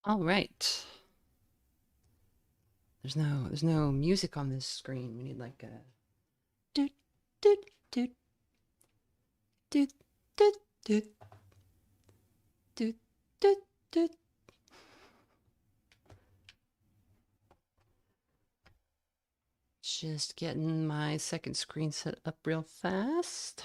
All right. There's no music on this screen. We need like a doot doot doot doot doot doot doot doot doot. Just getting my second screen set up real fast.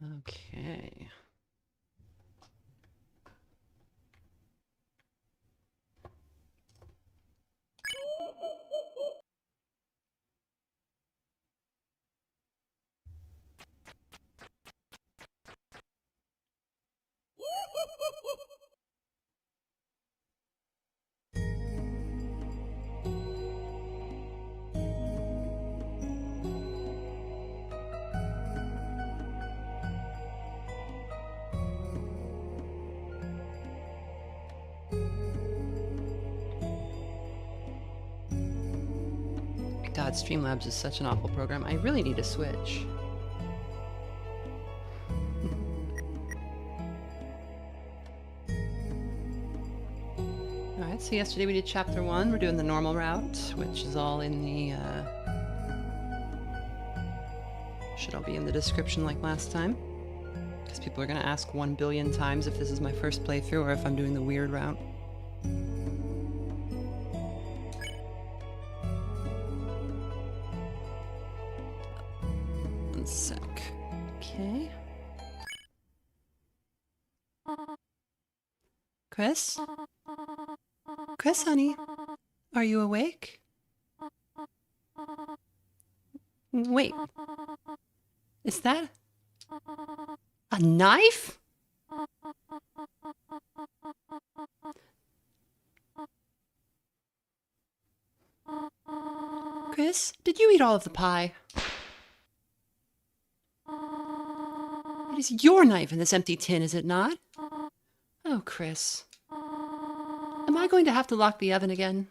Okay. God, Streamlabs is such an awful program. I really need a Switch. All right, so yesterday we did chapter 1. We're doing the normal route, which is all in the, should all be in the description like last time. Because people are going to ask 1 billion times if this is my first playthrough or if I'm doing the weird route. One sec. Okay. Chris? Chris, honey? Are you awake? Wait. Is that a knife? Chris, did you eat all of the pie? It is your knife in this empty tin, is it not? Oh, Chris. Am I going to have to lock the oven again?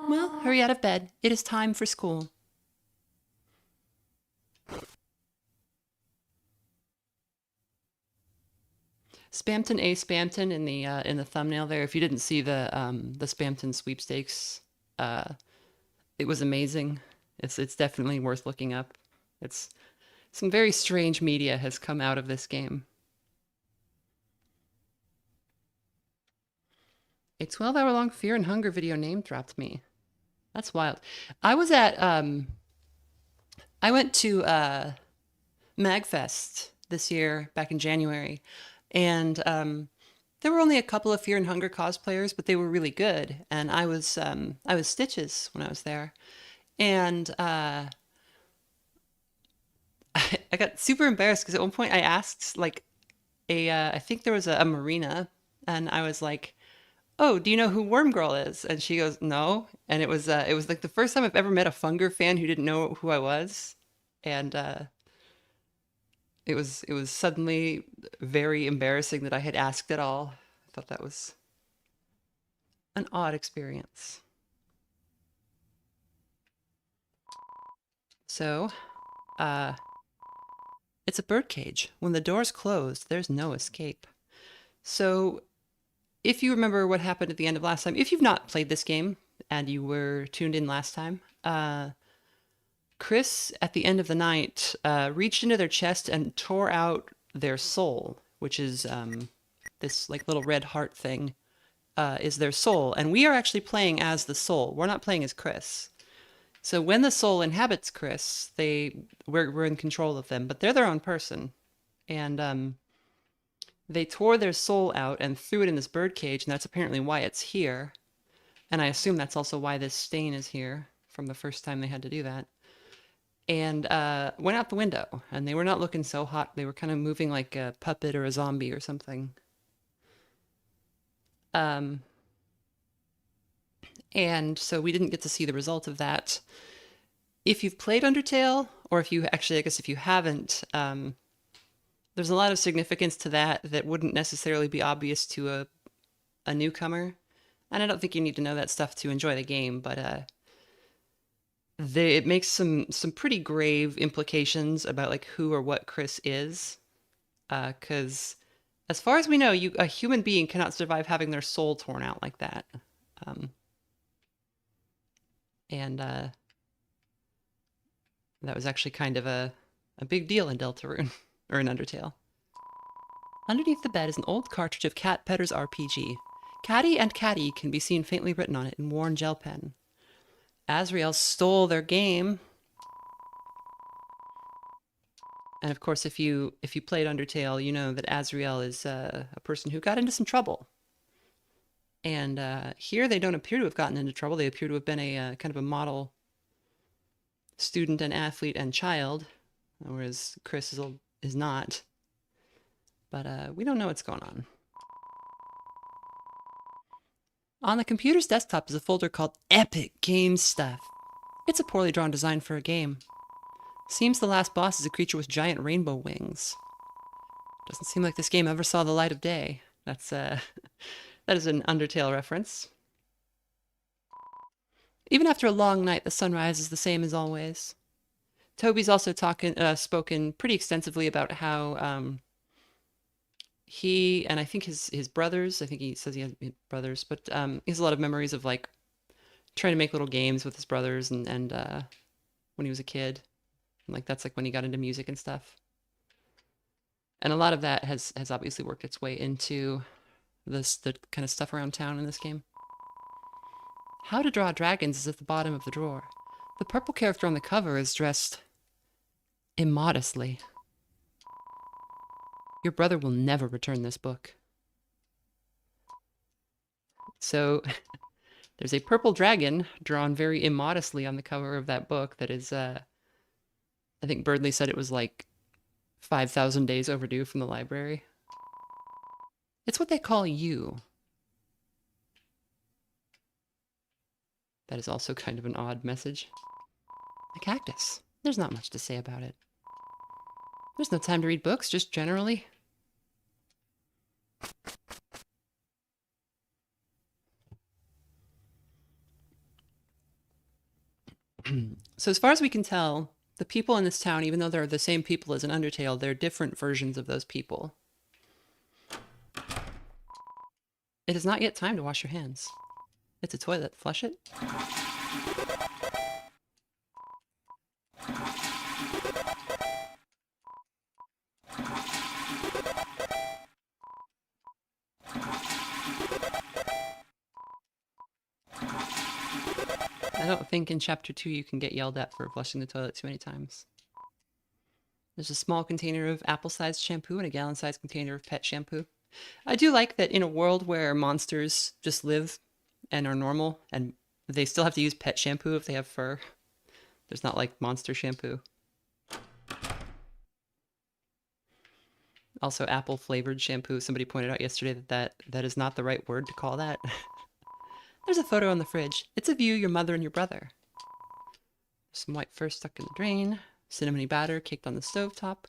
Well, hurry out of bed. It is time for school. Spamton A Spamton in the thumbnail there. If you didn't see the Spamton sweepstakes, it was amazing. It's definitely worth looking up. It's some very strange media has come out of this game. A 12-hour-long Fear and Hunger video name dropped me. That's wild. I was at I went to MagFest this year back in January, and there were only a couple of Fear and Hunger cosplayers, but they were really good. And I was Stitches when I was there, and I got super embarrassed because at one point I asked like I think there was a marina, and I was like, "Oh, do you know who Worm Girl is?" And she goes, "No." And it was like the first time I've ever met a Funger fan who didn't know who I was, and it was suddenly very embarrassing that I had asked at all. I thought that was an odd experience. So, uh, it's a birdcage. When the door's closed, there's no escape. So, if you remember what happened at the end of last time, if you've not played this game and you were tuned in last time, Chris at the end of the night reached into their chest and tore out their soul, which is this like little red heart thing, is their soul. And we are actually playing as the soul. We're not playing as Chris. So when the soul inhabits Chris, we're in control of them, but they're their own person. And they tore their soul out and threw it in this bird cage, and that's apparently why it's here. And I assume that's also why this stain is here from the first time they had to do that. And went out the window, and they were not looking so hot. They were kind of moving like a puppet or a zombie or something. Um, and so we didn't get to see the result of that. if you've played Undertale, or if you actually, I guess if you haven't, there's a lot of significance to that wouldn't necessarily be obvious to a newcomer. And I don't think you need to know that stuff to enjoy the game, but it makes some pretty grave implications about like who or what Chris is. Because as far as we know, a human being cannot survive having their soul torn out like that. Um, and that was actually kind of a big deal in Deltarune, or in Undertale. Underneath the bed is an old cartridge of Cat Petter's RPG. Catty and Catty can be seen faintly written on it in worn gel pen. Azrael stole their game. And of course, if you played Undertale, you know that Azrael is a person who got into some trouble. And here they don't appear to have gotten into trouble. They appear to have been a kind of a model student and athlete and child, whereas Chris is not. But we don't know what's going on. On the computer's desktop is a folder called Epic Game Stuff. It's a poorly drawn design for a game. Seems the last boss is a creature with giant rainbow wings. Doesn't seem like this game ever saw the light of day. That's that is an Undertale reference. Even after a long night, the sunrise is the same as always. Toby's also spoken pretty extensively about how he and I think his brothers, I think he says he has brothers, but he has a lot of memories of like trying to make little games with his brothers and when he was a kid. And, like that's like when he got into music and stuff. And a lot of that has obviously worked its way into the kind of stuff around town in this game. How to draw dragons is at the bottom of the drawer. The purple character on the cover is dressed immodestly. Your brother will never return this book. So there's a purple dragon drawn very immodestly on the cover of that book that is, I think Birdley said it was like 5,000 days overdue from the library. It's what they call you. That is also kind of an odd message. A cactus. There's not much to say about it. There's no time to read books, just generally. So as far as we can tell, the people in this town, even though they're the same people as in Undertale, they're different versions of those people. It is not yet time to wash your hands. It's a toilet. Flush it. I don't think in Chapter 2 you can get yelled at for flushing the toilet too many times. There's a small container of apple-sized shampoo and a gallon-sized container of pet shampoo. I do like that in a world where monsters just live and are normal, and they still have to use pet shampoo if they have fur. There's not like monster shampoo. Also, apple-flavored shampoo. Somebody pointed out yesterday that is not the right word to call that. There's a photo on the fridge. It's of you, your mother, and your brother. Some white fur stuck in the drain. Cinnamony batter caked on the stovetop.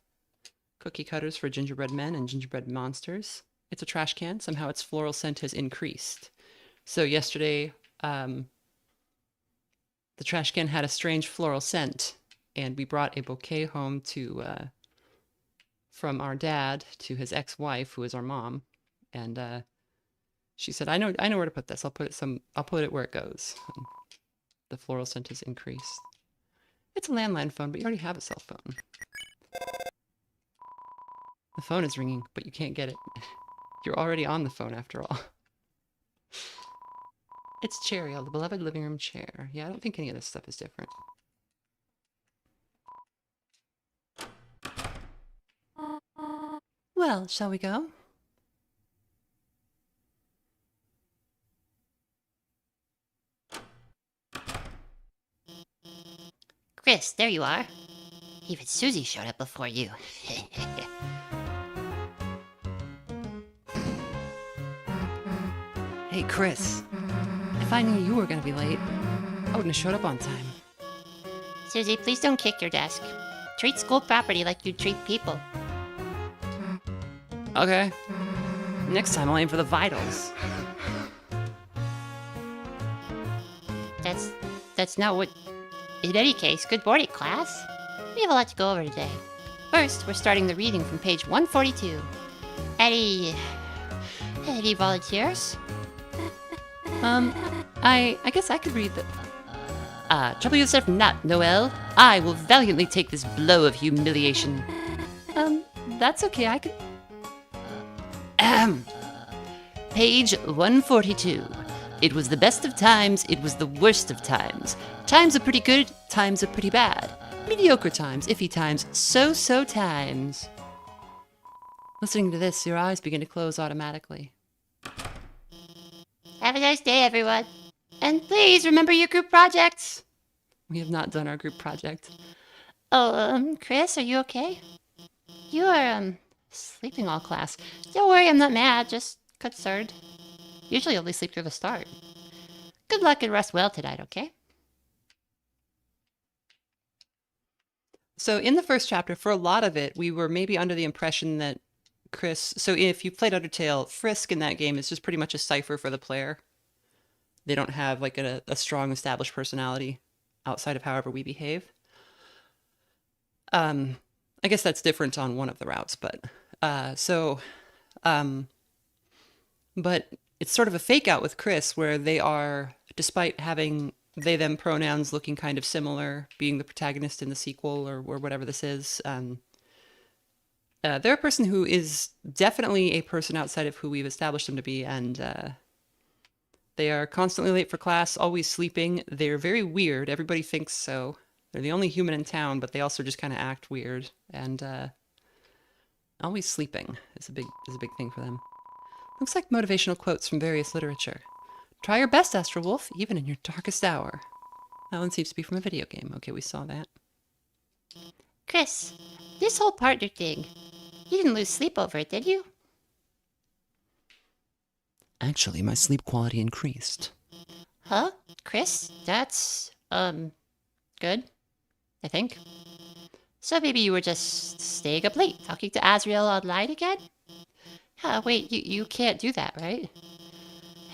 Cookie cutters for gingerbread men and gingerbread monsters. It's a trash can. Somehow its floral scent has increased. So yesterday, the trash can had a strange floral scent, and we brought a bouquet home from our dad to his ex-wife, who is our mom, and she said, "I know where to put this. I'll put it where it goes." And the floral scent has increased. It's a landline phone, but you already have a cell phone. The phone is ringing, but you can't get it. You're already on the phone after all. It's Cheeriel, the beloved living room chair. Yeah, I don't think any of this stuff is different. Well, shall we go? Chris, there you are. Even Susie showed up before you. Hey, Chris. If I knew you were gonna be late, I wouldn't have showed up on time. Susie, please don't kick your desk. Treat school property like you treat people. Okay. Next time I'll aim for the vitals. That's not what... In any case, good morning, class. We have a lot to go over today. First, we're starting the reading from page 142. Any volunteers? I guess I could read the... Trouble yourself not, Noelle. I will valiantly take this blow of humiliation. That's okay, I could... Page 142. It was the best of times, it was the worst of times. Times are pretty good, times are pretty bad. Mediocre times, iffy times, so-so times. Listening to this, your eyes begin to close automatically. Have a nice day, everyone. And please remember your group projects. We have not done our group project. Oh, Chris, are you okay? You are, sleeping all class. Don't worry, I'm not mad, just concerned. Usually only sleep through the start. Good luck and rest well tonight, okay? So in the first chapter, for a lot of it, we were maybe under the impression that Chris... So if you played Undertale, Frisk in that game is just pretty much a cipher for the player. They don't have like a strong established personality outside of however we behave. I guess that's different on one of the routes, but but it's sort of a fake out with Chris where they are, despite having they them pronouns looking kind of similar, being the protagonist in the sequel or whatever this is, they're a person who is definitely a person outside of who we've established them to be, and they are constantly late for class, always sleeping. They're very weird. Everybody thinks so. They're the only human in town, but they also just kind of act weird. And always sleeping is a big thing for them. Looks like motivational quotes from various literature. Try your best, Astral Wolf, even in your darkest hour. That one seems to be from a video game. Okay, we saw that. Chris, this whole partner thing, you didn't lose sleep over it, did you? Actually, my sleep quality increased. Huh? Chris, that's, good, I think. So maybe you were just staying up late, talking to Azrael online again? Wait, you can't do that, right?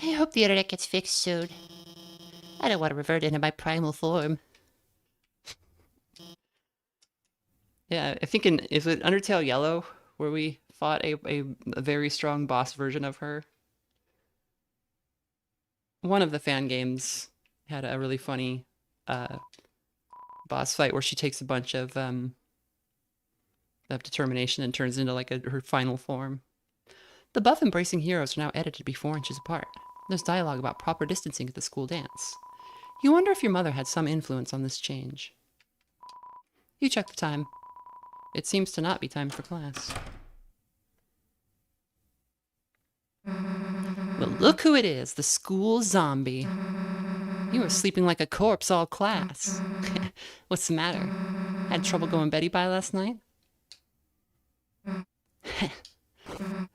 I hope the internet gets fixed soon. I don't want to revert into my primal form. Yeah, I think is it Undertale Yellow, where we fought a very strong boss version of her? One of the fan games had a really funny boss fight where she takes a bunch of determination and turns into like her final form. The buff embracing heroes are now edited to be 4 inches apart. There's dialogue about proper distancing at the school dance. You wonder if your mother had some influence on this change. You check the time. It seems to not be time for class. Well, look who it is, the school zombie. You were sleeping like a corpse all class. What's the matter? Had trouble going Betty by last night?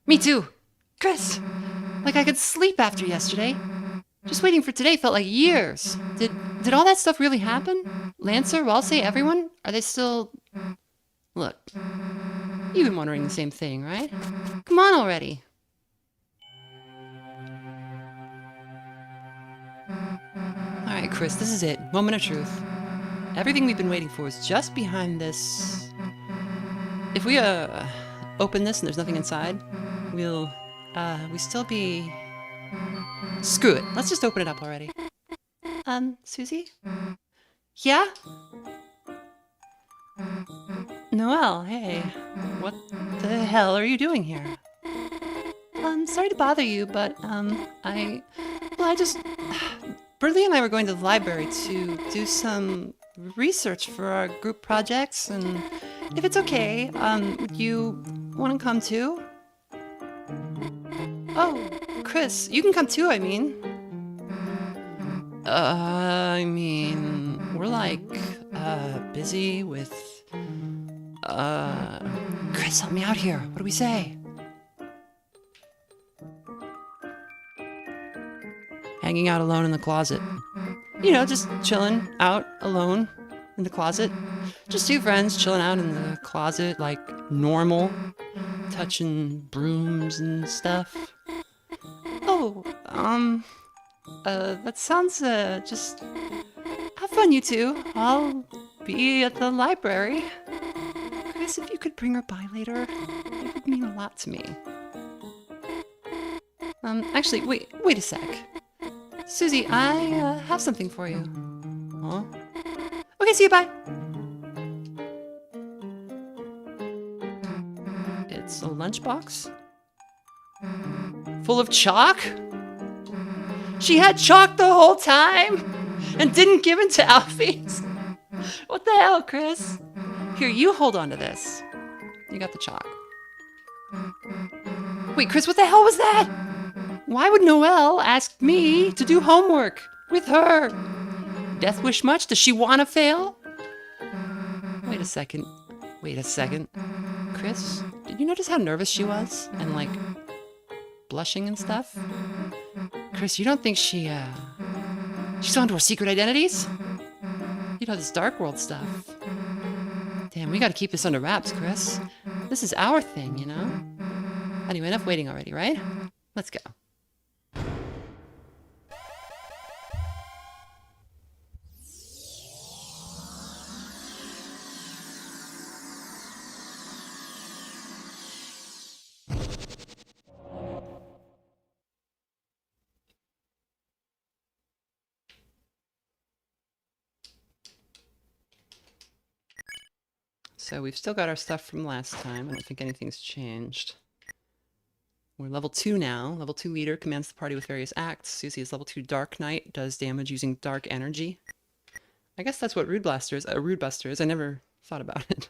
Me too! Chris! Like I could sleep after yesterday. Just waiting for today felt like years. Did all that stuff really happen? Lancer, Walsey, everyone? Are they still... Look, you've been wondering the same thing, right? Come on already. Alright, Chris, this is it. Moment of truth. Everything we've been waiting for is just behind this. If we, open this and there's nothing inside, we'll, we still be... Screw it. Let's just open it up already. Susie? Yeah? Noelle, hey. What the hell are you doing here? Sorry to bother you, but, Berlie and I were going to the library to do some research for our group projects, and if it's okay, would you want to come too? Oh, Chris, you can come too, I mean. We're like, busy with, Chris, help me out here. What do we say? Hanging out alone in the closet. You know, just chilling out alone. in the closet. Just two friends chilling out in the closet like normal, touching brooms and stuff. Oh, that sounds, just have fun, you two. I'll be at the library. Chris, if you could bring her by later, it would mean a lot to me. Actually, wait a sec. Susie, I, have something for you. Huh? Okay, see you, bye! It's a lunchbox? Full of chalk? She had chalk the whole time? And didn't give it to Alfie's? What the hell, Chris? Here, you hold on to this. You got the chalk. Wait, Chris, what the hell was that? Why would Noelle ask me to do homework with her? Death wish much? Does she want to fail? Wait a second. Chris, did you notice how nervous she was? And like, blushing and stuff? Chris, you don't think she's on to her secret identities? You know, this dark world stuff. Damn, we gotta keep this under wraps, Chris. This is our thing, you know? Anyway, enough waiting already, right? Let's go. So we've still got our stuff from last time. I don't think anything's changed. We're level 2 now. Level 2 leader commands the party with various acts. Susie is level 2 Dark Knight, does damage using dark energy. I guess that's what Rude Buster is. I never thought about it.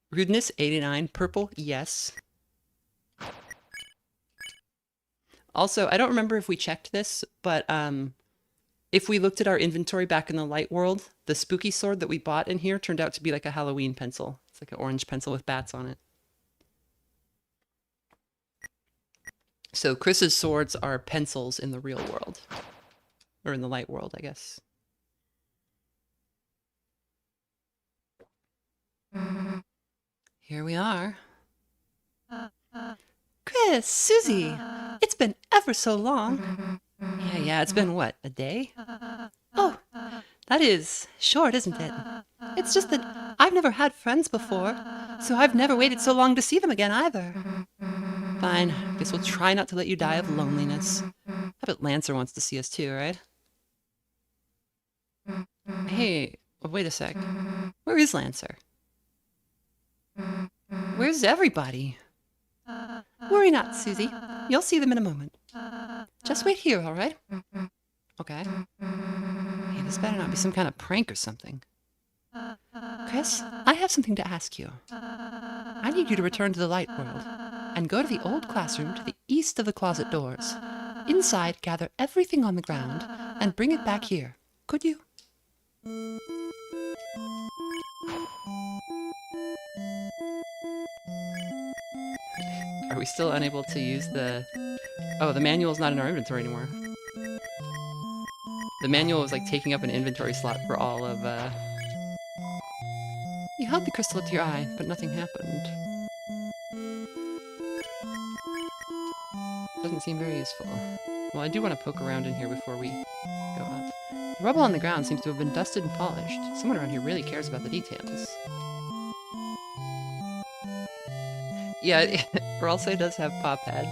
Rudeness, 89. Purple, yes. Also, I don't remember if we checked this, but if we looked at our inventory back in the light world, the spooky sword that we bought in here turned out to be like a Halloween pencil. It's like an orange pencil with bats on it. So Chris's swords are pencils in the real world. Or in the light world, I guess. Here we are. Chris, Susie, it's been ever so long. Yeah, it's been what, a day? Oh, that is short, isn't it? It's just that I've never had friends before, so I've never waited so long to see them again either. Fine, guess we'll try not to let you die of loneliness. I bet Lancer wants to see us too, right? Hey, wait a sec. Where is Lancer? Where's everybody? Worry not, Susie. You'll see them in a moment. Just wait here, all right? Okay. Hey, this better not be some kind of prank or something. Chris, I have something to ask you. I need you to return to the light world and go to the old classroom to the east of the closet doors. Inside, gather everything on the ground and bring it back here. Could you? Are we still unable to use the... Oh, the manual's not in our inventory anymore. The manual was like taking up an inventory slot for all of, You held the crystal up to your eye, but nothing happened. Doesn't seem very useful. Well, I do want to poke around in here before we go up. The rubble on the ground seems to have been dusted and polished. Someone around here really cares about the details. Yeah, Ralsei does have paw pads.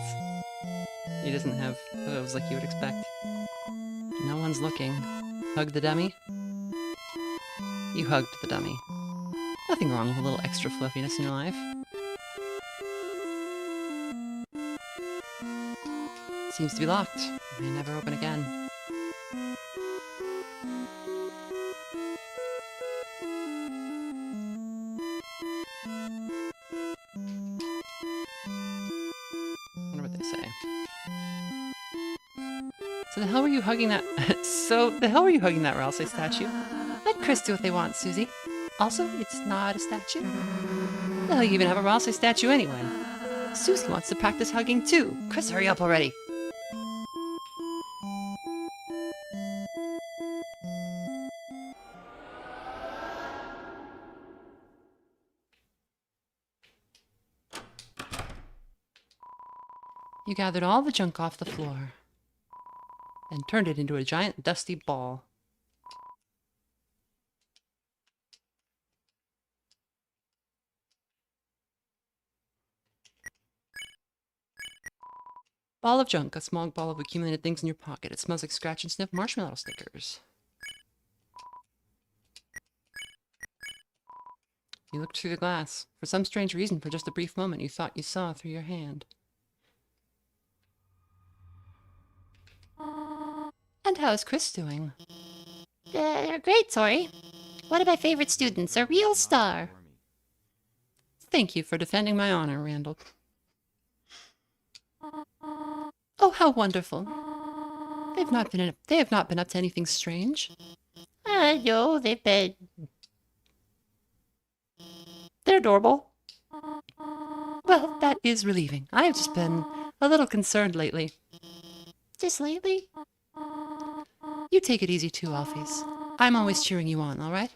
He doesn't have hooves like you would expect. No one's looking. Hug the dummy? You hugged the dummy. Nothing wrong with a little extra fluffiness in your life. Seems to be locked. May never open again. Wonder what they say. So the hell were you hugging that? Ralsei statue? Let Chris do what they want, Susie. Also, it's not a statue. The hell you even have a Ralsei statue anyway? Susie wants to practice hugging too. Chris, hurry up already. You gathered all the junk off the floor and turned it into a giant dusty ball. Ball of junk, a small ball of accumulated things in your pocket. It smells like scratch and sniff marshmallow stickers. You looked through the glass. For some strange reason, for just a brief moment, you thought you saw through your hand. And how is Chris doing? Great, Tori. One of my favorite students, a real star. Thank you for defending my honor, Randall. Oh, how wonderful. They have not been up to anything strange. No, they've been... They're adorable. Well, that is relieving. I have just been a little concerned lately. Just lately? You take it easy too, Alphys. I'm always cheering you on, all right?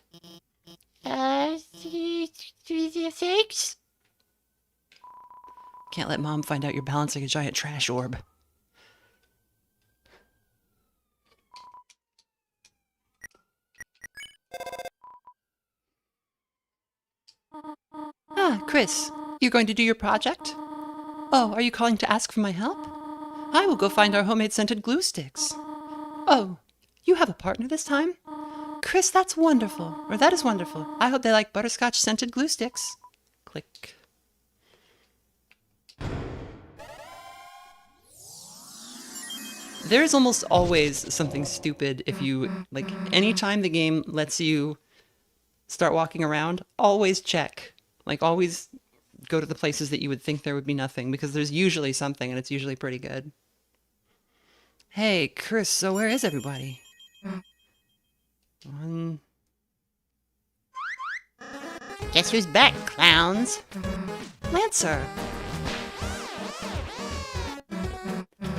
Thanks? Can't let Mom find out you're balancing a giant trash orb. Ah, Chris, you going to do your project? Oh, are you calling to ask for my help? I will go find our homemade scented glue sticks. Oh, you have a partner this time? Chris, that's wonderful. Or that is wonderful. I hope they like butterscotch scented glue sticks. Click. There's almost always something stupid if you, like, anytime the game lets you start walking around, always check. Like, always go to the places that you would think there would be nothing, because there's usually something, and it's usually pretty good. Hey, Chris, so where is everybody? Guess who's back, clowns? Lancer!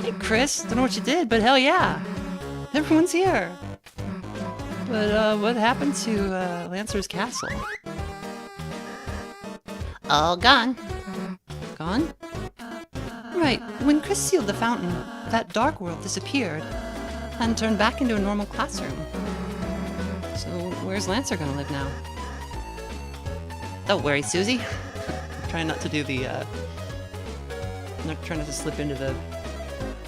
Hey, Chris, don't know what you did, but hell yeah! Everyone's here! But, what happened to, Lancer's castle? All gone. Gone? Right, when Chris sealed the fountain, that dark world disappeared and turned back into a normal classroom. So where's Lancer gonna live now? Don't worry, Susie. I'm trying not to do the, I'm not trying not to slip into the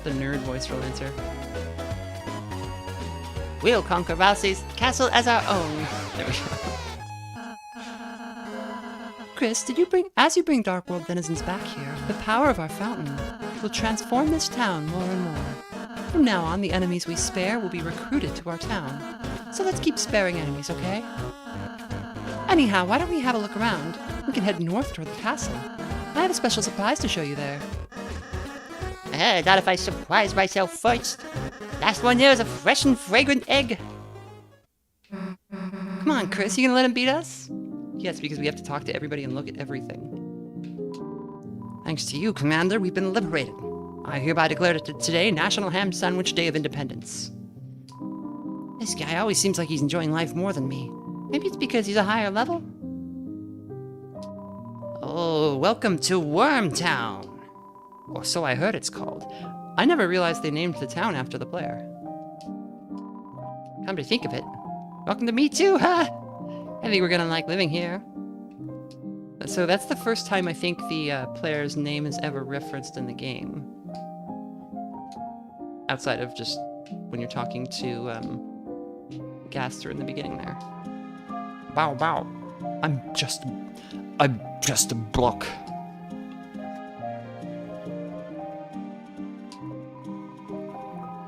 nerd voice for Lancer. We'll conquer Ralsei's castle as our own. There we go. Chris, as you bring Dark World denizens back here, the power of our fountain will transform this town more and more. From now on, the enemies we spare will be recruited to our town. So let's keep sparing enemies, okay? Anyhow, why don't we have a look around? We can head north toward the castle. I have a special surprise to show you there. Not if I surprise myself first. Last one there is a fresh and fragrant egg. Come on, Chris, you gonna let him beat us? Yes, because we have to talk to everybody and look at everything. Thanks to you, Commander, we've been liberated. I hereby declare today National Ham Sandwich Day of Independence. This guy always seems like he's enjoying life more than me. Maybe it's because he's a higher level? Oh, welcome to Wormtown. Or so I heard it's called. I never realized they named the town after the player. Come to think of it, welcome to me too, huh? I think we're gonna like living here. So that's the first time I think the player's name is ever referenced in the game. Outside of just when you're talking to Gaster in the beginning there. Bow bow. I'm just a block.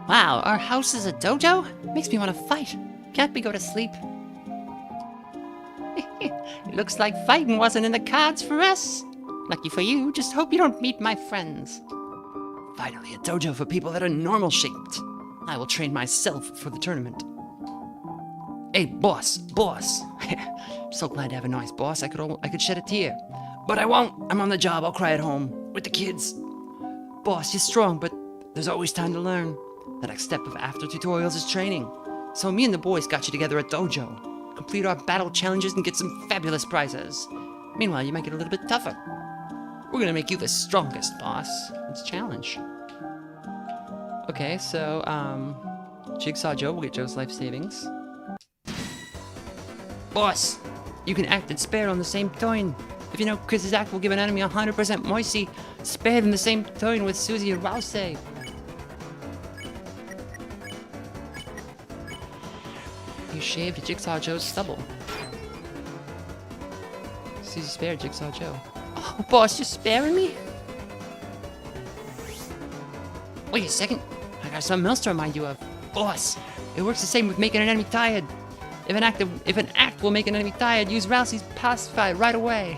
Wow, our house is a dojo? Makes me want to fight. Can't we go to sleep? It looks like fighting wasn't in the cards for us. Lucky for you, just hope you don't meet my friends. Finally, a dojo for people that are normal shaped. I will train myself for the tournament. Hey, boss. So glad to have a nice boss. I could shed a tear. But I won't. I'm on the job. I'll cry at home with the kids. Boss, you're strong, but there's always time to learn. The next step of after tutorials is training. So me and the boys got you together at dojo. Complete our battle challenges and get some fabulous prizes. Meanwhile, you might get a little bit tougher. We're gonna make you the strongest, boss. It's a challenge. Okay, so, Jigsaw Joe will get Joe's life savings. Boss, you can act and spare on the same turn. If you know Chris's act will give an enemy 100% moisty, spare them the same turn with Susie and Rouse. You shaved Jigsaw Joe's stubble. Susie spared Jigsaw Joe. Oh, boss, you're sparing me? Wait a second. I got something else to remind you of. Boss, it works the same with making an enemy tired. If an act will make an enemy tired, use Rousey's pacify right away.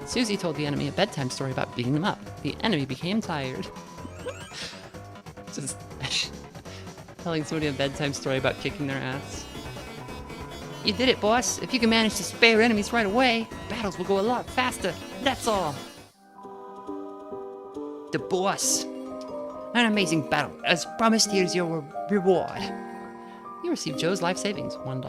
Susie told the enemy a bedtime story about beating them up. The enemy became tired. Just telling somebody a bedtime story about kicking their ass. You did it, boss. If you can manage to spare enemies right away, battles will go a lot faster. That's all. The boss. An amazing battle. As promised, here's your reward. You receive Joe's life savings, $1.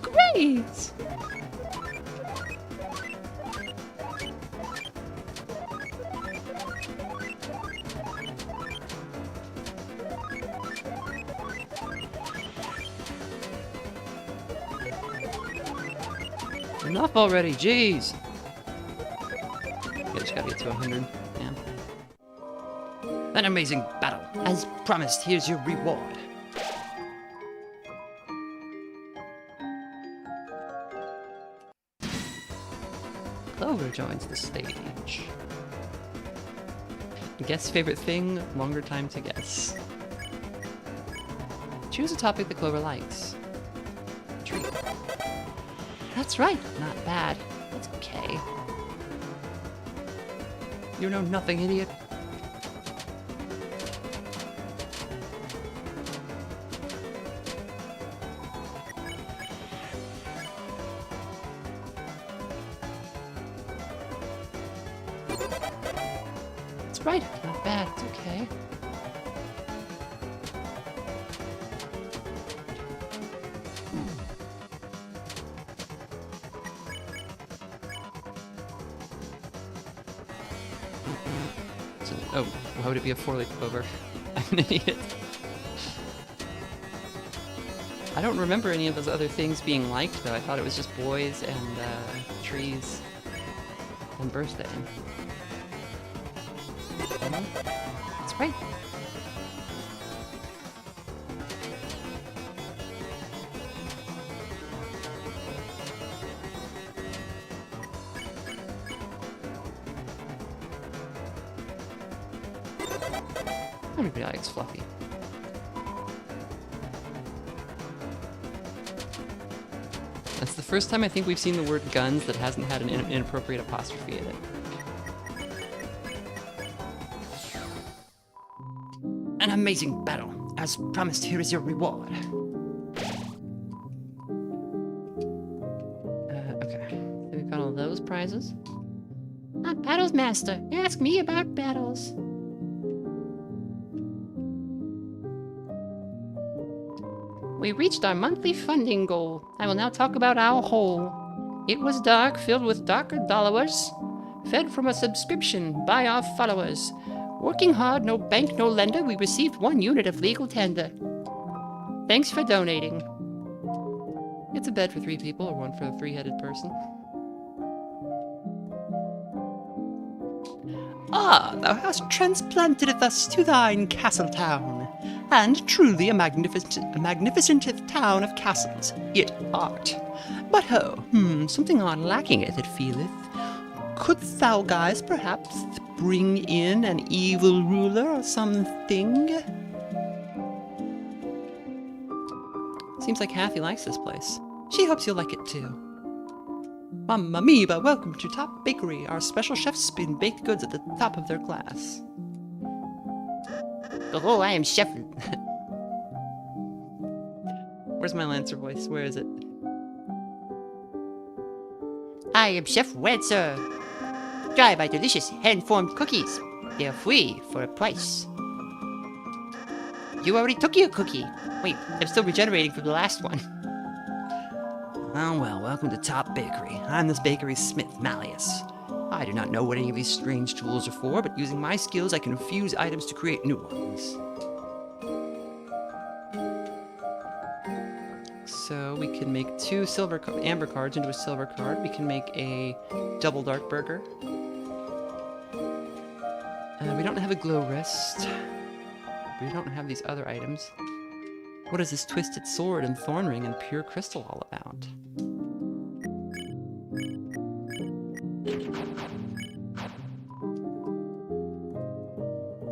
Great! Enough already, jeez! Yeah, just gotta get to 100. Yeah. An amazing battle. As promised, here's your reward. Clover joins the stage. Guess favorite thing, longer time to guess. Choose a topic that Clover likes. Tree. That's right, not bad. That's okay. You know nothing, idiot. That's right, not bad. It's okay. Oh, why would it be a four-leaf clover? I'm an idiot. I don't remember any of those other things being liked, though. I thought it was just boys and trees and birthday. That's right. Everybody likes Fluffy. That's the first time I think we've seen the word guns that hasn't had an inappropriate apostrophe in it. An amazing battle. As promised, here is your reward. Okay. So we've got all those prizes. Not battles, master. Ask me about battles. We reached our monthly funding goal. I will now talk about our haul. It was dark, filled with darker dollars, fed from a subscription by our followers. Working hard, no bank, no lender, we received 1 unit of legal tender. Thanks for donating. It's a bed for 3 people, or one for a 3-headed person. Ah, thou hast transplanted us to thine castle town. And truly a magnificent town of castles, it art. But ho, something odd lacking it feeleth. Couldst thou guys perhaps bring in an evil ruler or something? Seems like Hathy likes this place. She hopes you'll like it too. Mamma mia, welcome to Top Bakery. Our special chefs spin baked goods at the top of their class. Oh, I am chef. Where's my Lancer voice? Where is it? I am Chef Wancer. Try my delicious hand-formed cookies. They're free for a price. You already took your cookie. Wait, I'm still regenerating from the last one. Oh well, welcome to Top Bakery. I'm this bakery's smith, Malleus. I do not know what any of these strange tools are for, but using my skills I can infuse items to create new ones. So we can make two amber cards into a silver card. We can make a double dark burger. We don't have a glow wrist. We don't have these other items. What is this twisted sword and thorn ring and pure crystal all about?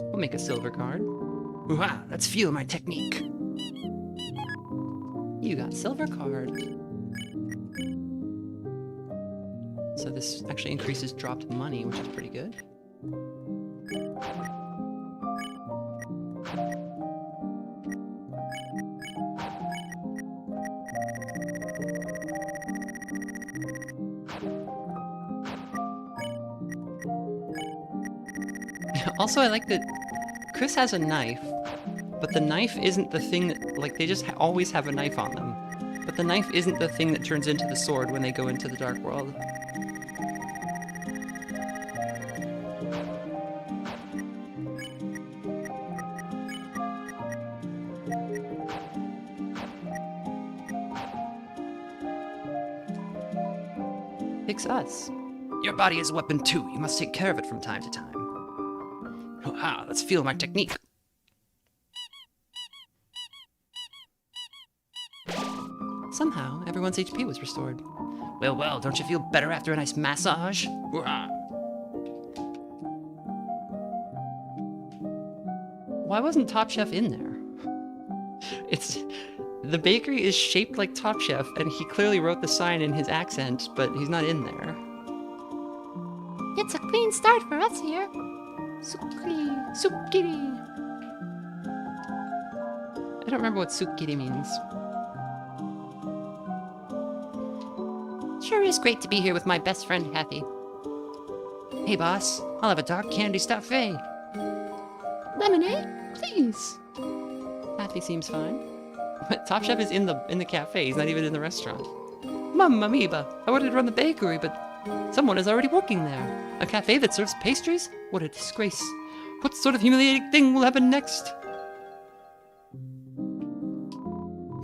We'll make a silver card. Wow, let's feel my technique. You got silver card. So this actually increases dropped money, which is pretty good. Also, I like that Chris has a knife, but the knife isn't the thing that, like, they just always have a knife on them. But the knife isn't the thing that turns into the sword when they go into the dark world. Fix us. Your body is a weapon too. You must take care of it from time to time. Wow, let's feel my technique. Somehow, everyone's HP was restored. Well, well, don't you feel better after a nice massage? Why wasn't Top Chef in there? The bakery is shaped like Top Chef, and he clearly wrote the sign in his accent, but he's not in there. It's a clean start for us here. Sukiri, sukiri. I don't remember what sukiri means. Sure is great to be here with my best friend, Hathy. Hey, boss. I'll have a dark candy stuffé. Lemonade, please. Hathy seems fine. But Top Chef is in the cafe. He's not even in the restaurant. Mamma mia! I wanted to run the bakery, but someone is already working there. A cafe that serves pastries? What a disgrace. What sort of humiliating thing will happen next?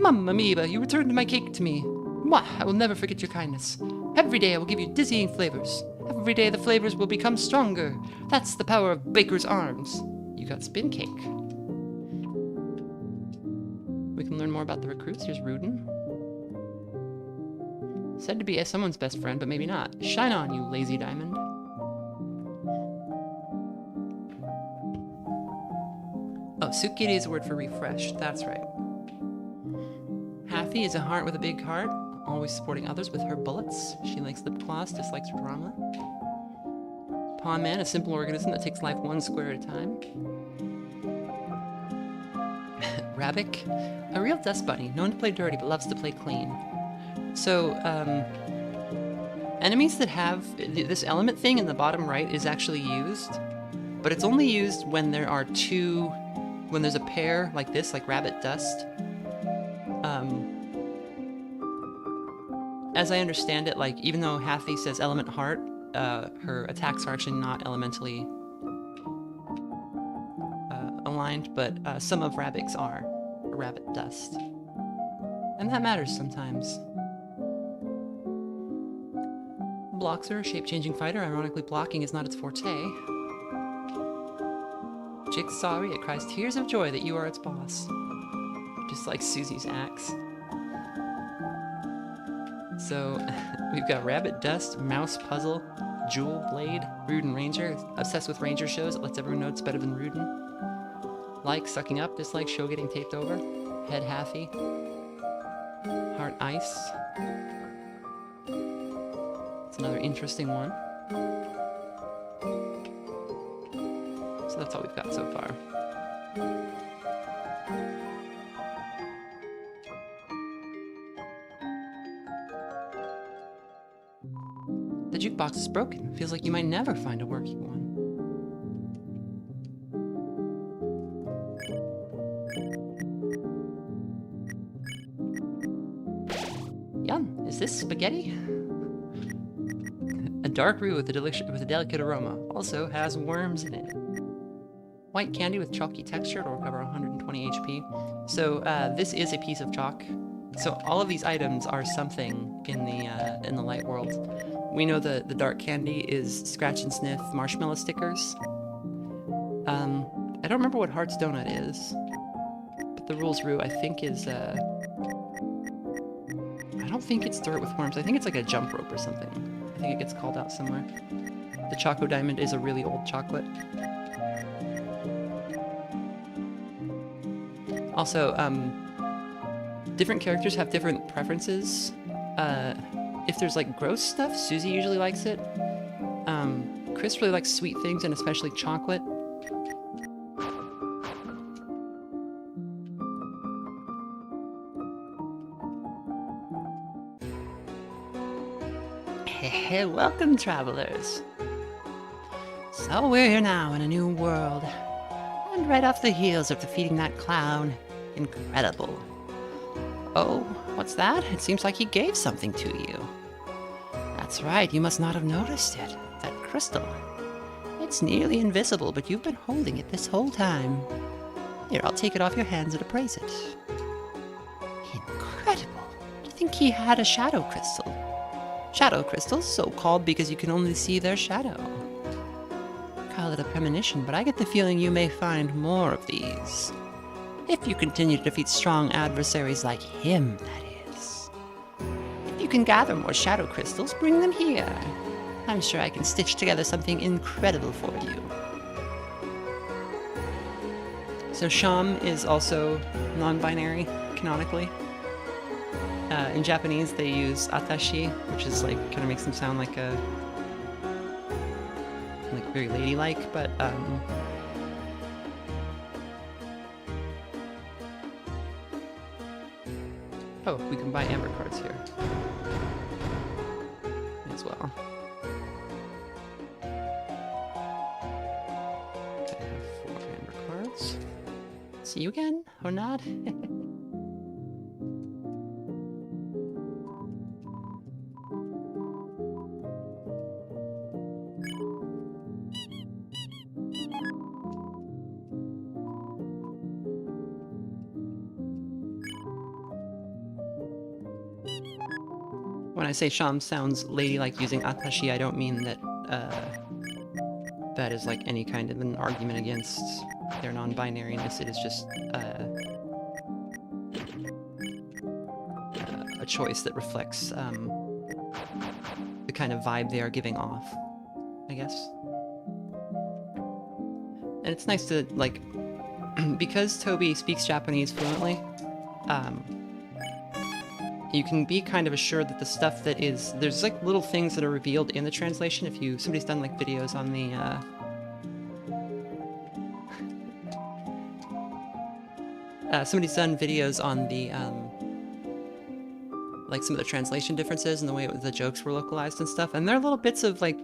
Mamma mia, you returned my cake to me. Mwah, I will never forget your kindness. Every day I will give you dizzying flavors. Every day the flavors will become stronger. That's the power of baker's arms. You got spin cake. We can learn more about the recruits. Here's Rudin. Said to be someone's best friend, but maybe not. Shine on, you lazy diamond. Oh, Sukiri is a word for refreshed. That's right. Hathy is a heart with a big heart, always supporting others with her bullets. She likes lip gloss, dislikes drama. Pawn Man, a simple organism that takes life one square at a time. Rabbik, a real dust bunny, known to play dirty but loves to play clean. So, enemies that have this element thing in the bottom right is actually used, but it's only used when there are when there's a pair like this, like rabbit dust. As I understand it, like, even though Hathy says element heart, her attacks are actually not elementally aligned, but some of Rabbik's are rabbit dust. And that matters sometimes. Bloxer, a shape-changing fighter. Ironically, blocking is not its forte. Jigsaw, it cries tears of joy that you are its boss. Just like Susie's axe. So, we've got Rabbit Dust, Mouse Puzzle, Jewel Blade, Rudin Ranger, obsessed with Ranger shows, it lets everyone know it's better than Rudin. Like Sucking Up, dislike Show Getting Taped Over, Head Hathy, Heart Ice. It's another interesting one. So that's all we've got so far. The jukebox is broken. Feels like you might never find a working one. Is this spaghetti? A dark roux with a delicate aroma. Also has worms in it. White candy with chalky texture. It'll recover 120 HP. So this is a piece of chalk. So all of these items are something in the light world. We know the dark candy is scratch and sniff marshmallow stickers. I don't remember what Heart's Donut is, but the rules roux I think is I don't think it's dirt with worms. I think it's like a jump rope or something. I think it gets called out somewhere. The Choco Diamond is a really old chocolate. Also, different characters have different preferences. If there's like gross stuff, Susie usually likes it. Chris really likes sweet things and especially chocolate. Hey, welcome, travelers. So we're here now in a new world. And right off the heels of defeating that clown. Incredible. Oh, what's that? It seems like he gave something to you. That's right, you must not have noticed it. That crystal. It's nearly invisible, but you've been holding it this whole time. Here, I'll take it off your hands and appraise it. Incredible. Do you think he had a shadow crystal? Shadow crystals, so called because you can only see their shadow. Call it a premonition, but I get the feeling you may find more of these. If you continue to defeat strong adversaries like him, that is. If you can gather more shadow crystals, bring them here. I'm sure I can stitch together something incredible for you. So Sham is also non-binary, canonically. In Japanese, they use atashi, which is like, kind of makes them sound like a, like very ladylike, but oh, we can buy amber cards here as well. Okay, I have 4 amber cards. See you again, or not? When I say Sham sounds ladylike using atashi, I don't mean that that is like any kind of an argument against their non-binariness. It is just a choice that reflects the kind of vibe they are giving off, I guess. And it's nice to, like, because Toby speaks Japanese fluently, you can be kind of assured that the stuff that is, there's like little things that are revealed in the translation. If somebody's done like videos on the, somebody's done videos on the, like some of the translation differences and the way the jokes were localized and stuff. And there are little bits of like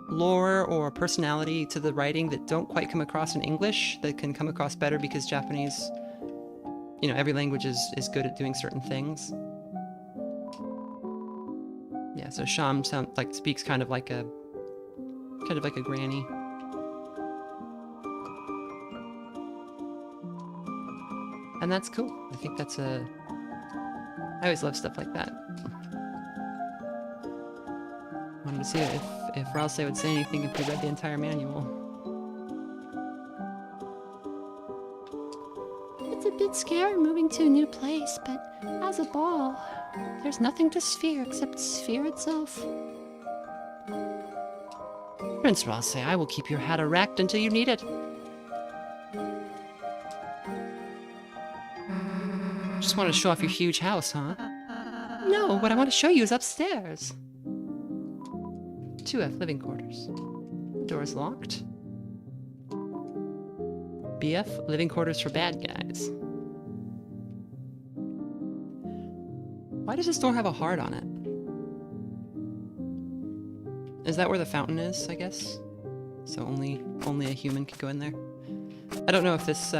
lore or personality to the writing that don't quite come across in English that can come across better because Japanese, you know, every language is good at doing certain things. Yeah, so Sham speaks kind of like a granny. And that's cool. I think that's I always love stuff like that. Wanted to see if Rouse would say anything if we read the entire manual. It's a bit scary moving to a new place, but as a ball, there's nothing to Sphere except Sphere itself. Prince Rouse, I will keep your hat erect until you need it. Just want to show off your huge house, huh? No, what I want to show you is upstairs. 2F living quarters. Door's locked. BF living quarters for bad guys. Why does this door have a heart on it? Is that where the fountain is, I guess? So only a human could go in there? I don't know if this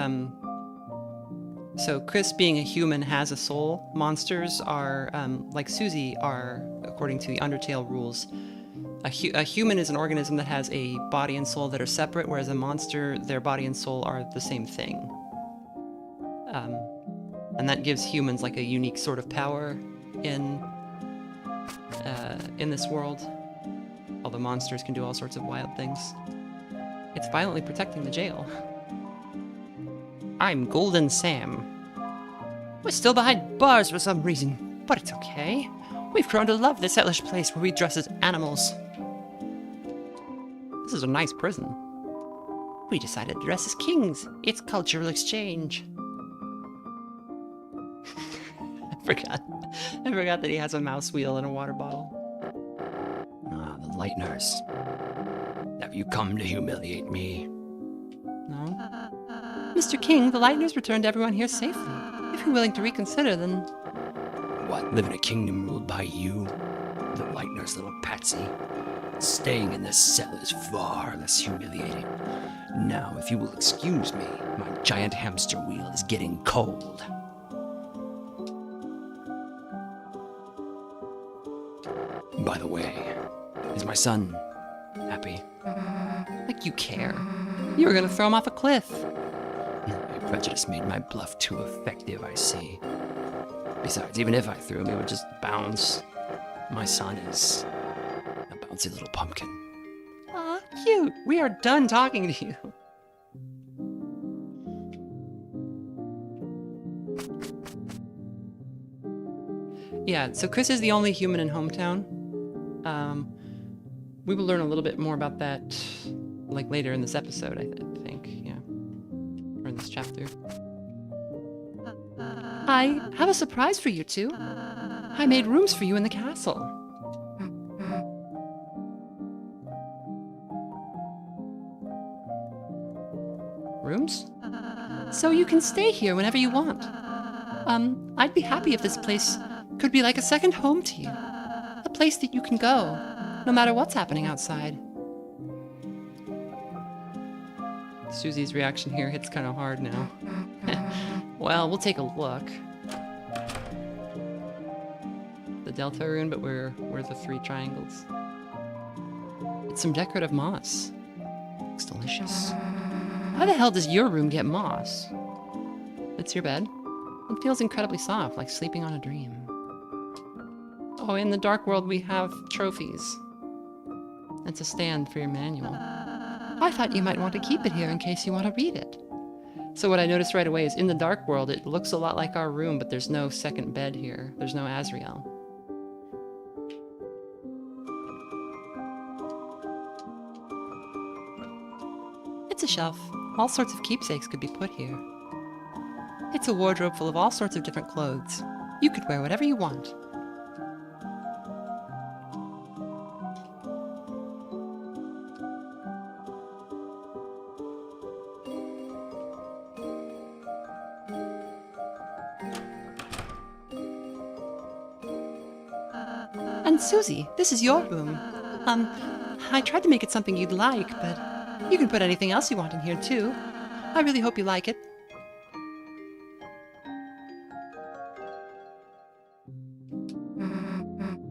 So Chris, being a human, has a soul. Monsters are, like Susie, are, according to the Undertale rules. A human is an organism that has a body and soul that are separate, whereas a monster, their body and soul are the same thing. And that gives humans like a unique sort of power in this world. Although monsters can do all sorts of wild things. It's violently protecting the jail. I'm Golden Sam. We're still behind bars for some reason, but it's okay. We've grown to love this hellish place where we dress as animals. This is a nice prison. We decided to dress as kings. It's cultural exchange. I forgot that he has a mouse wheel and a water bottle. Ah, the Lightners. Have you come to humiliate me? No? Mr. King, the Lightners returned everyone here safely. If you're willing to reconsider, then... What, live in a kingdom ruled by you? The Lightner's little patsy? Staying in this cell is far less humiliating. Now, if you will excuse me, my giant hamster wheel is getting cold. By the way, is my son happy? Like you care. You were gonna throw him off a cliff. My prejudice made my bluff too effective, I see. Besides, even if I threw him, he would just bounce. My son is a bouncy little pumpkin. Aw, cute. We are done talking to you. Yeah, so Chris is the only human in Hometown. We will learn a little bit more about that, like, later in this episode, I think, yeah. Or in this chapter. I have a surprise for you two. I made rooms for you in the castle. Rooms? So you can stay here whenever you want. I'd be happy if this place could be like a second home to you. A place that you can go, no matter what's happening outside. Susie's reaction here hits kind of hard now. Well, we'll take a look. The Deltarune, but we're the three triangles. It's some decorative moss. Looks delicious. How the hell does your room get moss? It's your bed. It feels incredibly soft, like sleeping on a dream. Oh, in the dark world we have trophies. It's a stand for your manual. I thought you might want to keep it here in case you want to read it. So what I noticed right away is in the dark world it looks a lot like our room, but there's no second bed here. There's no Azrael. It's a shelf. All sorts of keepsakes could be put here. It's a wardrobe full of all sorts of different clothes. You could wear whatever you want. And Susie, this is your room. I tried to make it something you'd like, but you can put anything else you want in here, too. I really hope you like it.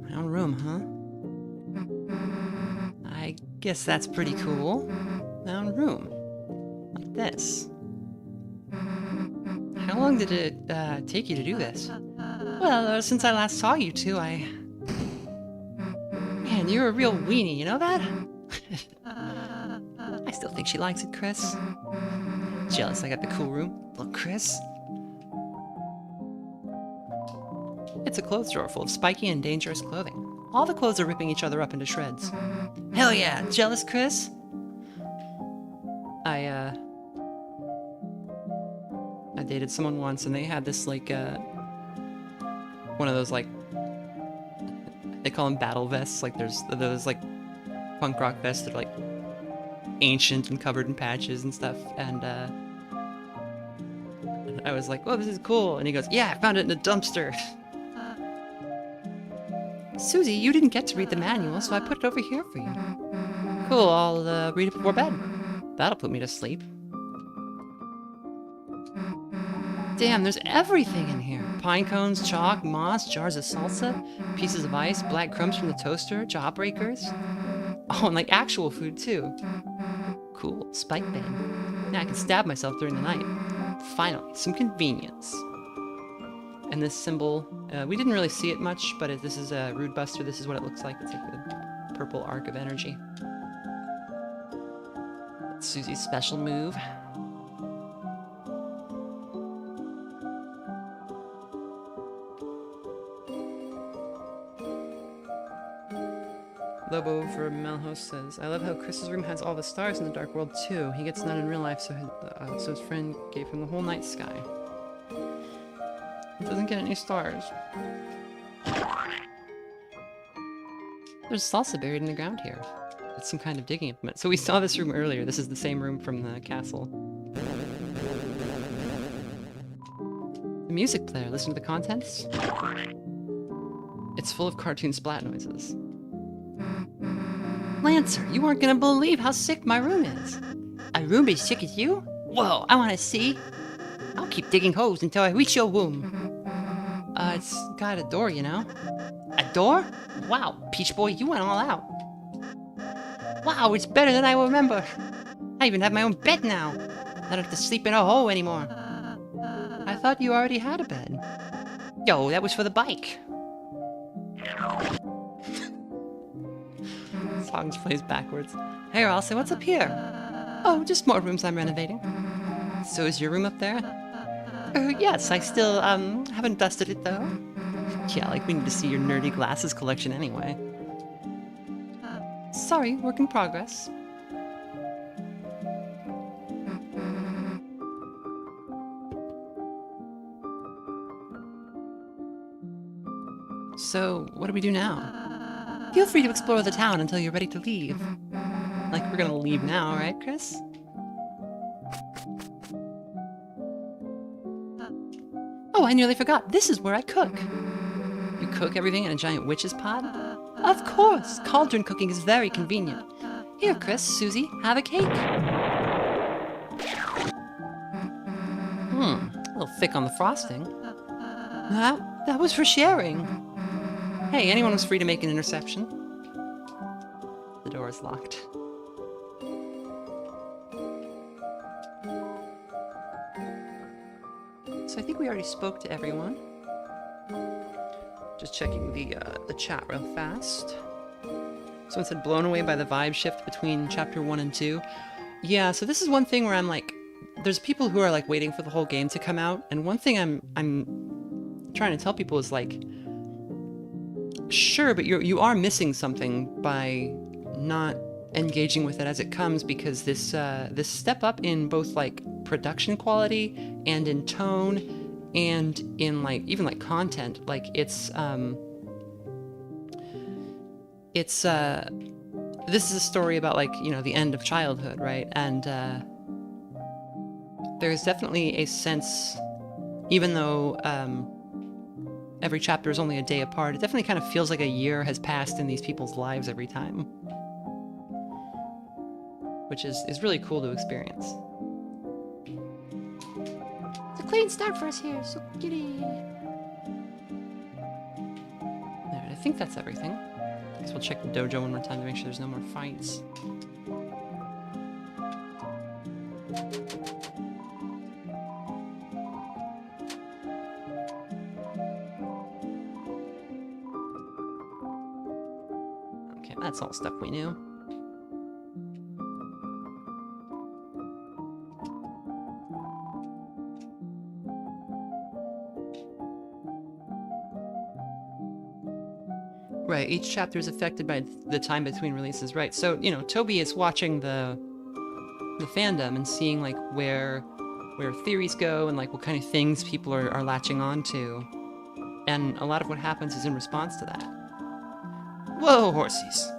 My own room, huh? I guess that's pretty cool. My own room. Like this. How long did it take you to do this? Well, since I last saw you two, Man, you're a real weenie, you know that? I still think she likes it, Chris. Jealous I got the cool room. Look, Chris. It's a clothes drawer full of spiky and dangerous clothing. All the clothes are ripping each other up into shreds. Hell yeah, jealous, Chris? I dated someone once and they had this, like, one of those, like, they call them battle vests. Like, there's those, like, punk rock vests that are, like, ancient and covered in patches and stuff. And, I was like, "Oh, this is cool." And he goes, "Yeah, I found it in a dumpster." Susie, you didn't get to read the manual, so I put it over here for you. Cool, I'll read it before bed. That'll put me to sleep. Damn, there's everything in here. Pine cones, chalk, moss, jars of salsa, pieces of ice, black crumbs from the toaster, jawbreakers. Oh, and like actual food too. Cool, spike bed. Now I can stab myself during the night. Finally, some convenience. And this symbol, we didn't really see it much, but this is a Rude Buster. This is what it looks like. It's like the purple arc of energy. That's Susie's special move. Lobo for Melhouse says, I love how Chris's room has all the stars in the dark world too. He gets none in real life, so his friend gave him the whole night sky. It doesn't get any stars. There's salsa buried in the ground here. It's some kind of digging implement. So we saw this room earlier. This is the same room from the castle. The music player. Listen to the contents. It's full of cartoon splat noises. Lancer, you aren't gonna believe how sick my room is. A room as sick as you? Whoa, I want to see. I'll keep digging holes until I reach your womb. It's got a door, you know? A door? Wow, Peach Boy, you went all out. Wow, it's better than I remember. I even have my own bed now. I don't have to sleep in a hole anymore. I thought you already had a bed. Yo, that was for the bike. Songs plays backwards. Hey, Ralsei, what's up here? Oh, just more rooms I'm renovating. So is your room up there? Yes, I still, haven't dusted it though. Yeah, like we need to see your nerdy glasses collection anyway. Sorry, work in progress. So, what do we do now? Feel free to explore the town until you're ready to leave. Like we're gonna leave now, right, Chris? Oh, I nearly forgot. This is where I cook. You cook everything in a giant witch's pot? Of course! Cauldron cooking is very convenient. Here, Chris, Susie, have a cake. A little thick on the frosting. That was for sharing. Hey, anyone was free to make an interception. The door is locked. So I think we already spoke to everyone. Just checking the chat real fast. Someone said blown away by the vibe shift between chapter 1 and 2. Yeah, so this is one thing where I'm like, there's people who are like waiting for the whole game to come out, and one thing I'm trying to tell people is like, sure, but you are missing something by not engaging with it as it comes, because this this step up in both like production quality and in tone and in like even like content, like it's this is a story about like, you know, the end of childhood, right? And there's definitely a sense, even though every chapter is only a day apart, it definitely kind of feels like a year has passed in these people's lives every time, which is really cool to experience. It's a clean start for us here, so giddy. Alright, I think that's everything. I guess we'll check the dojo one more time to make sure there's no more fights. Okay, that's all stuff we knew. Right, each chapter is affected by the time between releases, right? So, you know, Toby is watching the fandom and seeing like where theories go and like what kind of things people are latching on to. And a lot of what happens is in response to that. Whoa, horsies.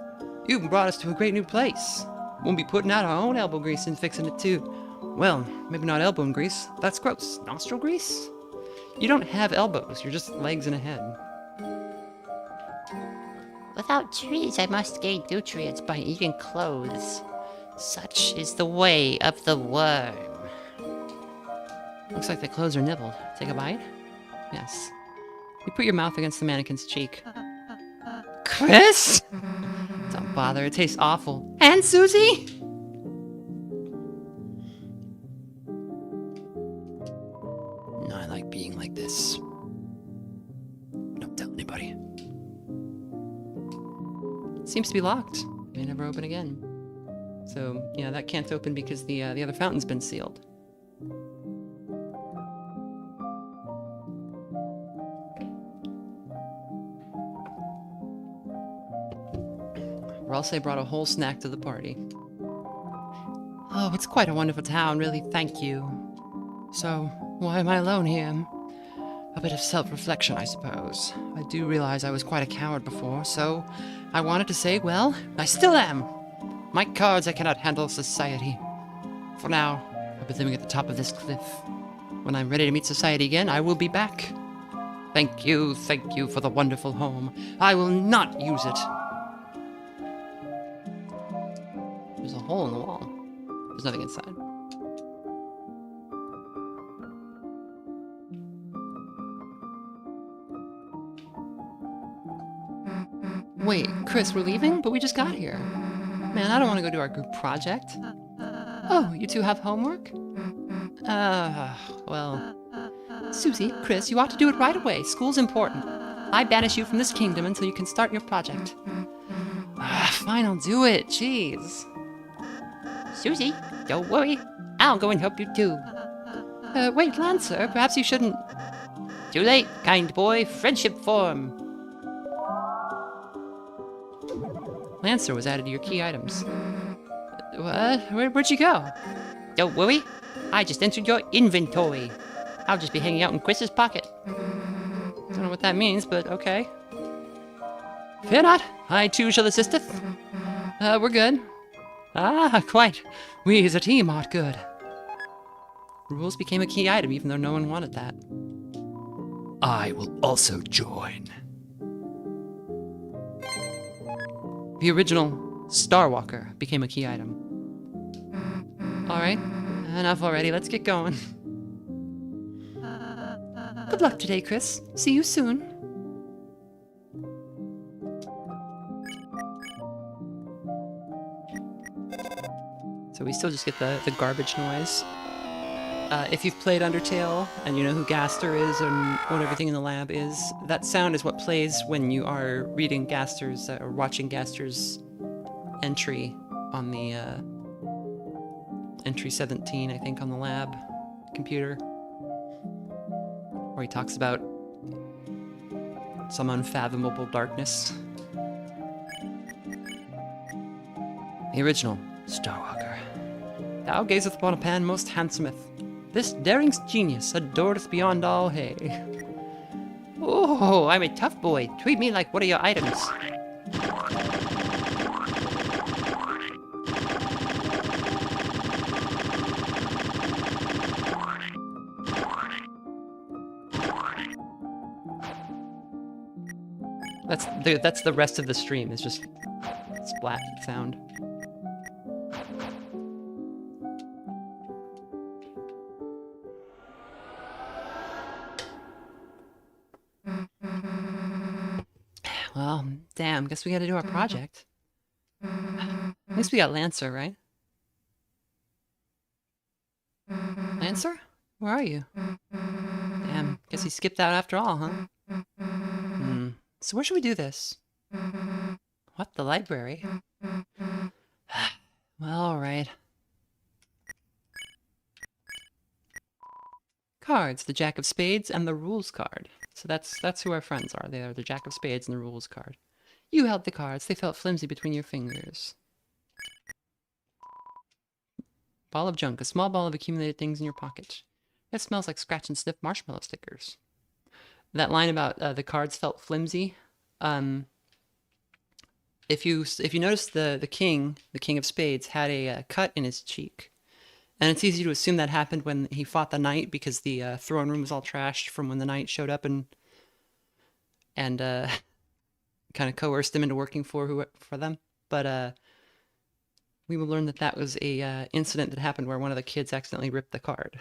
You've brought us to a great new place. Won't be putting out our own elbow grease and fixing it too. Well, maybe not elbow grease. That's gross. Nostril grease? You don't have elbows, you're just legs and a head. Without trees, I must gain nutrients by eating clothes. Such is the way of the worm. Looks like the clothes are nibbled. Take a bite? Yes. You put your mouth against the mannequin's cheek. Chris? Don't bother, it tastes awful. And Susie? No, I like being like this. Don't tell anybody. Seems to be locked. May never open again. So, yeah, that can't open because the other fountain's been sealed. Ralsei brought a whole snack to the party. Oh, it's quite a wonderful town, really, thank you. So, why am I alone here? A bit of self-reflection, I suppose. I do realize I was quite a coward before, so I wanted to say, well, I still am. My cards, I cannot handle society. For now, I'll be living at the top of this cliff. When I'm ready to meet society again, I will be back. Thank you for the wonderful home. I will not use it. There's a hole in the wall. There's nothing inside. Wait, Chris, we're leaving? But we just got here. Man, I don't want to go do our group project. Oh, you two have homework? Well... Susie, Chris, you ought to do it right away. School's important. I banish you from this kingdom until you can start your project. Fine, I'll do it. Jeez. Susie, don't worry. I'll go and help you too. Wait, Lancer, perhaps you shouldn't... Too late, kind boy. Friendship form. Lancer was added to your key items. What? Where'd you go? Don't worry. I just entered your inventory. I'll just be hanging out in Chris's pocket. Don't know what that means, but okay. Fear not, I too shall assisteth. We're good. Ah, quite. We as a team art good. Rules became a key item even though no one wanted that. I will also join. The original Starwalker became a key item. Alright, enough already, let's get going. Good luck today, Chris. See you soon. So we still just get the garbage noise. If you've played Undertale and you know who Gaster is and what everything in the lab is, that sound is what plays when you are reading Gaster's or watching Gaster's entry on the entry 17, I think, on the lab computer, where he talks about some unfathomable darkness. The original Starwalker. Thou gazeth upon a pan most handsometh. This daring's genius adoreth beyond all hay. Oh, I'm a tough boy. Treat me like one of your items. That's the rest of the stream, is just splat sound. Well, damn, guess we gotta do our project. At least we got Lancer, right? Lancer? Where are you? Damn, guess he skipped out after all, huh? So where should we do this? What, the library? Well, alright. Cards, the Jack of Spades and the Rules card. So that's who our friends are. They are the Jack of Spades and the Rules card. You held the cards. They felt flimsy between your fingers. Ball of junk. A small ball of accumulated things in your pocket. It smells like scratch and sniff marshmallow stickers. That line about the cards felt flimsy. If you notice the king of spades had a cut in his cheek. And it's easy to assume that happened when he fought the knight because the throne room was all trashed from when the knight showed up and kind of coerced him into working for them. But we will learn that was a incident that happened where one of the kids accidentally ripped the card.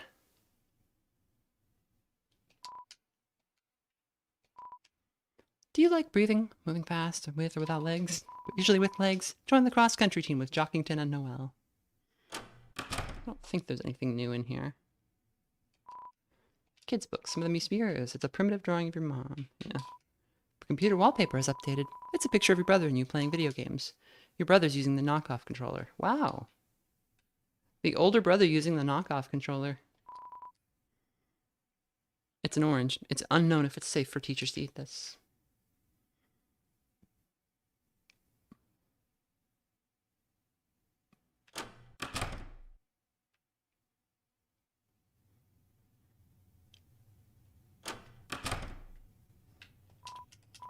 Do you like breathing, moving fast, with or without legs? But usually with legs. Join the cross-country team with Jockington and Noel. I don't think there's anything new in here. Kids' books. Some of them used to be yours. It's a primitive drawing of your mom. Yeah. The computer wallpaper is updated. It's a picture of your brother and you playing video games. Your brother's using the knockoff controller. Wow. The older brother using the knockoff controller. It's an orange. It's unknown if it's safe for teachers to eat this.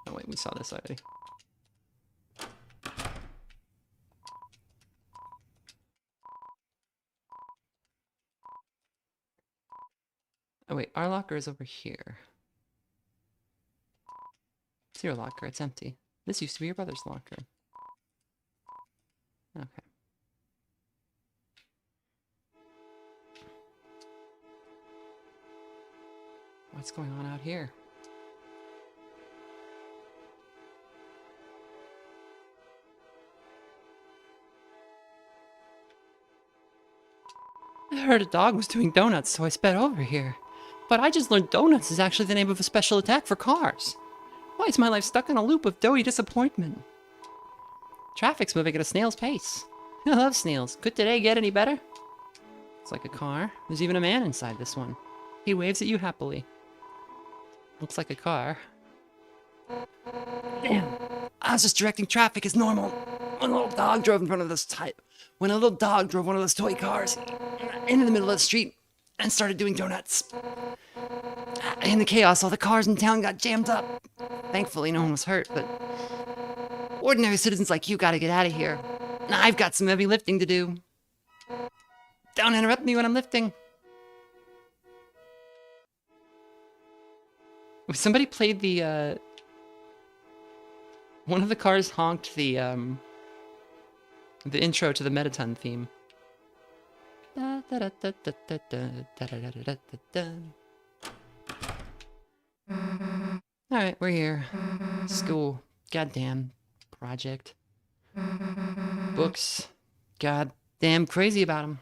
Oh wait, we saw this already. Oh wait, our locker is over here. It's your locker, it's empty. This used to be your brother's locker. Okay. What's going on out here? I heard a dog was doing donuts, so I sped over here. But I just learned donuts is actually the name of a special attack for cars. Why is my life stuck in a loop of doughy disappointment? Traffic's moving at a snail's pace. I love snails. Could today get any better? It's like a car. There's even a man inside this one. He waves at you happily. Looks like a car. Damn. I was just directing traffic as normal. When a little dog drove in front of this when a little dog drove one of those toy cars into the middle of the street and started doing donuts. In the chaos, all the cars in town got jammed up. Thankfully, no one was hurt, but ordinary citizens like you gotta get out of here. I've got some heavy lifting to do. Don't interrupt me when I'm lifting. Somebody played the, one of the cars honked the intro to the Metaton theme. Alright, we're here. School. Goddamn. Project. Books. Goddamn crazy about them.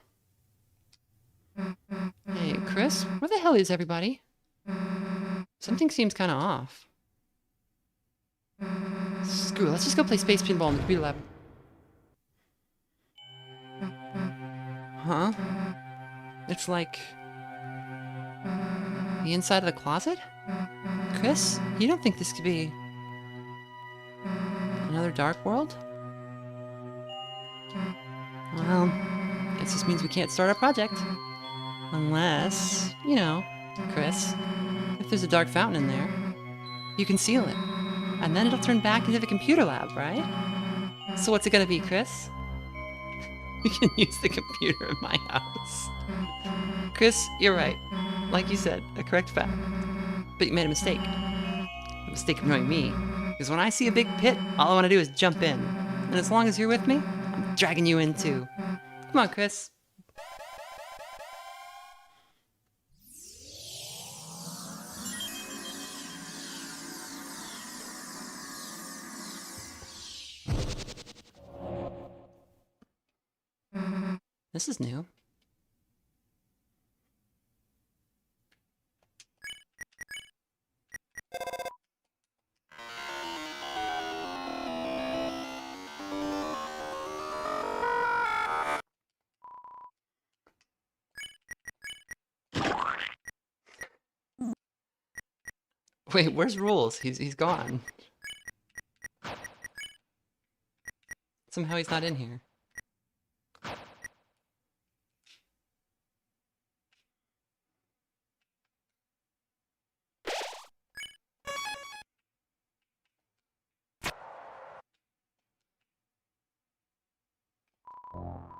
Hey, Chris? Where the hell is everybody? Something seems kind of off. Screw it, let's just go play space pinball in the computer lab. Huh? It's like... the inside of the closet? Chris, you don't think this could be... another dark world? Well, guess this means we can't start our project. Unless, you know, Chris, if there's a dark fountain in there, you can seal it. And then it'll turn back into the computer lab, right? So what's it gonna be, Chris? We can use the computer in my house. Chris, you're right. Like you said, a correct fact. But you made a mistake. A mistake of knowing me. Because when I see a big pit, all I want to do is jump in. And as long as you're with me, I'm dragging you in too. Come on, Chris. This is new. Wait, where's Rules? He's gone. Somehow he's not in here.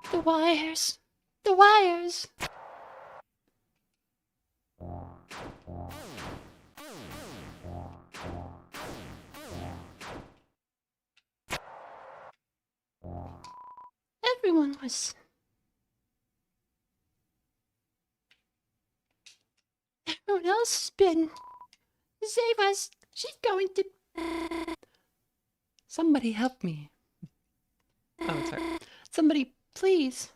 The wires. The wires. Everyone was... everyone else has been... save us. She's going to Somebody help me. Oh, it's her. Somebody, please.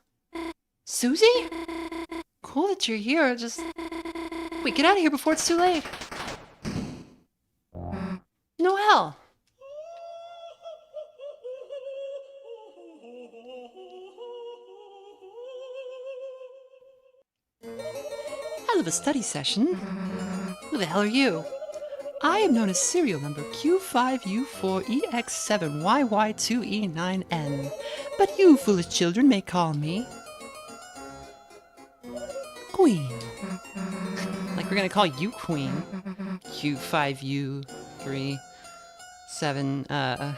Susie? Cool that you're here. Just wait, get out of here before it's too late. Noelle. I love a study session. Who the hell are you? I am known as serial number Q5U4EX7YY2E9N, but you foolish children may call me Queen. Like we're gonna call you Queen. Q5U37,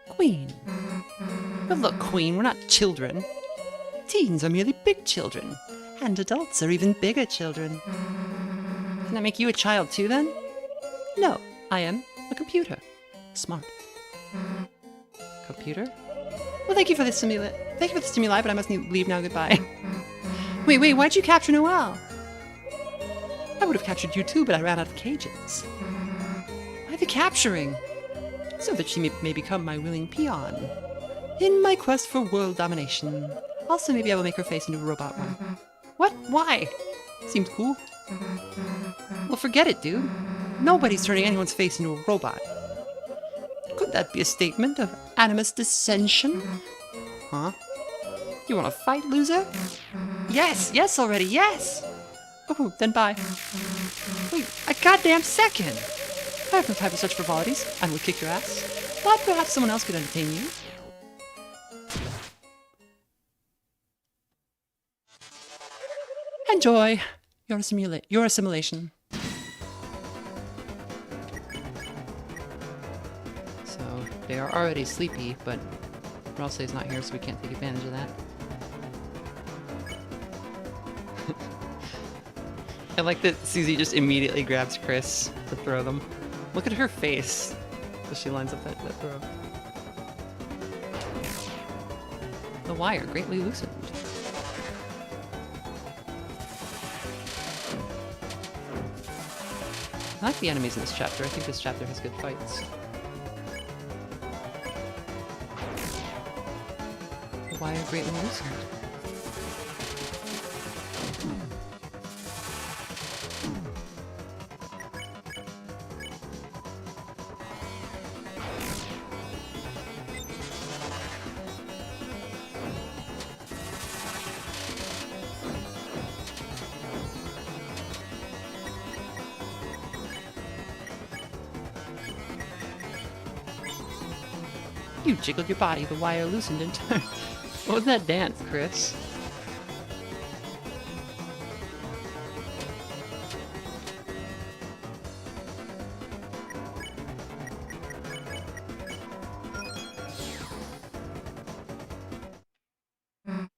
Queen. But look, Queen, we're not children. Teens are merely big children, and adults are even bigger children. Can that make you a child too, then? No, I am a computer. Smart. Computer? Well, thank you for the stimuli, but I must leave now. Goodbye. Wait, why'd you capture Noelle? I would have captured you too, but I ran out of cages. Why the capturing? So that she may become my willing peon. In my quest for world domination. Also, maybe I will make her face into a robot one. What? Why? Seems cool. Well, forget it, dude. Nobody's turning anyone's face into a robot. Could that be a statement of animus dissension? Huh? You want to fight, loser? Yes already, yes! Oh, then bye. Wait, a goddamn second! I have no time for such frivolities. I will kick your ass. But perhaps someone else could entertain you. Enjoy your assimilation. So they are already sleepy, but Ralsei's not here, so we can't take advantage of that. I like that Susie just immediately grabs Chris to throw them. Look at her face as she lines up that throw. The wire greatly loosened. I like the enemies in this chapter. I think this chapter has good fights. The wire greatly loosened. You jiggled your body, the wire loosened in turn. What was that dance, Chris? Whew.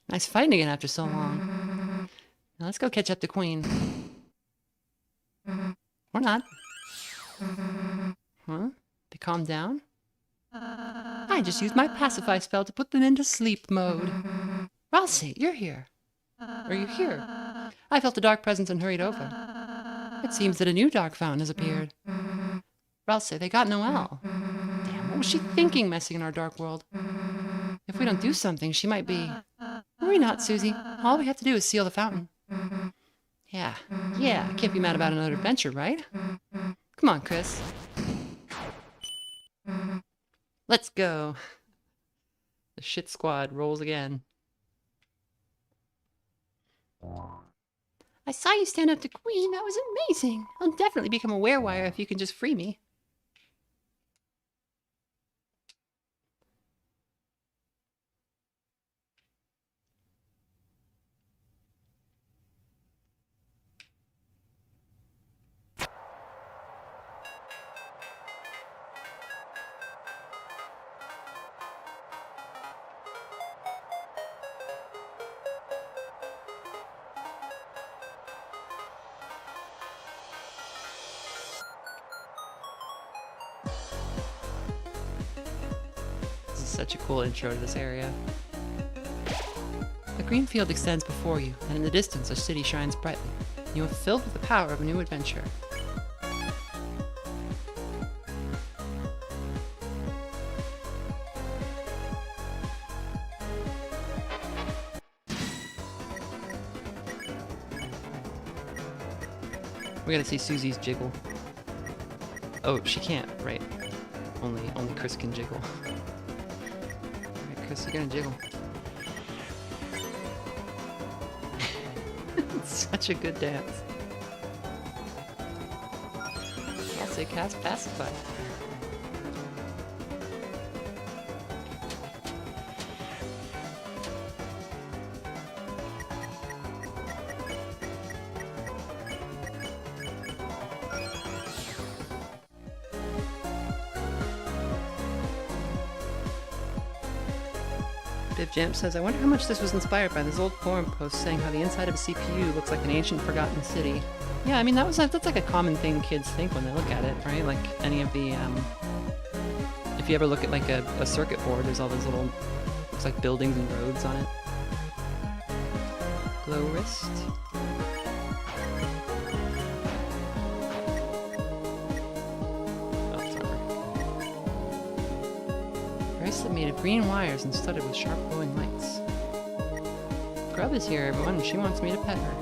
Nice fighting again after so long. Now let's go catch up to Queen. Or not. Huh? They calmed down? I just used my pacify spell to put them into sleep mode. Ralsei, you're here. Are you here? I felt a dark presence and hurried over. It seems that a new dark fountain has appeared. Ralsei, they got Noelle. Damn, what was she thinking messing in our dark world? If we don't do something, she might be... Worry not, Susie. All we have to do is seal the fountain. Yeah, can't be mad about another adventure, right? Come on, Chris. Let's go. The shit squad rolls again. I saw you stand up to Queen. That was amazing. I'll definitely become a werewire if you can just free me. Such a cool intro to this area. A green field extends before you, and in the distance a city shines brightly. You are filled with the power of a new adventure. We gotta see Susie's jiggle. Oh, she can't, right? Only Chris can jiggle. Alright, Chris, you're gonna jiggle. It's such a good dance. I'll say cast pacify. Biv Jamp says, I wonder how much this was inspired by this old forum post saying how the inside of a CPU looks like an ancient forgotten city. Yeah, I mean, that's like a common thing kids think when they look at it, right? Like any of the, if you ever look at like a circuit board, there's all those little, looks like buildings and roads on it. Glow wrist. Bracelet made of green wires and studded with sharp glowing lights. Grub is here, everyone, and she wants me to pet her.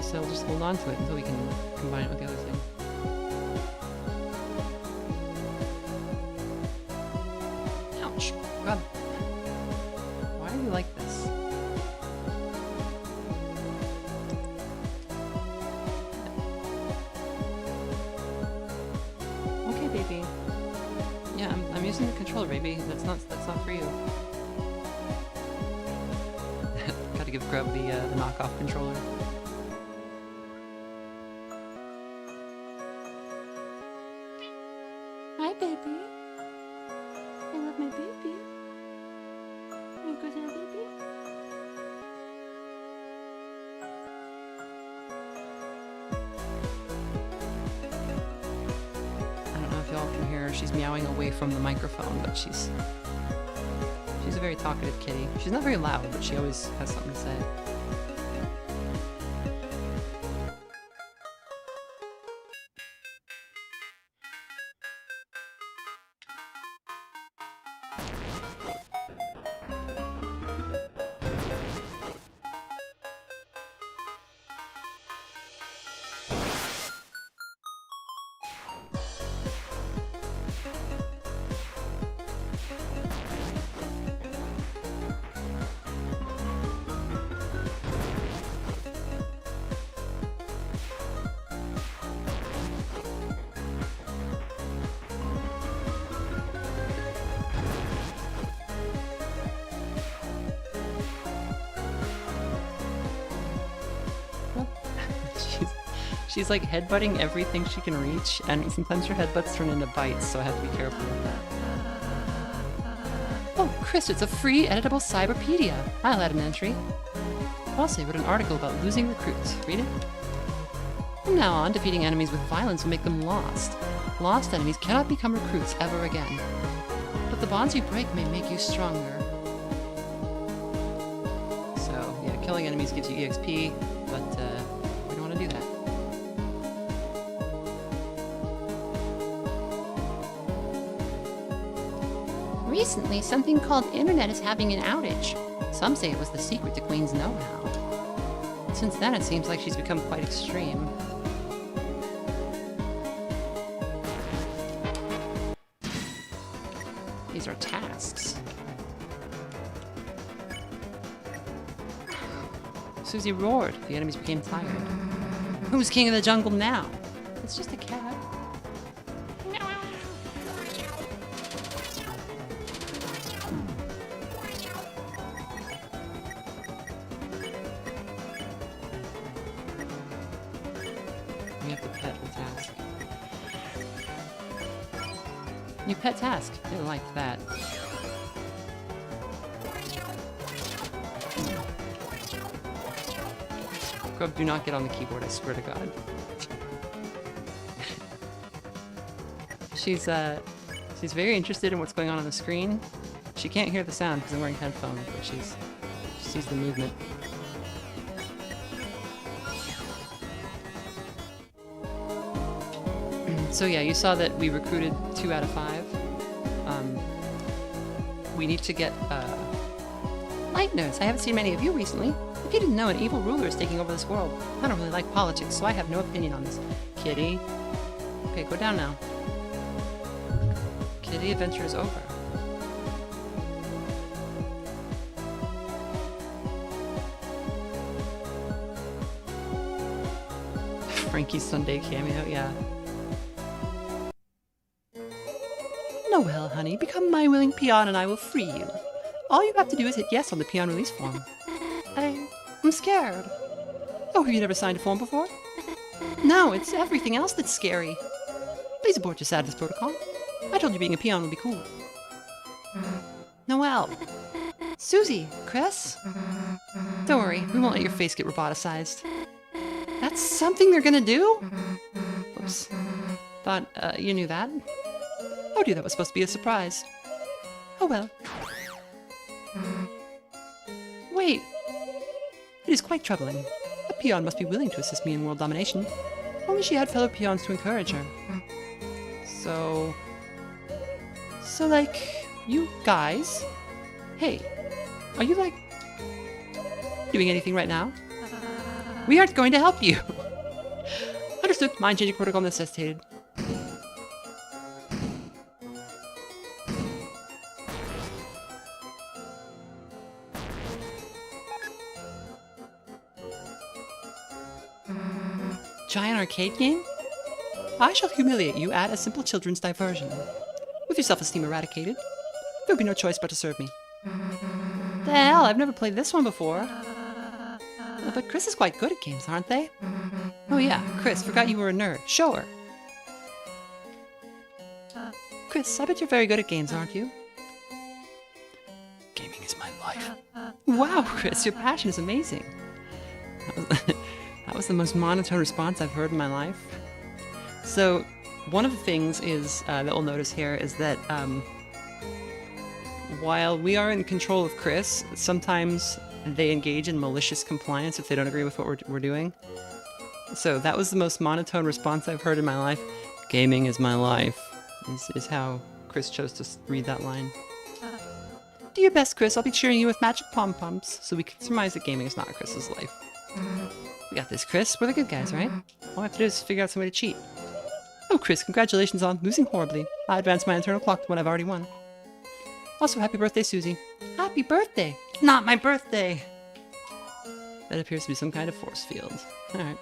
So I'll just hold on to it until we can combine it with the other thing. Ouch! Grub. Why are you like this? Okay, baby. Yeah, I'm using the controller, baby. That's not for you. Gotta give Grub the knockoff controller. Hi, baby. I love my baby. You good there, baby? I don't know if y'all can hear her. She's meowing away from the microphone, but she's a very talkative kitty. She's not very loud, but she always has something to say. She's like headbutting everything she can reach, and sometimes her headbutts turn into bites, so I have to be careful with that. Oh, Chris, it's a free editable cyberpedia. I'll add an entry. Also, wrote an article about losing recruits. Read it? From now on, defeating enemies with violence will make them lost. Lost enemies cannot become recruits ever again. But the bonds you break may make you stronger. So, yeah, killing enemies gives you EXP, but we don't want to do that. Recently, something called Internet is having an outage. Some say it was the secret to Queen's know-how. Since then, it seems like she's become quite extreme. These are tasks. Susie roared. The enemies became tired. Who's king of the jungle now? It's just a cat. We have to pet the task. New pet task. Didn't like that. Grub, do not get on the keyboard, I swear to God. She's very interested in what's going on the screen. She can't hear the sound because I'm wearing headphones, but she sees the movement. So yeah, you saw that we recruited 2 out of 5. We need to get Lightners. I haven't seen many of you recently. If you didn't know, an evil ruler is taking over this world. I don't really like politics, so I have no opinion on this. Kitty. Okay, go down now. Kitty, adventure is over. Frankie's Sunday cameo, yeah. Noelle, honey, become my willing peon and I will free you. All you have to do is hit yes on the peon release form. I'm scared. Oh, have you never signed a form before? No, it's everything else that's scary. Please abort your sadness protocol. I told you being a peon would be cool. Noelle. Susie. Chris. Don't worry, we won't let your face get roboticized. That's something they're gonna do? Whoops. Thought, you knew that. Oh dear, that was supposed to be a surprise. Oh well. Wait. It is quite troubling. A peon must be willing to assist me in world domination. Only she had fellow peons to encourage her. So, like, you guys? Hey, are you, like, doing anything right now? We aren't going to help you. Understood. Mind-changing protocol necessitated. Giant arcade game? I shall humiliate you at a simple children's diversion. With your self-esteem eradicated, there'll be no choice but to serve me. The hell, I've never played this one before. But Chris is quite good at games, aren't they? Oh yeah, Chris, forgot you were a nerd. Show her. Chris, I bet you're very good at games, aren't you? Gaming is my life. Wow, Chris, your passion is amazing. That was the most monotone response I've heard in my life. So, one of the things is that we'll notice here is that while we are in control of Chris, sometimes they engage in malicious compliance if they don't agree with what we're doing. So that was the most monotone response I've heard in my life. Gaming is my life, is how Chris chose to read that line. Do your best, Chris. I'll be cheering you with magic pom-poms, so we can surmise that gaming is not Chris's life. We got this, Chris. We're the good guys, right? All we have to do is figure out some way to cheat. Oh, Chris, congratulations on losing horribly. I advanced my internal clock to what I've already won. Also, happy birthday, Susie. Happy birthday! It's not my birthday! That appears to be some kind of force field. Alright.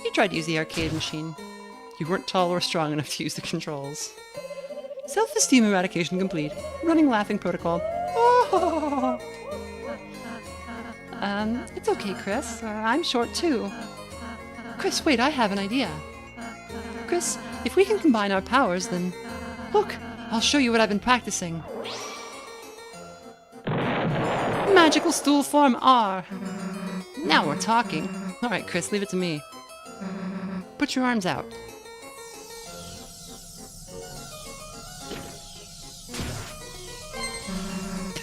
You tried to use the arcade machine. You weren't tall or strong enough to use the controls. Self-esteem eradication complete. Running laughing protocol. Oh! It's okay, Chris. I'm short too. Chris, wait, I have an idea. Chris, if we can combine our powers, then... Look, I'll show you what I've been practicing. Magical stool form R. Now we're talking. Alright, Chris, leave it to me. Put your arms out.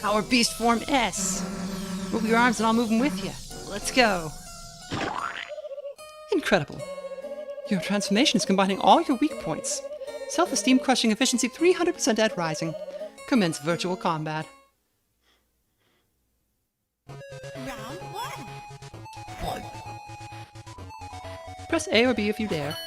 Power Beast form S. Move your arms and I'll move them with you. Let's go. Incredible. Your transformation is combining all your weak points. Self-esteem crushing efficiency 300% at rising. Commence virtual combat. Round one. Press A or B if you dare.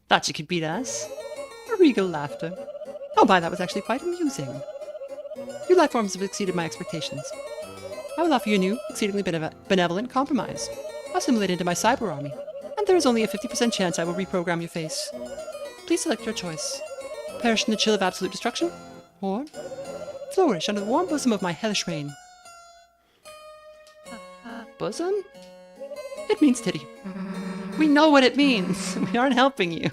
Thought you could beat us? Regal laughter. Oh my, that was actually quite amusing. Your life forms have exceeded my expectations. I will offer you a new, exceedingly benevolent compromise. Assimilate into my cyber army, and there is only a 50% chance I will reprogram your face. Please select your choice. Perish in the chill of absolute destruction, or flourish under the warm bosom of my hellish reign. Bosom? It means titty. We know what it means. We aren't helping you.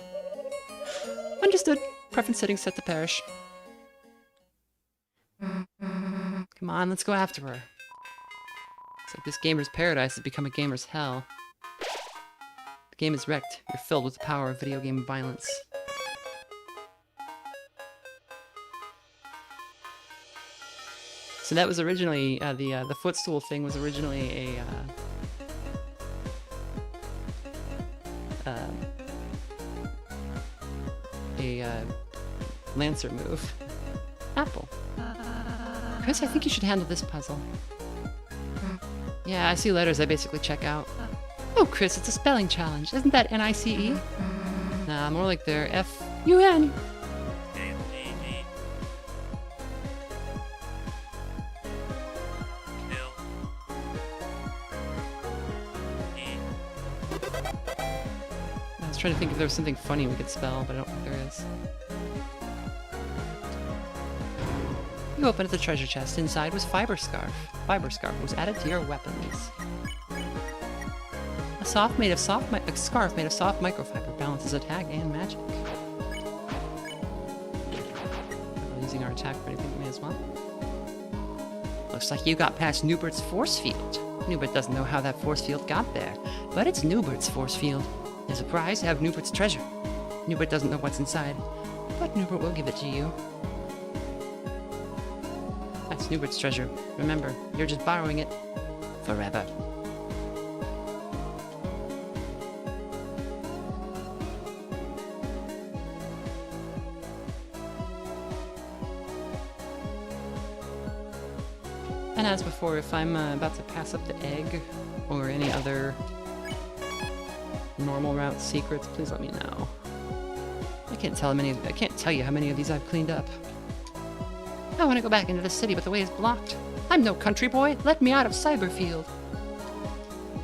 Understood. Preference settings set to perish. Come on, let's go after her. It's like this gamer's paradise has become a gamer's hell. The game is wrecked. You're filled with the power of video game violence. So that was originally the footstool thing was originally a Lancer move. Apple. Chris, I think you should handle this puzzle. Yeah, I see letters I basically check out. Oh, Chris, it's a spelling challenge. Isn't that N-I-C-E? Nah, more like they're F-U-N. I was trying to think if there was something funny we could spell, but I don't think there is. You opened the treasure chest. Inside was fiber scarf. Fiber scarf was added to your weapons. A scarf made of soft microfiber balances attack and magic. We're using our attack for anything, we may as well. Looks like you got past Newbert's force field. Newbert doesn't know how that force field got there, but it's Newbert's force field. There's a prize to have Newbert's treasure. Newbert doesn't know what's inside, but Newbert will give it to you. That's Newbert's treasure. Remember, you're just borrowing it forever. And as before, if I'm about to pass up the egg or any other normal route secrets, please let me know. I can't tell you how many of these I've cleaned up. I want to go back into the city, but the way is blocked. I'm no country boy. Let me out of Cyberfield.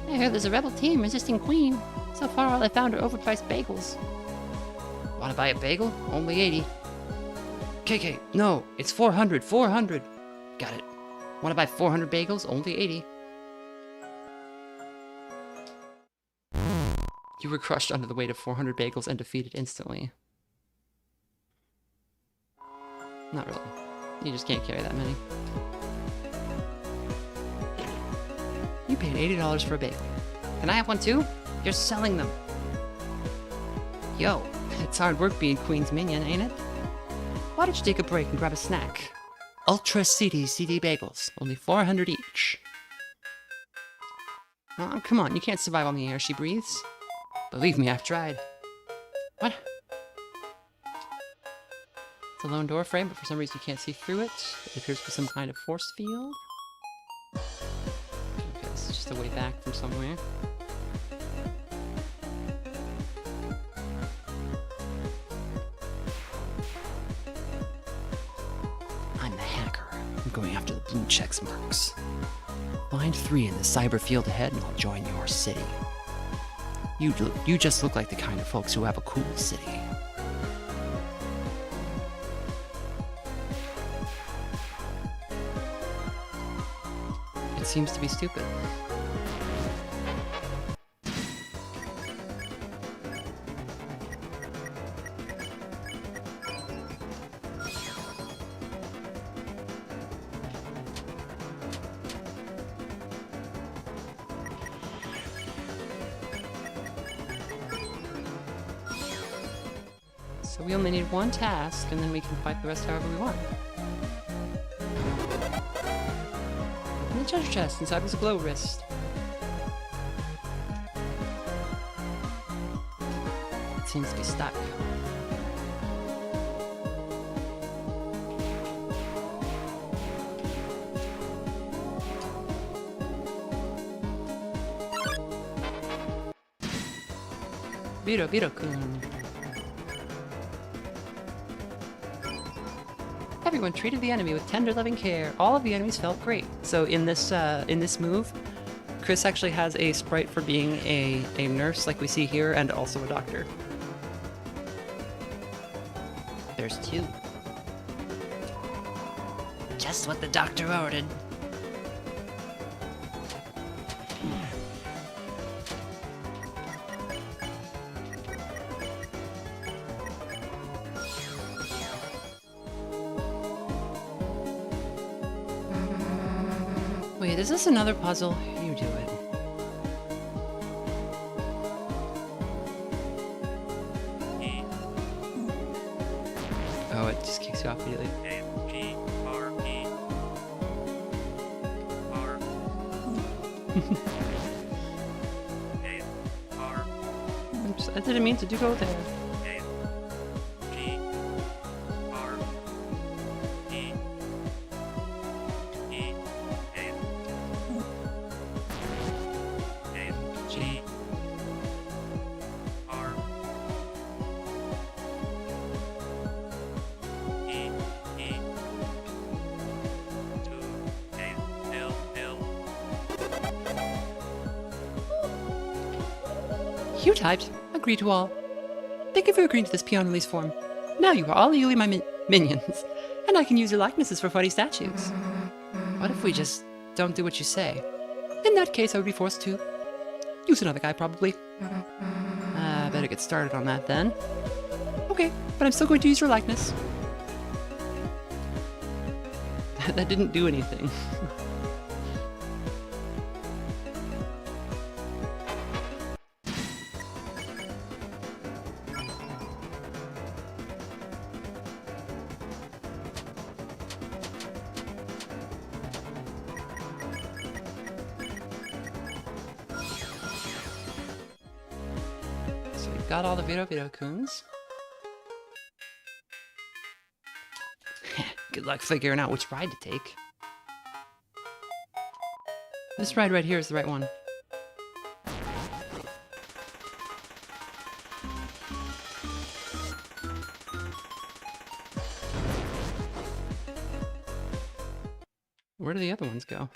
I heard there's a rebel team resisting Queen. So far, all I found are overpriced bagels. Want to buy a bagel? Only 80. KK, no, it's 400. 400. Got it. Want to buy 400 bagels? Only 80. You were crushed under the weight of 400 bagels and defeated instantly. Not really. You just can't carry that many. You paid $80 for a bagel. Can I have one too? You're selling them. Yo, it's hard work being Queen's minion, ain't it? Why don't you take a break and grab a snack? Ultra CD bagels. Only 400 each. Oh, come on, you can't survive on the air she breathes. Believe me, I've tried. What? It's a lone door frame, but for some reason you can't see through it. It appears to be some kind of force field. Okay, this is just a way back from somewhere. I'm the hacker. I'm going after the blue checks marks. Find 3 in the cyber field ahead and I'll join your city. You just look like the kind of folks who have a cool city. It seems to be stupid. So we only need one task, and then we can fight the rest however we want. And the treasure chest inside was a glow wrist. It seems to be stuck. Biro-kun. Everyone treated the enemy with tender, loving care. All of the enemies felt great. So in this move, Chris actually has a sprite for being a nurse, like we see here, and also a doctor. There's 2. Just what the doctor ordered. Wait, is this another puzzle? You do it. Oh, it just kicks you off immediately. Oops, I didn't mean to go there. You typed, agree to all. Thank you for agreeing to this peon release form. Now you are all legally my minions, and I can use your likenesses for funny statues. What if we just don't do what you say? In that case, I would be forced to use another guy, probably. Better get started on that then. Okay, but I'm still going to use your likeness. That didn't do anything. So we've got all the Vito Coons. Good luck figuring out which ride to take. This ride right here is the right one. Where do the other ones go?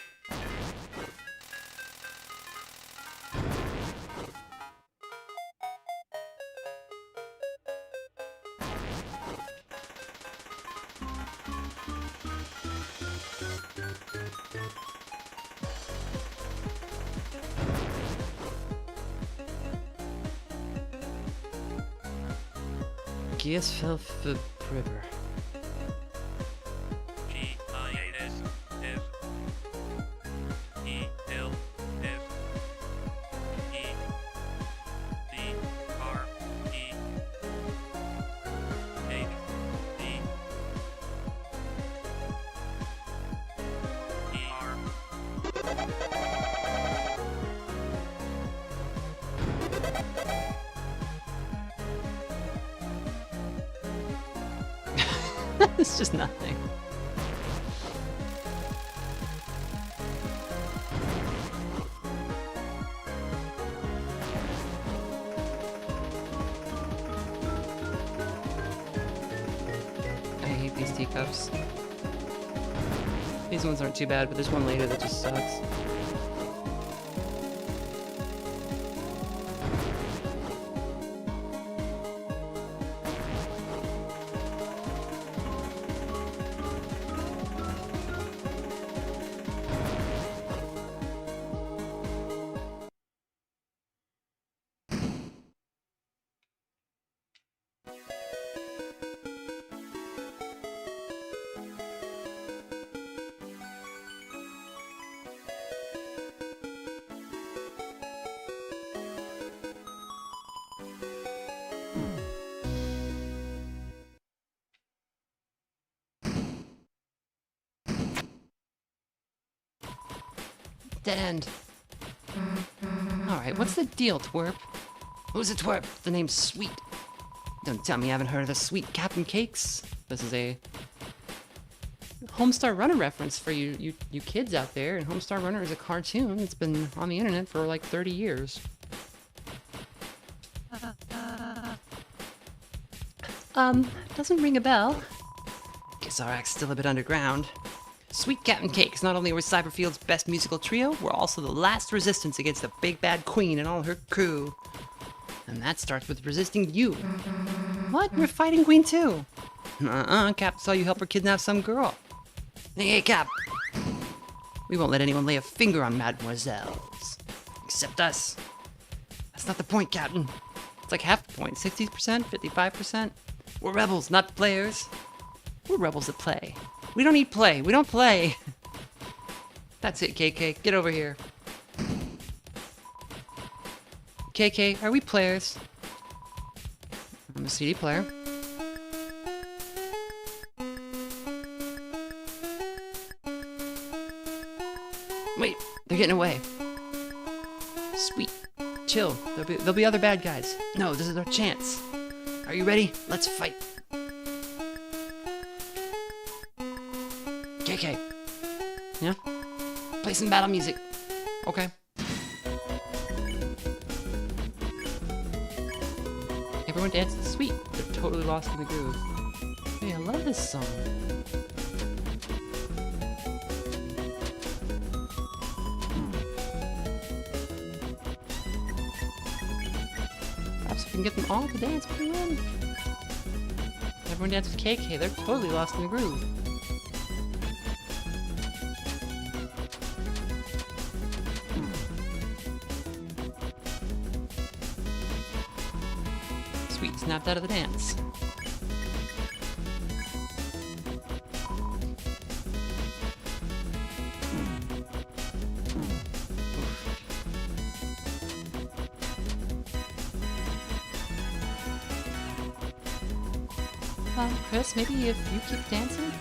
Giesfeld River. It's just nothing. I hate these teacups. These ones aren't too bad, but there's one later that just sucks. Dead end. Alright, what's the deal, twerp? Who's a twerp? The name's Sweet. Don't tell me you haven't heard of the Sweet Captain Cakes. This is a Homestar Runner reference for you kids out there, and Homestar Runner is a cartoon that's been on the internet for like 30 years. Doesn't ring a bell. Guess our act's still a bit underground. Sweet Captain Cakes, not only are we Cyberfield's best musical trio, we're also the last resistance against the big bad queen and all her crew. And that starts with resisting you. What? We're fighting Queen too. Cap saw you help her kidnap some girl. Hey, Cap. We won't let anyone lay a finger on mademoiselles. Except us. That's not the point, Captain. It's like half the point. 60%? 55%? We're rebels, not players. We're rebels that play. We don't need play. We don't play. That's it, KK. Get over here. KK, are we players? I'm a CD player. Wait, they're getting away. Sweet. Chill. There'll be other bad guys. No, this is our chance. Are you ready? Let's fight. KK. Yeah? Play some battle music. Okay. Everyone dances. Sweet. They're totally lost in the groove. Hey, I love this song. Perhaps we can get them all to dance with you in. Everyone dances with KK. They're totally lost in the groove. Sweet, snapped out of the dance. Chris, maybe if you keep dancing?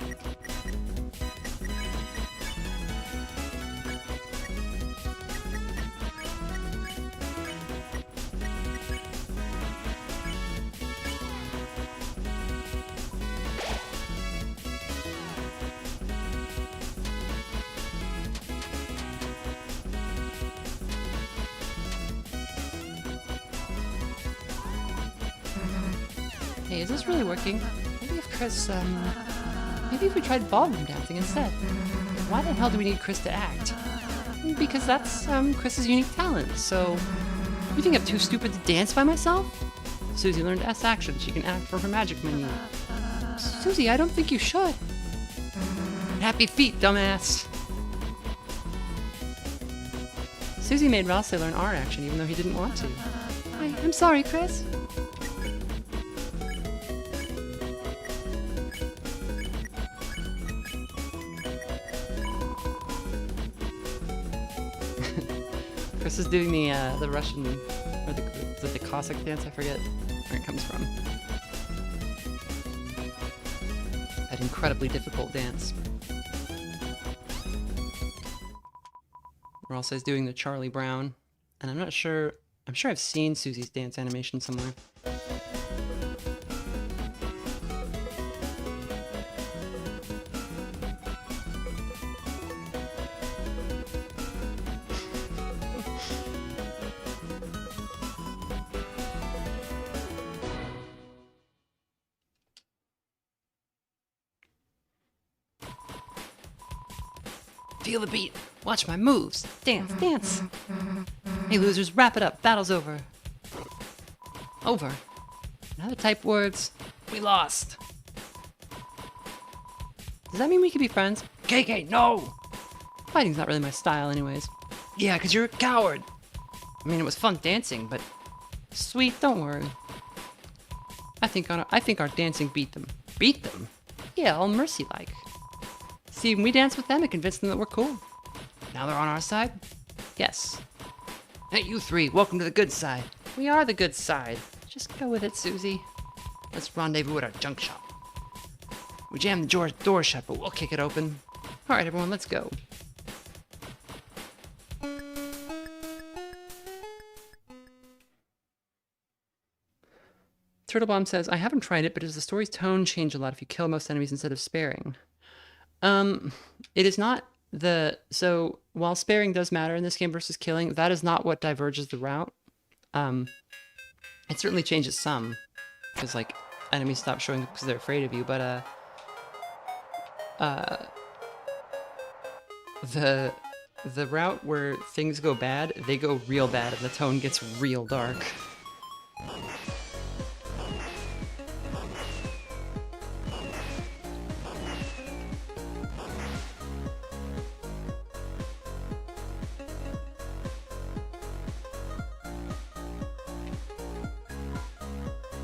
Hey, is this really working? Maybe if Chris, maybe if we tried ballroom dancing instead. Why the hell do we need Chris to act? Because that's, Chris's unique talent, so... You think I'm too stupid to dance by myself? Susie learned S action. She can act for her magic menu. Susie, I don't think you should. Happy feet, dumbass! Susie made Ralsei learn R action even though he didn't want to. I'm sorry, Chris. Chris is doing the Russian, or the Cossack dance, I forget where it comes from. That incredibly difficult dance. Ralsei's doing the Charlie Brown, and I'm sure I've seen Susie's dance animation somewhere. Feel the beat. Watch my moves. Dance, dance. Hey, losers, wrap it up. Battle's over. Over. Now to type words. We lost. Does that mean we could be friends? KK, no! Fighting's not really my style anyways. Yeah, because you're a coward. I mean, it was fun dancing, but... Sweet, don't worry. I think our dancing beat them. Beat them? Yeah, all mercy-like. See, when we danced with them, it convinced them that we're cool. Now they're on our side? Yes. Hey, you three, welcome to the good side. We are the good side. Just go with it, Susie. Let's rendezvous at our junk shop. We jammed the door shut, but we'll kick it open. Alright, everyone, let's go. Turtlebomb says, I haven't tried it, but does the story's tone change a lot if you kill most enemies instead of sparing? It is not so while sparing does matter in this game versus killing, that is not what diverges the route. It certainly changes some, because like enemies stop showing up because they're afraid of you, but The route where things go bad, they go real bad and the tone gets real dark.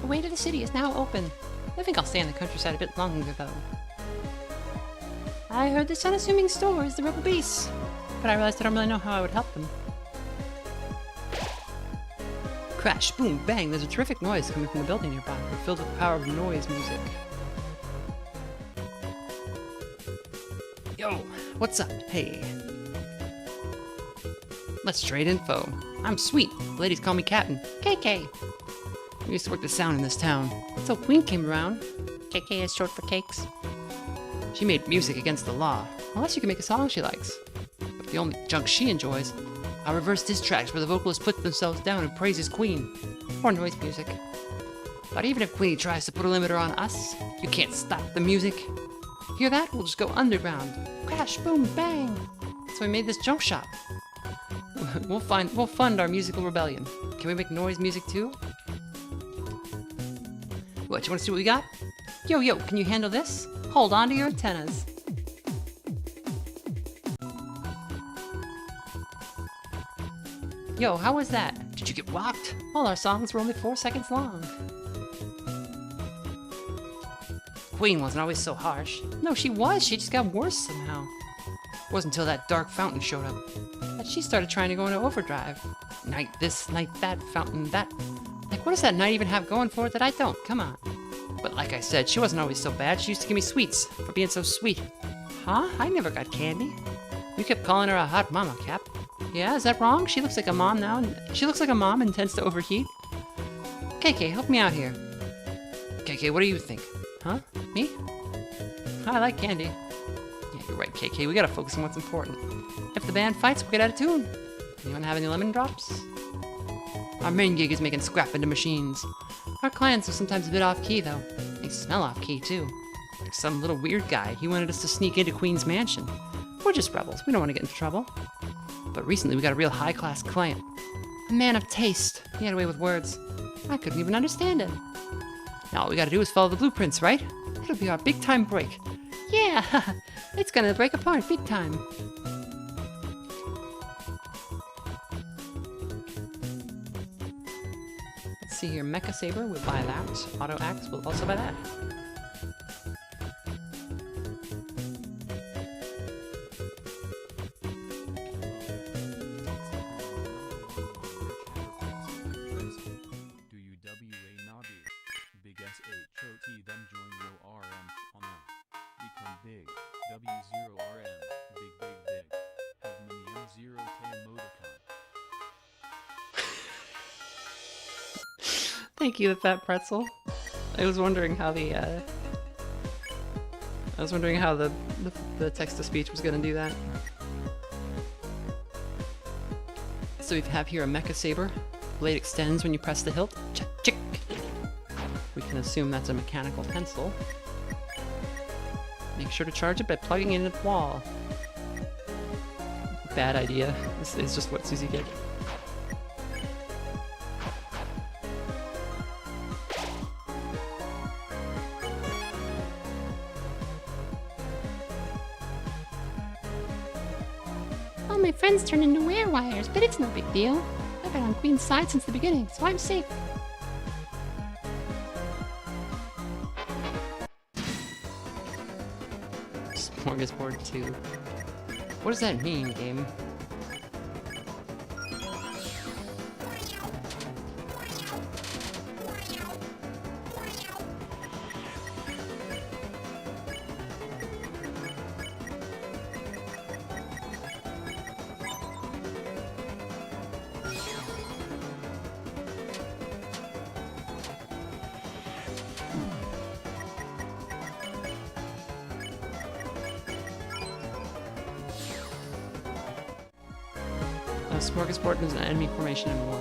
The way to the city is now open. I think I'll stay in the countryside a bit longer though. I heard this unassuming store is the rebel base. But I realized I don't really know how I would help them. Crash, boom, bang, there's a terrific noise coming from the building nearby. We're filled with the power of noise music. Yo, what's up? Hey. Let's trade info. I'm Sweet. The ladies call me Captain. KK. We used to work the sound in this town. Until Queen came around. KK is short for cakes. She made music against the law. Unless you can make a song she likes. But the only junk she enjoys are reverse diss tracks where the vocalist puts themselves down and praises Queen. Or noise music. But even if Queenie tries to put a limiter on us, you can't stop the music. Hear that? We'll just go underground. Crash, boom, bang. So we made this junk shop. We'll fund our musical rebellion. Can we make noise music too? What, you want to see what we got? Yo, can you handle this? Hold on to your antennas. Yo, how was that? Did you get whopped? All our songs were only 4 seconds long. Queen wasn't always so harsh. No, she was. She just got worse somehow. It wasn't until that dark fountain showed up that she started trying to go into overdrive. Night this, night that, fountain that. Like, what does that night even have going for it that I don't? Come on. But like I said, she wasn't always so bad. She used to give me sweets for being so sweet. Huh? I never got candy. You kept calling her a hot mama, Cap. Yeah, is that wrong? She looks like a mom now. She looks like a mom and tends to overheat. KK, help me out here. KK, what do you think? Huh? Me? I like candy. Yeah, you're right, KK. We gotta focus on what's important. If the band fights, we'll get out of tune. Anyone have any lemon drops? Our main gig is making scrap into machines. Our clients are sometimes a bit off-key, though. They smell off-key, too. Like some little weird guy. He wanted us to sneak into Queen's mansion. We're just rebels. We don't want to get into trouble. But recently, we got a real high-class client. A man of taste. He had a way with words. I couldn't even understand it. Now all we gotta do is follow the blueprints, right? It'll be our big-time break. Yeah, it's gonna break apart big time. Let's see here, Mecha Saber, we'll buy that. Auto Axe, we'll also buy that. Do you WA Nabi? Big SH OT them join low RM on them. Become big. W0RM. Big. Have many M0K emoticon. Thank you, Fat Pretzel. I was wondering how the text-to-speech was gonna do that. So we have here a Mecha Saber. Blade extends when you press the hilt. Chick. We can assume that's a mechanical pencil. Make sure to charge it by plugging it into the wall. Bad idea. This is just what Susie did. All my friends turned into werewires, but it's no big deal. I've been on Queen's side since the beginning, so I'm safe. Smorgasbord 2. What does that mean, game? Smorgasbord is an enemy formation in 1.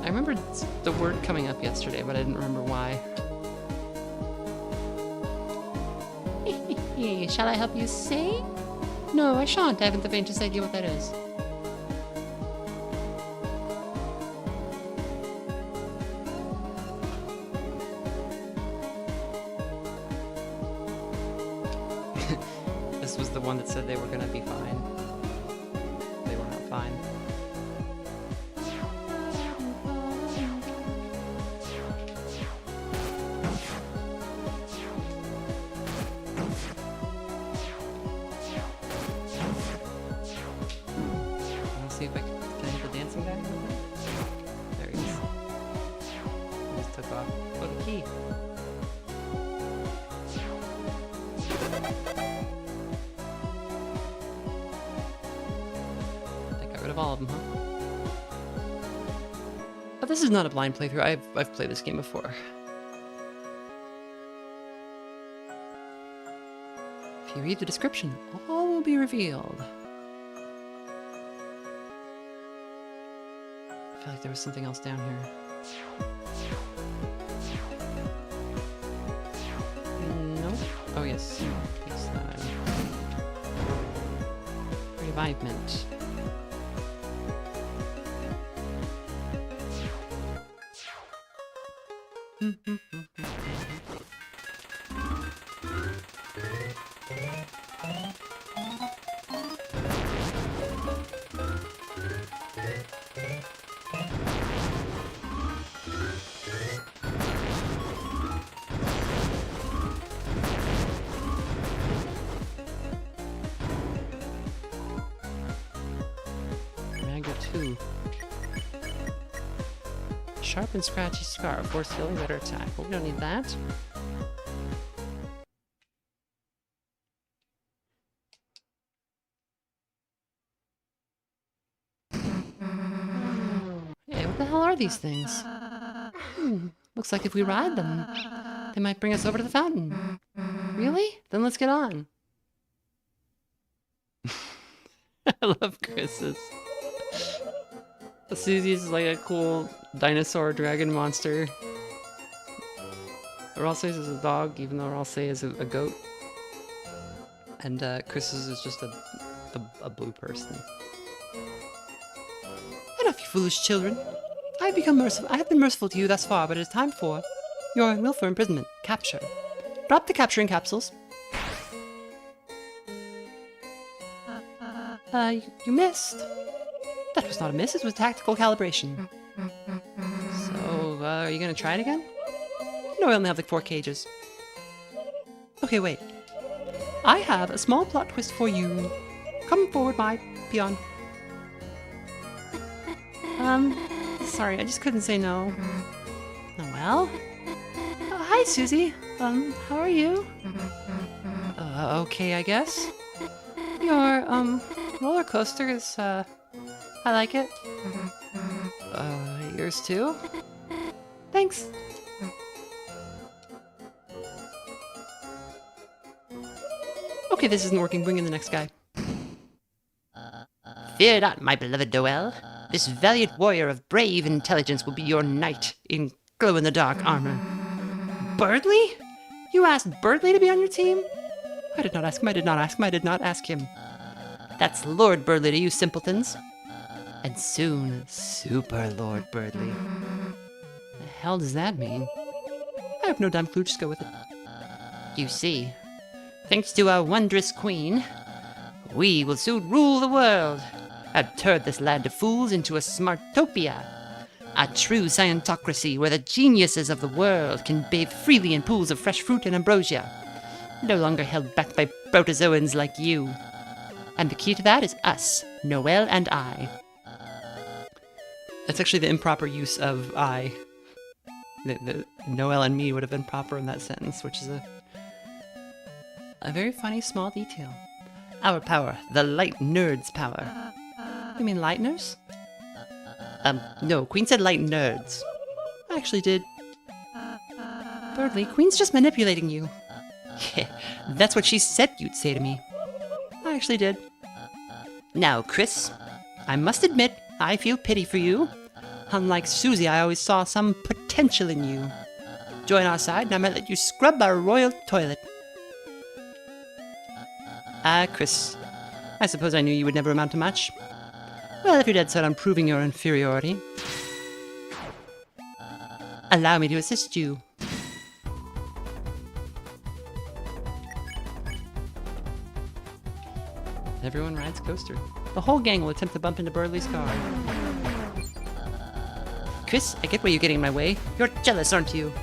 I remembered the word coming up yesterday, but I didn't remember why. me. Shall I help you sing? No, I shan't. I haven't the faintest idea what that is. This was the one that said they were gonna be fine. They were not fine. I'll see if I can hit the dancing guy. There he is. He just took off. Oh, the key. That got rid of all of them, huh? But this is not a blind playthrough. I've played this game before. If you read the description, all will be revealed. I feel like there was something else down here. No. Oh yes. Peace time. Revivement. Magga 2. Sharp and scratchy scar. Force healing, better attack. But we don't need that. Hey, what the hell are these things? Looks like if we ride them, they might bring us over to the fountain. Really? Then let's get on. I love Chris's. Susie's like a cool dinosaur dragon monster. Ralsei's is a dog, even though Ralsei is a goat. And Chris's is just a blue person. Enough, you foolish children. I have been merciful to you thus far, but it is time for your willful imprisonment. Capture. Drop the capturing capsules. You missed. That was not a miss, it was tactical calibration. So, are you gonna try it again? No, I only have like 4 cages. Okay, wait. I have a small plot twist for you. Come forward, my peon. Sorry, I just couldn't say no. Oh, well? Hi, Susie. How are you? Okay, I guess. Your, roller coaster is, I like it. Yours too? Thanks. Okay, this isn't working. Bring in the next guy. Fear not, my beloved Noel. This valiant warrior of brave intelligence will be your knight in glow-in-the-dark armor. Birdley? You asked Birdley to be on your team? I did not ask him, I did not ask him, I did not ask him. That's Lord Birdley to you simpletons. And soon, Super Lord Birdley. The hell does that mean? I have no damn clue, just go with it. You see, thanks to our wondrous queen, we will soon rule the world and turn this land of fools into a smartopia. A true scientocracy where the geniuses of the world can bathe freely in pools of fresh fruit and ambrosia, no longer held back by protozoans like you. And the key to that is us, Noel and I. That's actually the improper use of I. The Noel and me would have been proper in that sentence, which is a very funny small detail. Our power, the light nerd's power. You mean lightners? No, Queen said light nerds. I actually did. Birdley, Queen's just manipulating you. Yeah, that's what she said you'd say to me. I actually did. Now, Chris, I must admit, I feel pity for you. Unlike Susie, I always saw some potential in you. Join our side, and I might let you scrub our royal toilet. Chris, I suppose I knew you would never amount to much. Well, if you're dead set on proving your inferiority, allow me to assist you. Everyone rides coaster. The whole gang will attempt to bump into Burley's car. Chris, I get why you're getting in my way. You're jealous, aren't you?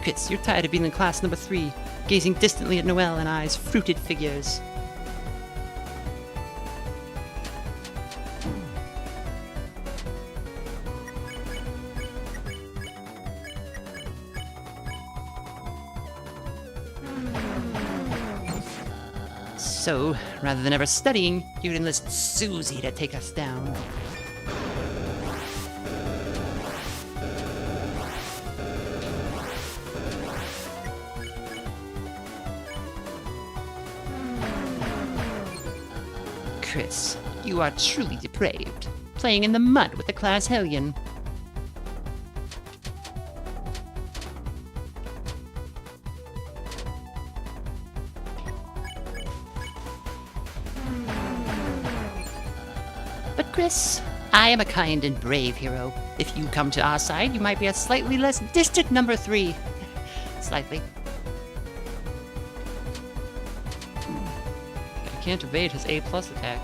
Chris, you're tired of being in class number 3, gazing distantly at Noelle and I's fruited figures. So, rather than ever studying, you'd enlist Susie to take us down. Chris, you are truly depraved, playing in the mud with the class hellion. But Chris, I am a kind and brave hero. If you come to our side, you might be a slightly less distant number 3. Slightly. I can't evade his A+ attack.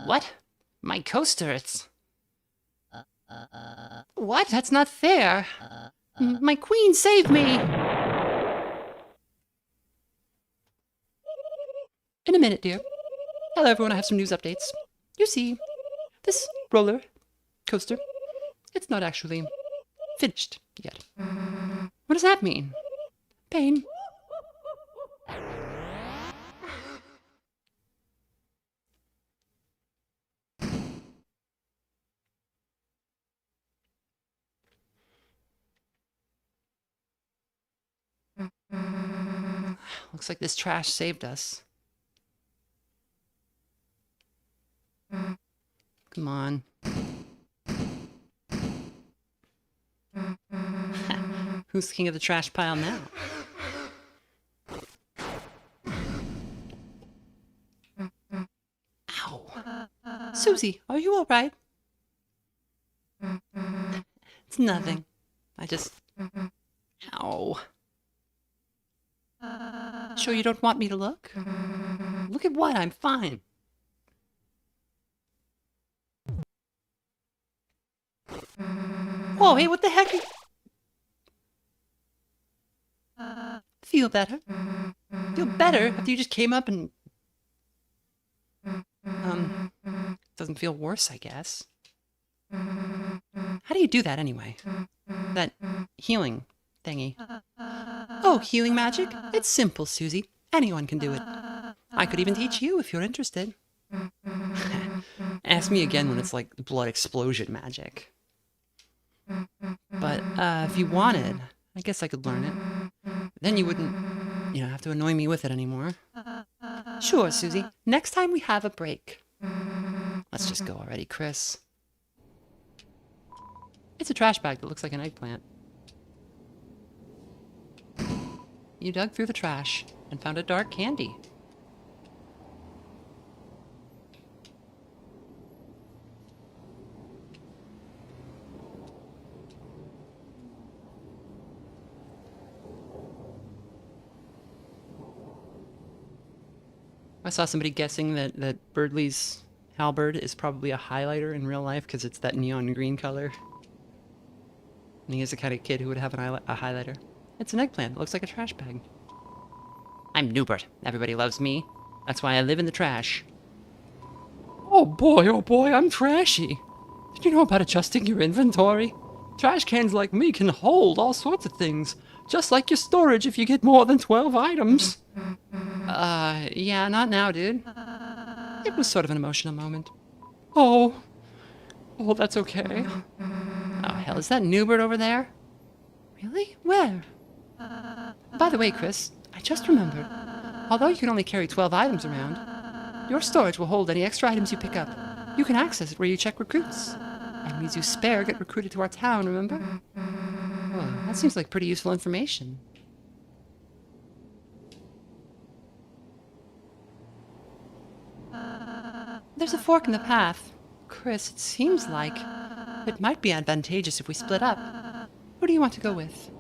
What? My coaster, it's... What? That's not fair. My queen, save me! In a minute, dear. Hello, everyone. I have some news updates. You see, this roller coaster, it's not actually finished yet. What does that mean? Pain. Looks like this trash saved us. Come on. Who's king of the trash pile now? Ow. Susie, are you all right? It's nothing. I just... Ow. Sure you don't want me to look? Look at what? I'm fine. Whoa, hey, what the heck? Feel better? Feel better after you just came up and... Doesn't feel worse, I guess. How do you do that anyway? That healing thingy. Oh, healing magic? It's simple, Susie. Anyone can do it. I could even teach you if you're interested. Ask me again when it's like blood explosion magic. But if you wanted, I guess I could learn it. Then you wouldn't, have to annoy me with it anymore. Sure, Susie. Next time we have a break. Let's just go already, Chris. It's a trash bag that looks like an eggplant. You dug through the trash and found a dark candy. I saw somebody guessing that Birdley's halberd is probably a highlighter in real life because it's that neon green color. And he is the kind of kid who would have a highlighter. It's an eggplant. It looks like a trash bag. I'm Newbert. Everybody loves me. That's why I live in the trash. Oh boy, I'm trashy. Did you know about adjusting your inventory? Trash cans like me can hold all sorts of things. Just like your storage if you get more than 12 items. Yeah, not now, dude. It was sort of an emotional moment. Oh, that's okay. Oh, hell, is that Newbert over there? Really? Where? By the way, Chris, I just remembered. Although you can only carry 12 items around, your storage will hold any extra items you pick up. You can access it where you check recruits. Enemies you spare get recruited to our town, remember? Well, that seems like pretty useful information. There's a fork in the path. Chris, it seems like it might be advantageous if we split up. Who do you want to go with?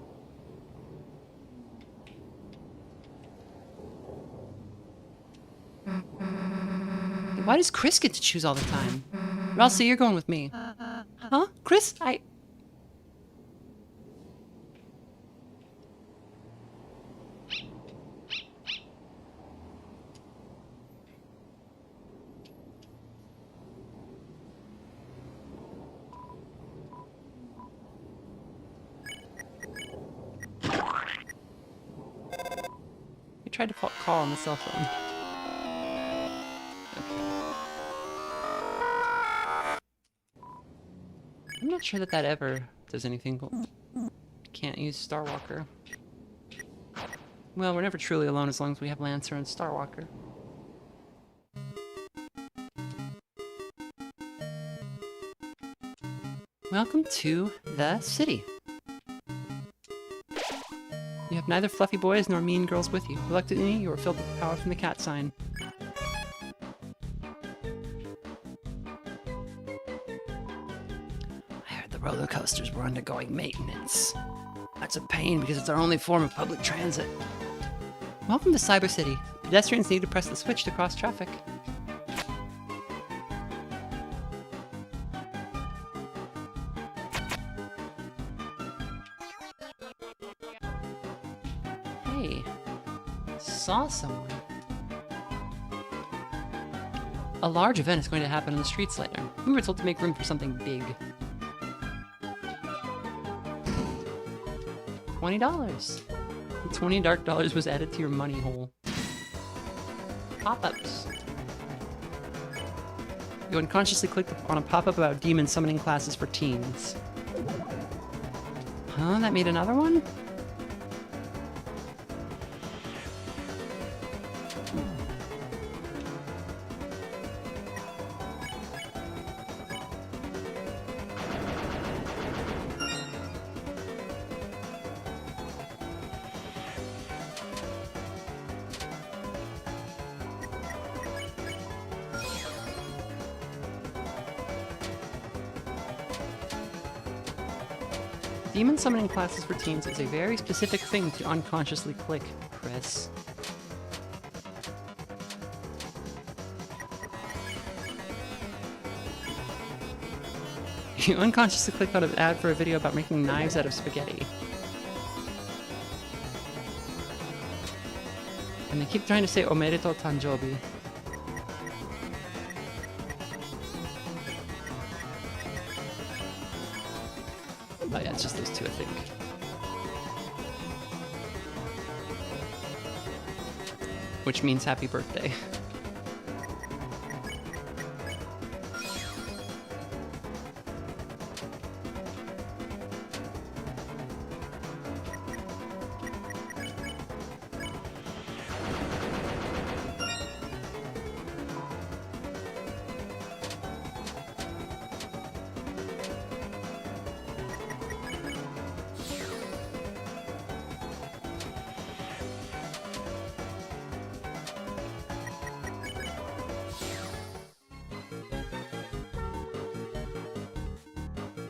Why does Chris get to choose all the time? Ralsei, you're going with me. Huh? Chris, You tried to call on the cell phone. I'm not sure that ever does anything. Can't use Starwalker. Well, we're never truly alone as long as we have Lancer and Starwalker. Welcome to the city. You have neither fluffy boys nor mean girls with you. Reluctantly, you are filled with power from the cat sign. I heard the roller coasters were undergoing maintenance. That's a pain because it's our only form of public transit. Welcome to Cyber City. Pedestrians need to press the switch to cross traffic. Hey, saw someone. A large event is going to happen on the streets later. We were told to make room for something big. $20. 20 dark dollars was added to your money hole. Pop-ups. You unconsciously clicked on a pop-up about demon summoning classes for teens. Huh? That made another one? Demon summoning classes for teens is a very specific thing to unconsciously click, Chris. You unconsciously clicked on an ad for a video about making knives out of spaghetti. And they keep trying to say Omerito Tanjobi. Oh yeah, it's just those two, I think. Which means happy birthday.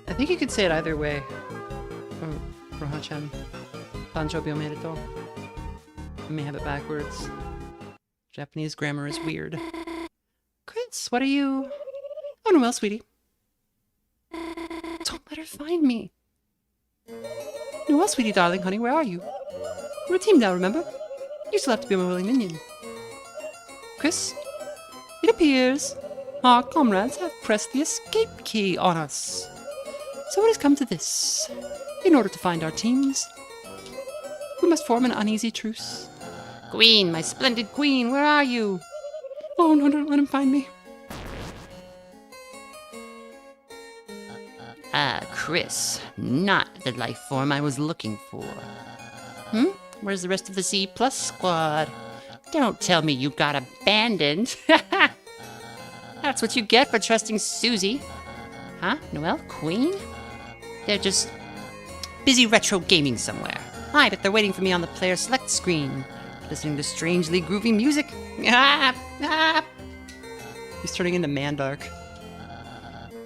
I think you could say it either way. Rohachan. Tanjobi omerito. I may have it backwards. Japanese grammar is weird. Chris, what are you... Oh, no, well, sweetie. Don't let her find me. Noelle, sweetie, darling, honey, where are you? We're a team now, remember? You still have to be my willing minion. Chris, it appears our comrades have pressed the escape key on us. So it has come to this. In order to find our teams, we must form an uneasy truce. Queen, my splendid queen, where are you? Oh, no, don't let him find me. Chris, not the life form I was looking for. Hmm? Where's the rest of the C plus squad? Don't tell me you got abandoned. That's what you get for trusting Susie. Huh? Noelle? Queen? They're just busy retro gaming somewhere. I bet they're waiting for me on the player select screen, listening to strangely groovy music. He's turning into Mandark.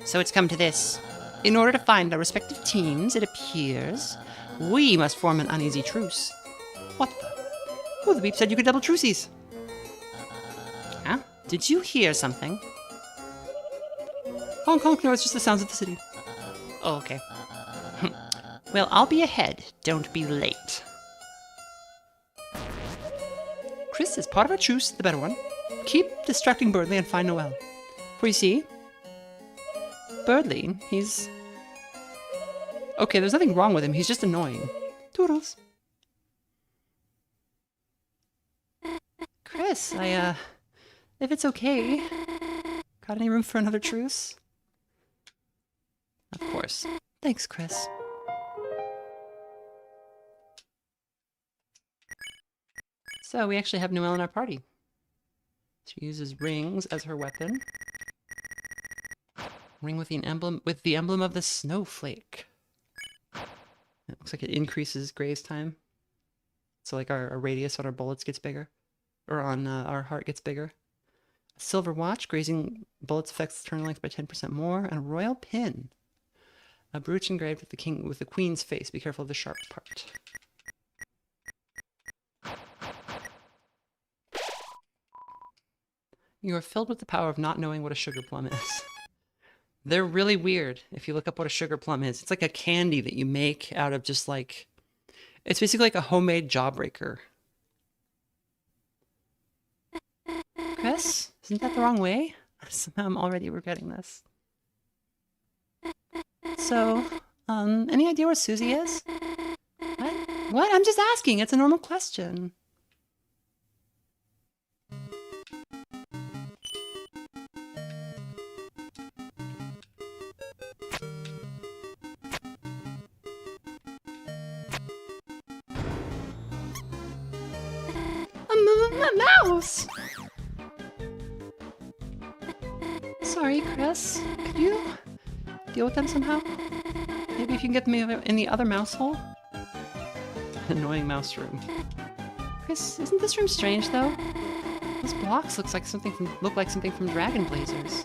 So it's come to this. In order to find our respective teams, it appears we must form an uneasy truce. What the? Who the beep said you could double truces? Huh? Did you hear something? Honk honk, no, it's just the sounds of the city. Oh, okay. Well, I'll be ahead. Don't be late. Chris is part of our truce, the better one. Keep distracting Birdley and find Noelle. For you see, Birdley, he's... Okay, there's nothing wrong with him, he's just annoying. Toodles. Chris, if it's okay, got any room for another truce? Of course. Thanks, Chris. So we actually have Noelle in our party. She uses rings as her weapon. Ring with the emblem of the snowflake. It looks like it increases graze time. So like our radius on our bullets gets bigger. Or on our heart gets bigger. A silver watch, grazing bullets affects turn length by 10% more, and a royal pin. A brooch engraved with the queen's face. Be careful of the sharp part. You are filled with the power of not knowing what a sugar plum is. They're really weird if you look up what a sugar plum is. It's like a candy that you make out of just like... It's basically like a homemade jawbreaker. Chris, isn't that the wrong way? Somehow I'm already regretting this. So, any idea where Susie is? What? What? I'm just asking. It's a normal question. A mouse! Sorry, Chris. Could you deal with them somehow? Maybe if you can get them in the other mouse hole? Annoying mouse room. Chris, isn't this room strange though? Those blocks look like something from Dragon Blazers.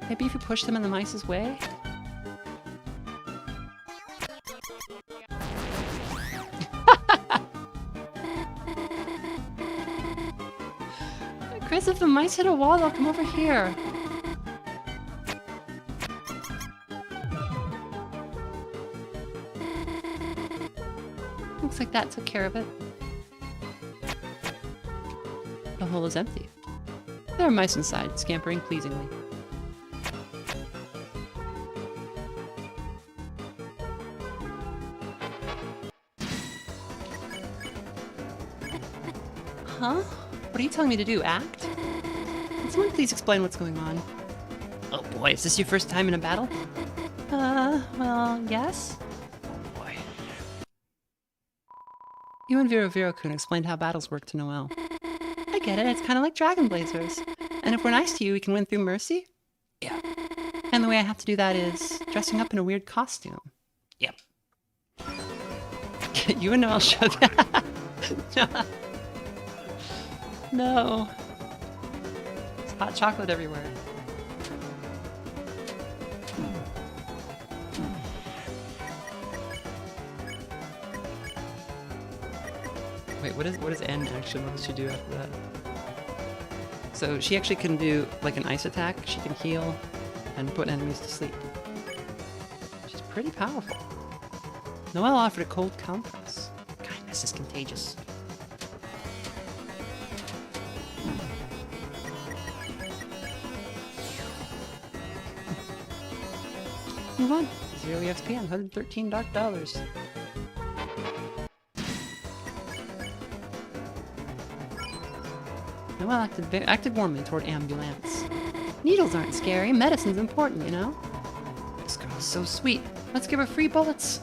Maybe if you push them in the mice's way? Chris, if the mice hit a wall, they'll come over here. Looks like that took care of it. The hole is empty. There are mice inside, scampering pleasingly. Huh? What are you telling me to do, act? Can someone please explain what's going on? Oh boy, is this your first time in a battle? Well, yes. Oh boy. You and Virokun explained how battles work to Noelle. I get it, it's kind of like Dragon Blazers. And if we're nice to you, we can win through mercy? Yeah. And the way I have to do that is dressing up in a weird costume. Yep. You and Noelle showed that. No. There's hot chocolate everywhere. Wait, what is end action? What does she do after that? So she actually can do like an ice attack. She can heal and put enemies to sleep. She's pretty powerful. Noelle offered a cold compress. Kindness is contagious. Move on. 0 EXP and 113 dark dollars. Noelle acted warmly toward ambulance. Needles aren't scary. Medicine's important, you know? This girl's so sweet. Let's give her free bullets.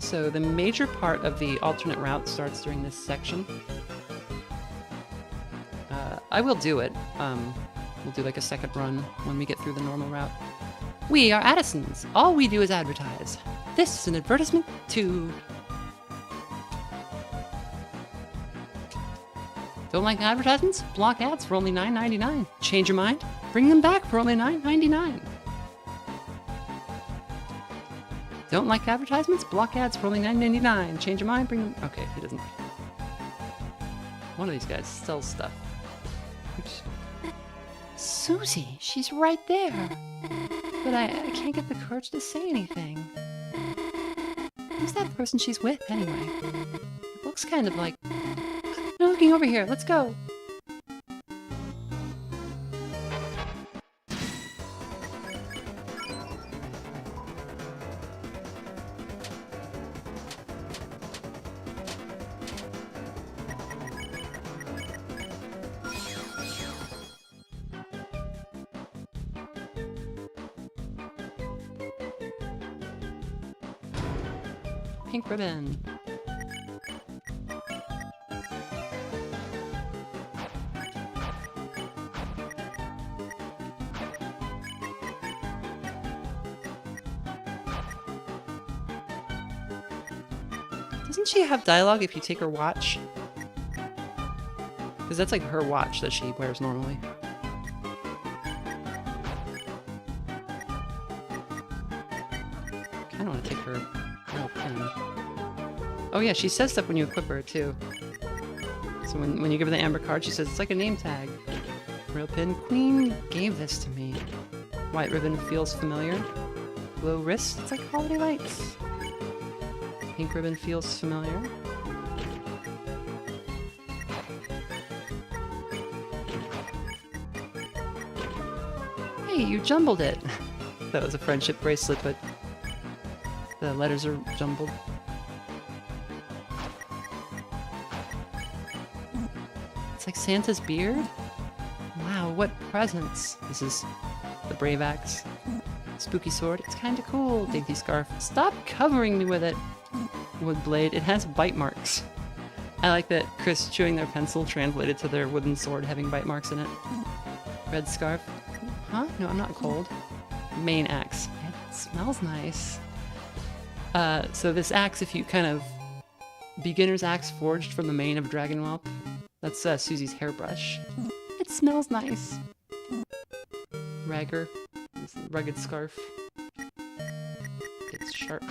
So the major part of the alternate route starts during this section. I will do it. We'll do like a second run when we get through the normal route. We are Addisons. All we do is advertise. This is an advertisement to... Don't like advertisements? Block ads for only $9.99. Change your mind? Bring them back for only $9.99. Don't like advertisements? Block ads for only $9.99. Change your mind? Bring them... Okay, he doesn't. One of these guys sells stuff. Oops. Susie, she's right there. But I can't get the courage to say anything. Who's that person she's with, anyway? It looks kind of like... They're looking over here. Let's go. Pink ribbon. Doesn't she have dialogue if you take her watch? Because that's like her watch that she wears normally. I don't want to take her real pin. Oh yeah, she says stuff when you equip her too. So when you give her the amber card, she says it's like a name tag. Real pin. Queen gave this to me. White ribbon feels familiar. Glow wrist. It's like holiday lights. Pink ribbon feels familiar. Hey, you jumbled it. That was a friendship bracelet, but the letters are jumbled. It's like Santa's beard? Wow, what presents. This is the brave axe. Spooky sword. It's kinda cool. Dainty scarf. Stop covering me with it. Wood blade. It has bite marks. I like that Chris chewing their pencil translated to their wooden sword having bite marks in it. Red scarf. Huh? No, I'm not cold. Main axe. It smells nice. So this axe, if you kind of... Beginner's axe forged from the mane of Dragon Whelp. That's Susie's hairbrush. It smells nice. Ragger. Rugged scarf. It's sharp.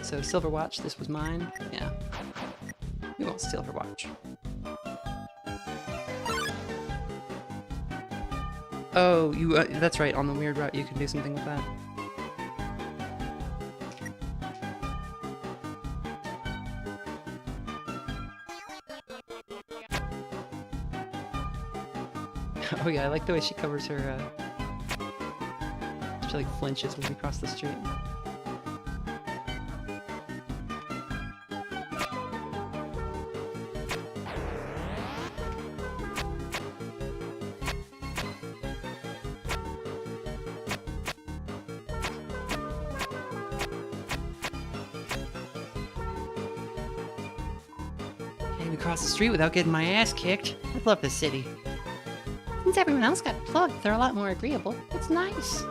So silver watch, this was mine. Yeah. We won't steal her watch. Oh, you that's right, on the weird route you can do something with that. Oh yeah, I like the way she covers her, she like flinches when we cross the street. Can't even cross the street without getting my ass kicked. I love this city. Since everyone else got plugged, they're a lot more agreeable. It's nice.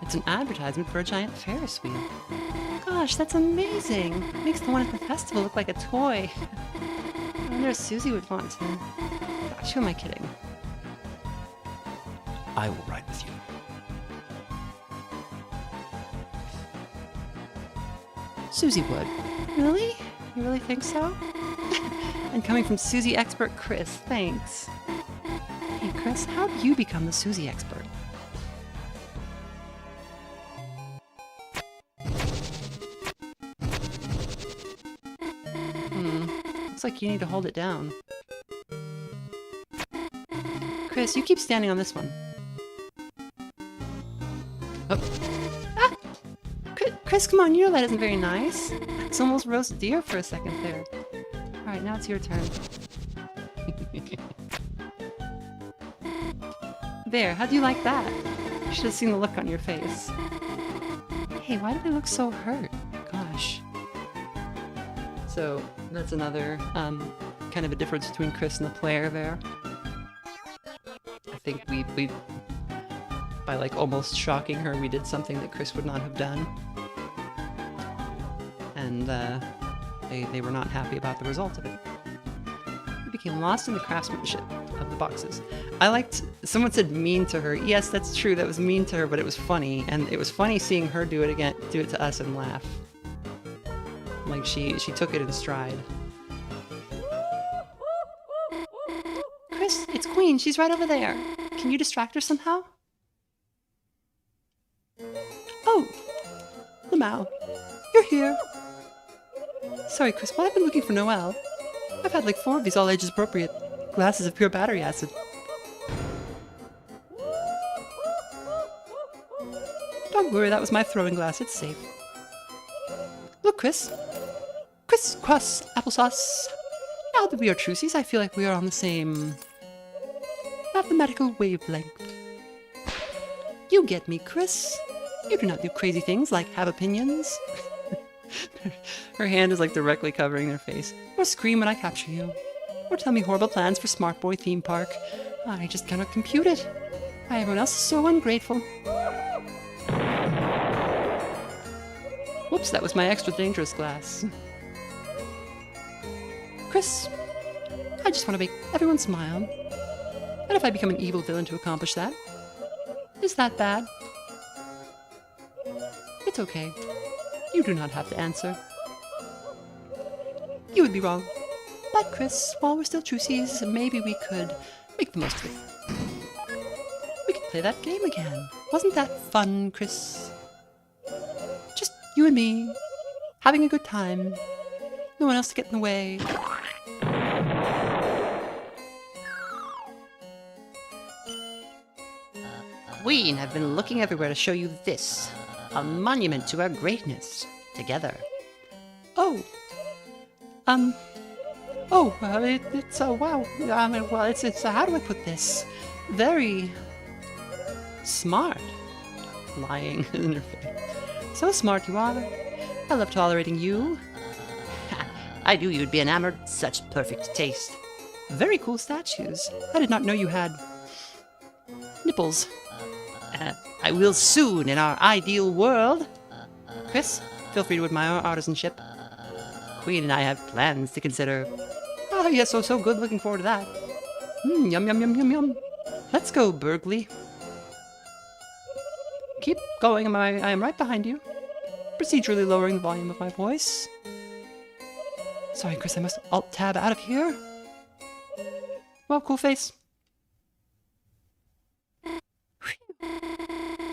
It's an advertisement for a giant Ferris wheel. Gosh, that's amazing. It makes the one at the festival look like a toy. I wonder if Susie would want to. Gosh, who am I kidding? I will ride with you. Susie would. Really? You really think so? And coming from Susie expert Chris, thanks. Hey Chris, how did you become the Susie expert? Looks like you need to hold it down. Chris, you keep standing on this one. Oh. Ah! Chris, come on, your light isn't very nice. It's almost roast deer for a second there. Alright, now it's your turn. There, how do you like that? You should have seen the look on your face. Hey, why do they look so hurt? Gosh. So, that's another kind of a difference between Chris and the player there. I think we by like almost shocking her, we did something that Chris would not have done. And they were not happy about the result of it. We became lost in the craftsmanship of the boxes. I liked, someone said mean to her. Yes, that's true, that was mean to her, but it was funny. And it was funny seeing her do it to us and laugh. Like she took it in stride. Chris, it's Queen, she's right over there. Can you distract her somehow? Oh, Lamau, you're here. Sorry, Chris, while I've been looking for Noelle, I've had like 4 of these all ages appropriate glasses of pure battery acid. Don't worry, that was my throwing glass, it's safe. Look, Chris. Crisscross applesauce. Now that we are trucies, I feel like we are on the same mathematical wavelength. You get me, Chris. You do not do crazy things like have opinions. Her hand is like directly covering their face. Or scream when I capture you. Or tell me horrible plans for Smart Boy theme park. I just cannot compute it. Why, everyone else is so ungrateful. Whoops, that was my extra dangerous glass. Chris, I just want to make everyone smile. And if I become an evil villain to accomplish that, is that bad? It's okay. You do not have to answer. You would be wrong. But Chris, while we're still trucies, maybe we could make the most of it. We could play that game again. Wasn't that fun, Chris? Just you and me, having a good time. No one else to get in the way. Queen have been looking everywhere to show you this. A monument to our greatness. Together. Oh. It's wow. Well, it's how do I put this? Very smart. Lying in her face. So smart you are. I love tolerating you. I knew you'd be enamored. Such perfect taste. Very cool statues. I did not know you had nipples. I will soon in our ideal world. Chris, feel free to admire our artisanship. Queen and I have plans to consider. Oh, yes, so good. Looking forward to that. Yum, yum, yum, yum, yum. Let's go, Burgley. Keep going. I am right behind you. Procedurally lowering the volume of my voice. Sorry, Chris, I must Alt-Tab out of here. Well, cool face.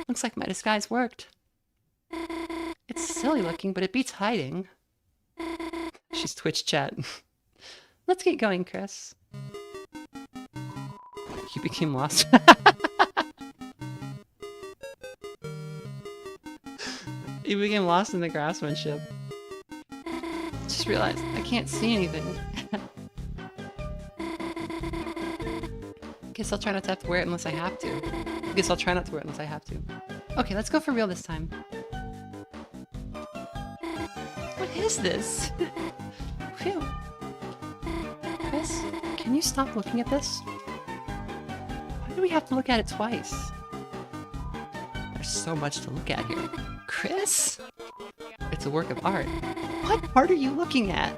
Looks like my disguise worked. It's silly looking, but it beats hiding. She's Twitch chat. Let's get going, Chris. You became lost. You became lost in the craftsmanship. Just realized I can't see anything. Guess I'll try not to have to wear it unless I have to. Guess I'll try not to wear it unless I have to. Okay, let's go for real this time. What is this? Phew. Chris, can you stop looking at this? Why do we have to look at it twice? There's so much to look at here. Chris? It's a work of art. What art are you looking at?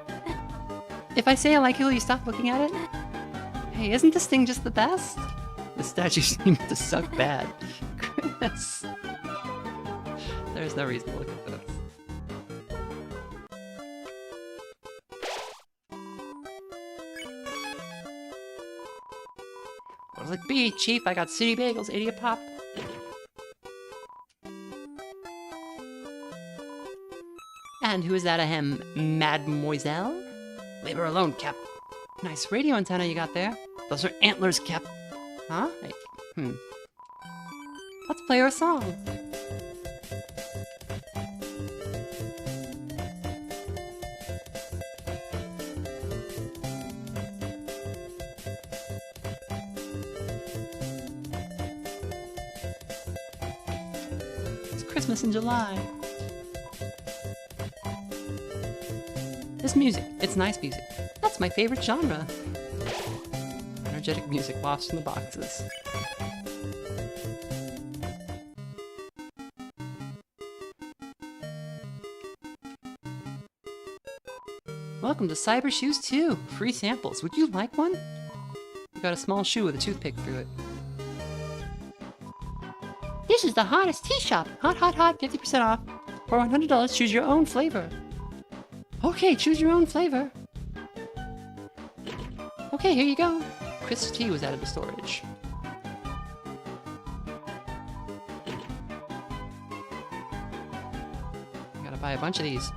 If I say I like it, will you stop looking at it? Hey, isn't this thing just the best? The statue seems to suck bad. Chris. There's no reason to look at this. What'll it be, Chief? I got city bagels, idiot pop. And who is that, ahem, mademoiselle? Leave her alone, Cap. Nice radio antenna you got there. Those are antlers, Cap. Huh? Let's play her a song. Christmas in July. This music, it's nice music. That's my favorite genre. Energetic music wafts from the boxes. Welcome to Cyber Shoes 2. Free samples. Would you like one? You got a small shoe with a toothpick through it. This is the hottest tea shop. Hot, hot, hot. 50% off. For $100, choose your own flavor. Okay, choose your own flavor. Okay, here you go. Chris tea was added to storage. Gotta buy a bunch of these.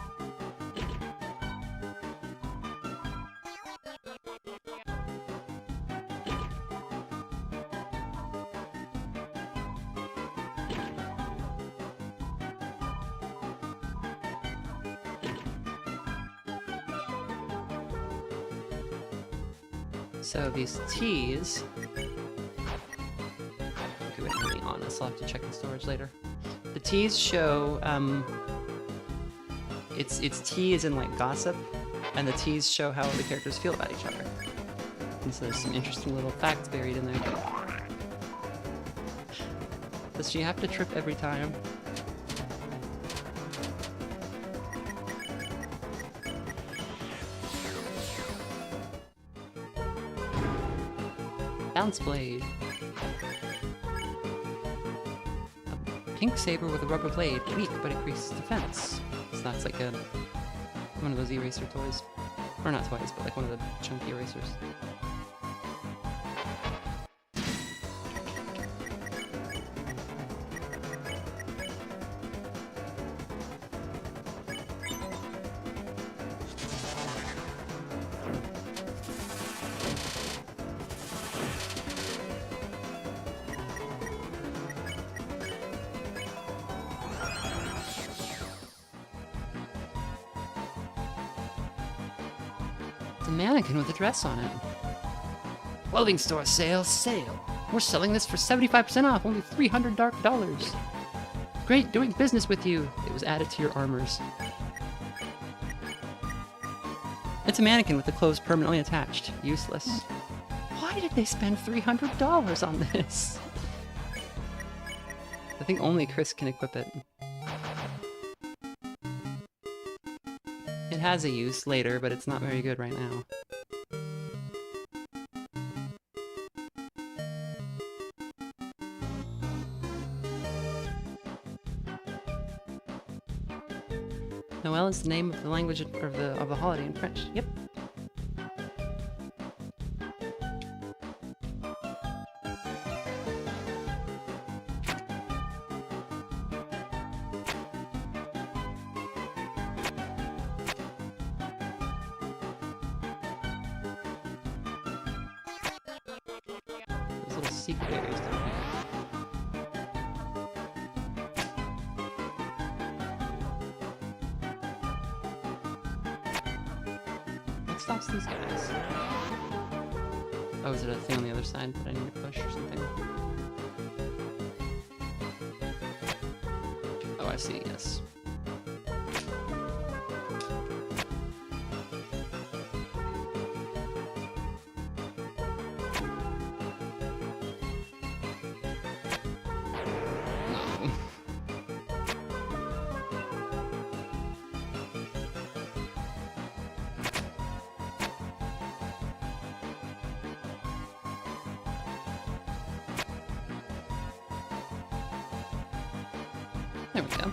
So these teas. Okay, wait, to be honest, I'll have to check the storage later. The teas show it's tea is in like gossip, and the teas show how the characters feel about each other. And so there's some interesting little facts buried in there. Does she have to trip every time? Bounce blade. A pink saber with a rubber blade. Weak, but increases defense. So that's like one of those eraser toys. Or not toys, but like one of the chunky erasers. It's a mannequin with a dress on it. Clothing store sale, sale. We're selling this for 75% off, only $300 dark dollars. Great doing business with you. It was added to your armors. It's a mannequin with the clothes permanently attached. Useless. Why did they spend $300 on this? I think only Chris can equip it. It has a use later, but it's not very good right now. Noel is the name of the language of the holiday in French. Yep. Those little secret areas down here. What stops these guys? Oh, is it a thing on the other side that I need to push or something? Oh, I see, yes. No. There we go.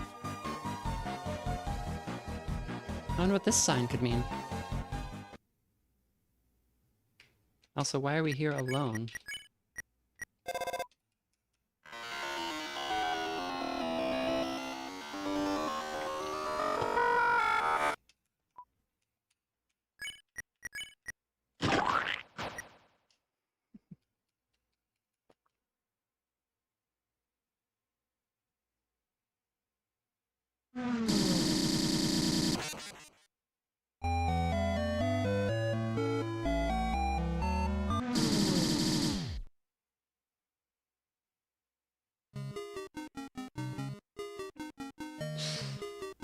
I wonder what this sign could mean. Also, why are we here alone?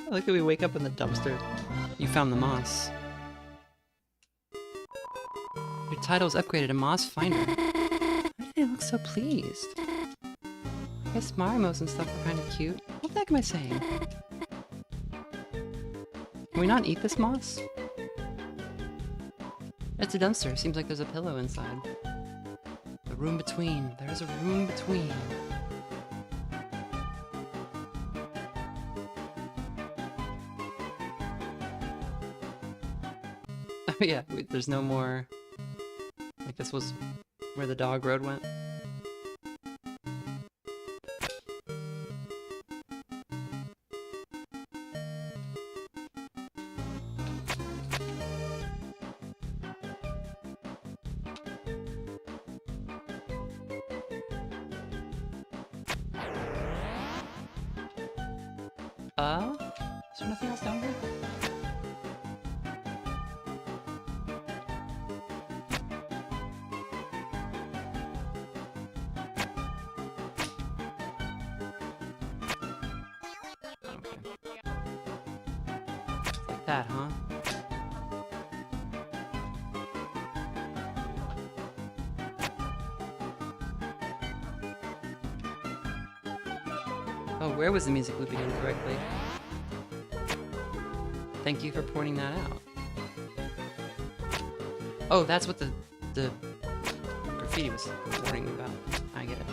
I like that we wake up in the dumpster. You found the moss. Your title was upgraded to Moss Finder. Why do they look so pleased? I guess Marimos and stuff are kind of cute. What the heck am I saying? Can we not eat this moss? It's a dumpster. Seems like there's a pillow inside. The room between. There's a room between. Oh yeah, there's no more... Like this was where the dog road went. Is there nothing else down here? Okay. It's like that, huh? Oh, where was the music looping incorrectly? Thank you for pointing that out. Oh, that's what the graffiti was warning me about. I get it.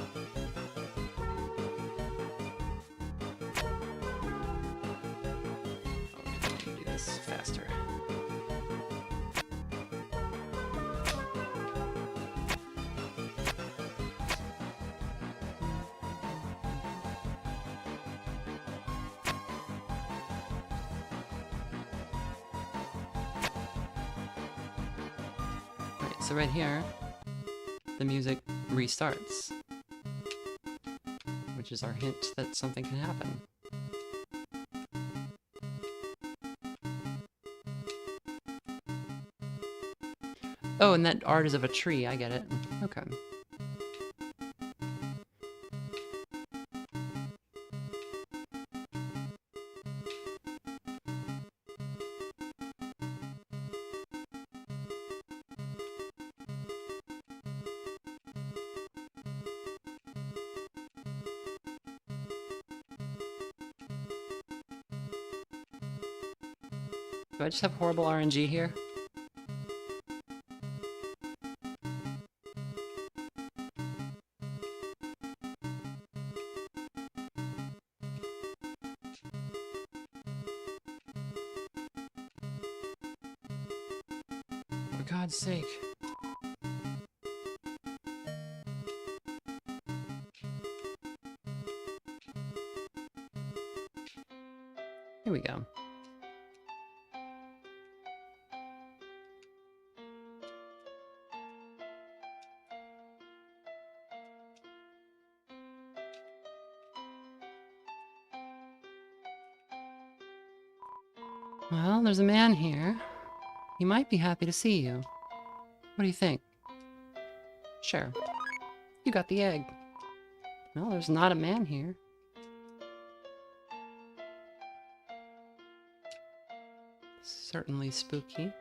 Okay, let me do this faster. So right here, the music restarts, which is our hint that something can happen. Oh, and that art is of a tree, I get it. Okay. Do I just have horrible RNG here? For God's sake. Here we go. Well, there's a man here. He might be happy to see you. What do you think? Sure. You got the egg. Well, there's not a man here. Certainly spooky.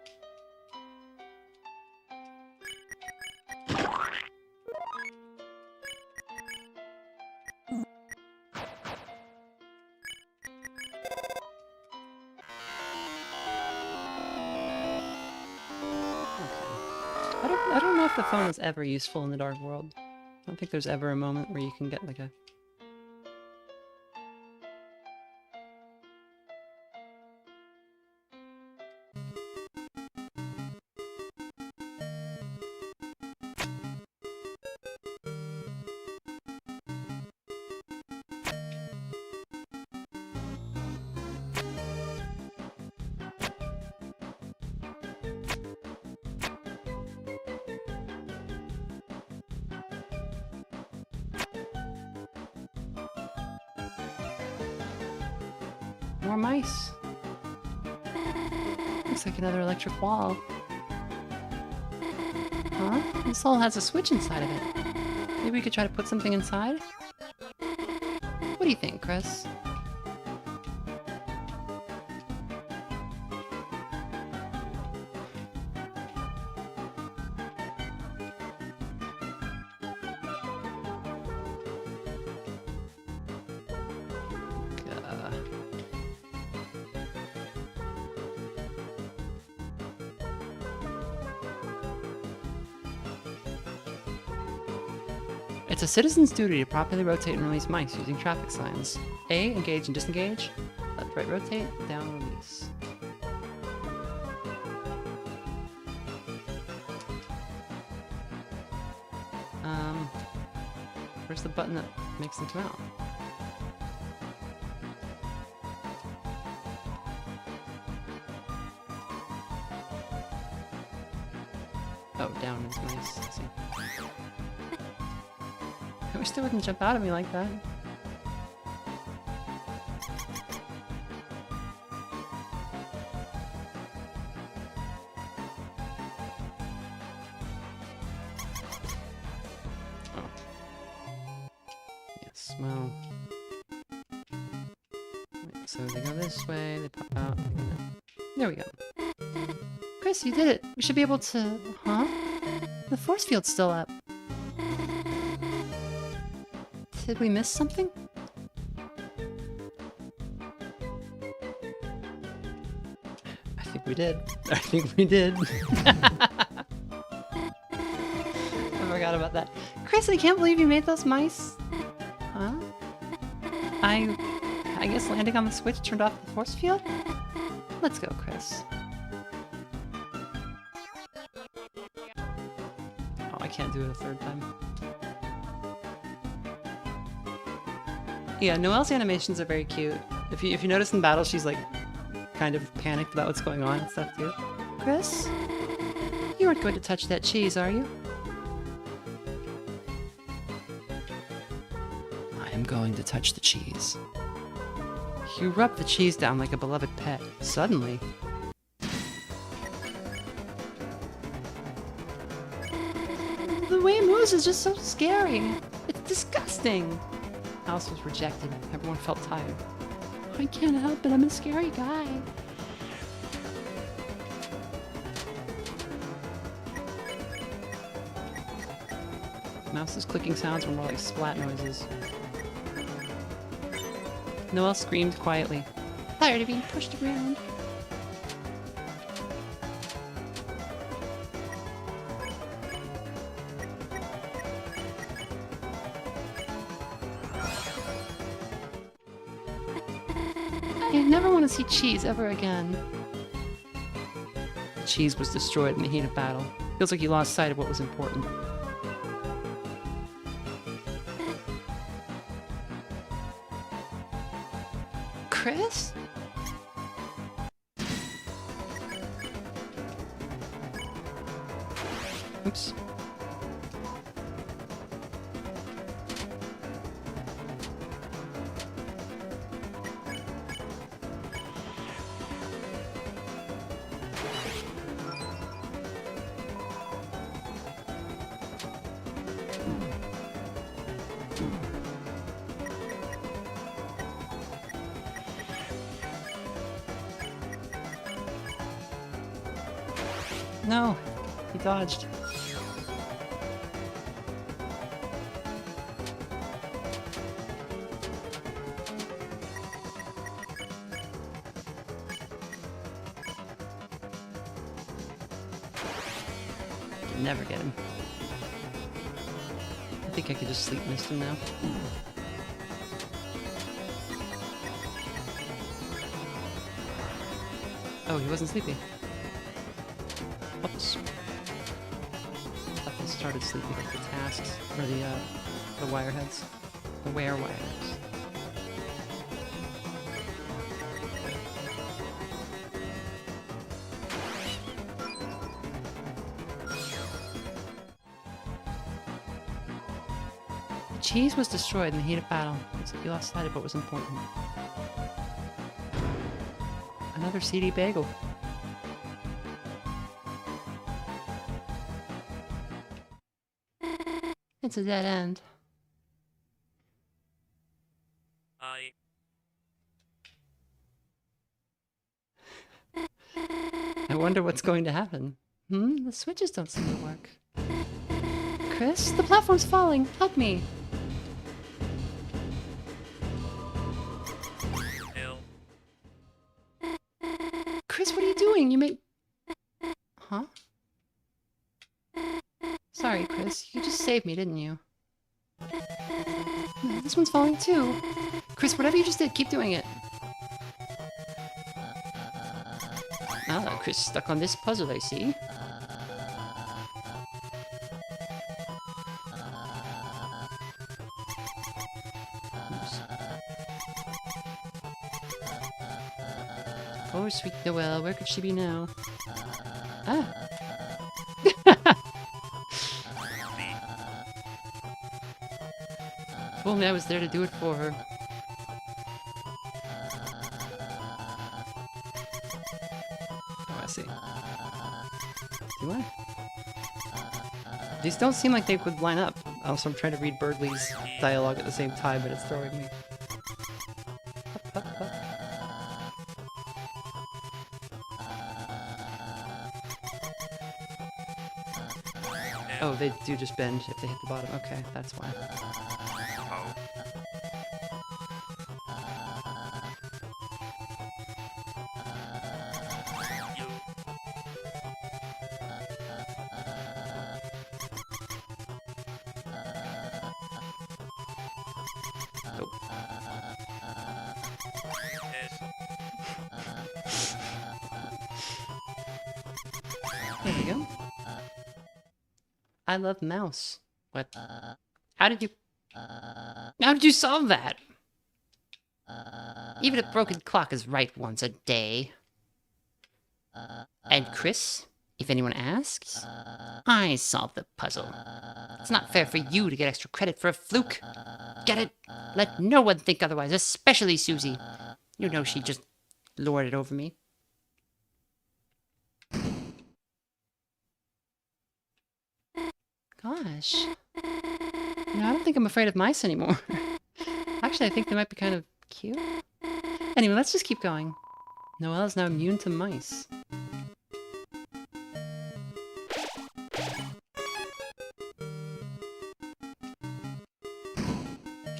I don't know if the phone is ever useful in the dark world. I don't think there's ever a moment where you can get like a... More mice. Looks like another electric wall. Huh? This hole has a switch inside of it. Maybe we could try to put something inside? What do you think, Chris? It's a citizen's duty to properly rotate and release mice using traffic signs. A, engage and disengage. Left, right, rotate. Down, release. Where's the button that makes them come out? Oh, down is nice. I see. I wish they wouldn't jump out at me like that. Oh. Yes, well... Wait, so they go this way, they pop out, they go down. There we go. Chris, you did it! We should be able to... Huh? The force field's still up. Did we miss something? I think we did. I think we did. I forgot about that. Chris, I can't believe you made those mice. Huh? I guess landing on the switch turned off the force field? Let's go, Chris. Oh, I can't do it a third time. Yeah, Noelle's animations are very cute. If you notice in battle, she's like kind of panicked about what's going on and stuff too. Chris, you aren't going to touch that cheese, are you? I am going to touch the cheese. You rub the cheese down like a beloved pet. Suddenly. The way it moves is just so scary. It's disgusting. House was rejected. Everyone felt tired. I can't help it. I'm a scary guy. Mouse's clicking sounds were more like splat noises. Noelle screamed quietly. Tired of being pushed around. I never want to see cheese ever again. The cheese was destroyed in the heat of battle. Feels like he lost sight of what was important. Chris? Oops. No, he dodged. Can never get him. I think I could just sleep mist him now. Oh, he wasn't sleepy. Oops. I thought they started sleeping like the tasks, or the wireheads. The wire wires. The cheese was destroyed in the heat of battle. Looks like you lost sight of what was important. Another seedy bagel. It's a dead end. I wonder what's going to happen. The switches don't seem to work. Chris, the platform's falling. Help me. Chris, what are you doing? You made... Huh? Sorry, Chris. You just saved me, didn't you? This one's falling too. Chris, whatever you just did, keep doing it. Ah, Chris stuck on this puzzle, I see. Oh, sweet Noelle, where could she be now? Ah. If only I was there to do it for her. Oh, I see. Do I? These don't seem like they would line up. Also, I'm trying to read Birdley's dialogue at the same time, but it's throwing me. Up, up, up. Oh, they do just bend if they hit the bottom. Okay, that's why. There we go. I love mouse. What? How did you solve that? Even a broken clock is right once a day. And Chris, if anyone asks, I solved the puzzle. It's not fair for you to get extra credit for a fluke. Get it? Let no one think otherwise, especially Susie. You know she just lorded over me. Gosh. I don't think I'm afraid of mice anymore. Actually, I think they might be kind of cute. Anyway, let's just keep going. Noelle is now immune to mice.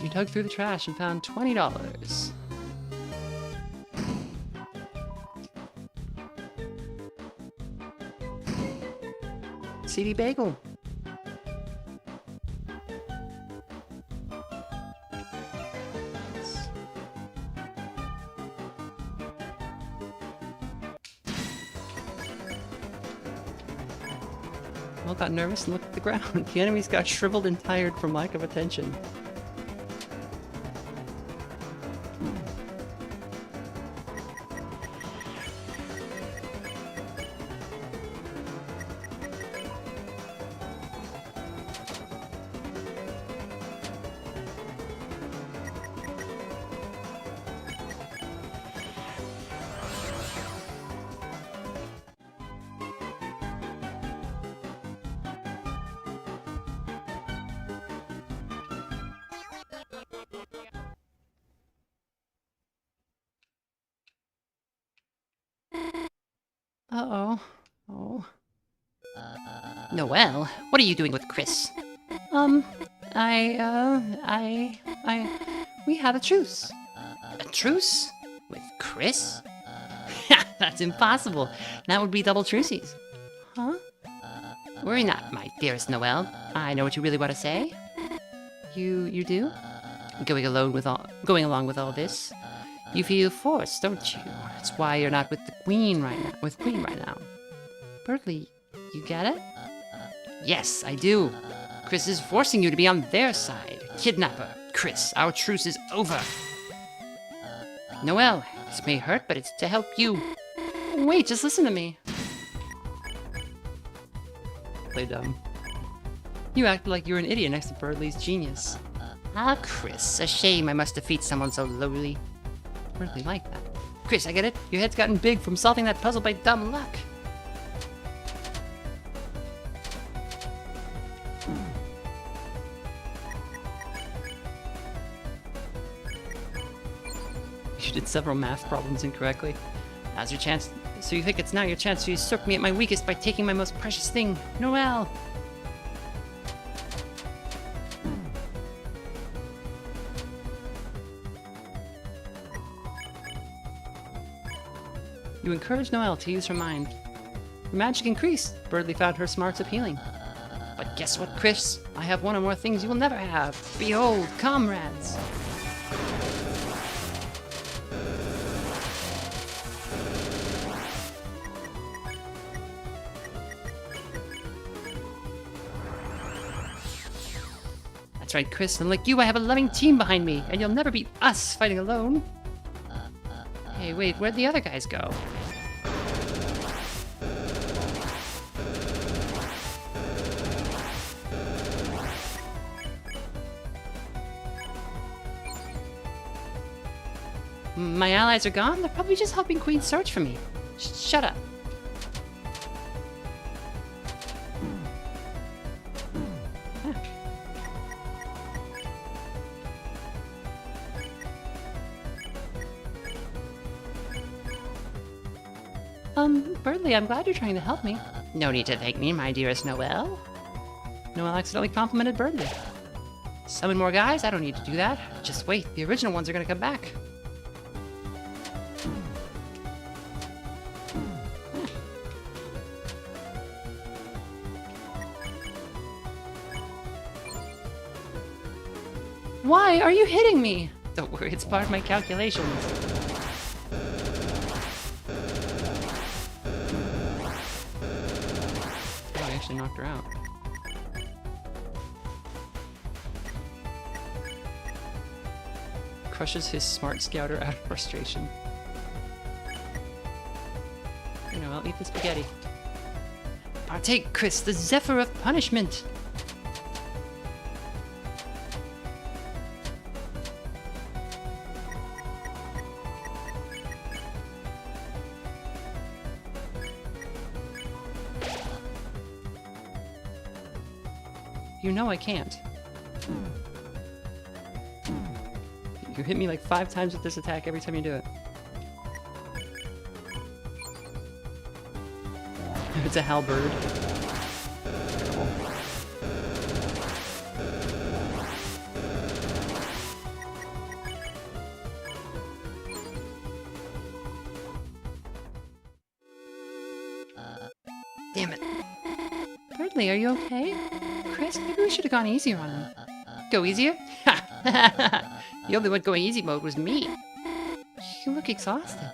You dug through the trash and found $20. CD Bagel. All got nervous and looked at the ground. The enemies got shriveled and tired from lack of attention. Uh-oh. Oh. Noelle, what are you doing with Chris? We have a truce. A truce? With Chris? That's impossible. That would be double truces. Huh? Worry not, my dearest Noelle. I know what you really want to say. You do? Going along with all this, you feel forced, don't you? That's why you're not with the Queen right now. With Queen right now. Birdley, you get it? Yes, I do. Chris is forcing you to be on their side. Kidnapper, Chris, our truce is over. Noelle, this may hurt, but it's to help you. Wait, just listen to me. Play dumb. You acted like you were an idiot next to Birdley's genius. Ah, Chris, a shame I must defeat someone so lowly. Birdley like that. Chris, I get it. Your head's gotten big from solving that puzzle by dumb luck. You did several math problems incorrectly. Now's your chance. So you think it's now your chance to usurp me at my weakest by taking my most precious thing, Noelle. You encouraged Noelle to use her mind. Her magic increased. Birdley found her smarts appealing. But Guess what, Chris? I have one or more things you will never have. Behold, comrades. That's right, Chris. Unlike you, I have a loving team behind me, and you'll never beat us fighting alone. Hey, wait, where'd the other guys go? My allies are gone? They're probably just helping Queen search for me. Shut up. Birdley, I'm glad you're trying to help me. No need to thank me, my dearest Noelle. Noelle accidentally complimented Birdley. Summon more guys? I don't need to do that. Just wait, the original ones are gonna come back. Why are you hitting me? Don't worry, it's part of my calculations. Oh, I actually knocked her out. Crushes his smart scouter out of frustration. You know, I'll eat the spaghetti. Partake, Chris, the zephyr of punishment! You know I can't. You hit me like 5 times with this attack every time you do it. It's a halberd. Damn it. Birdley, are you okay? Chris, maybe we should have gone easier on him. Go easier? Ha! The only one going easy mode was me. You look exhausted.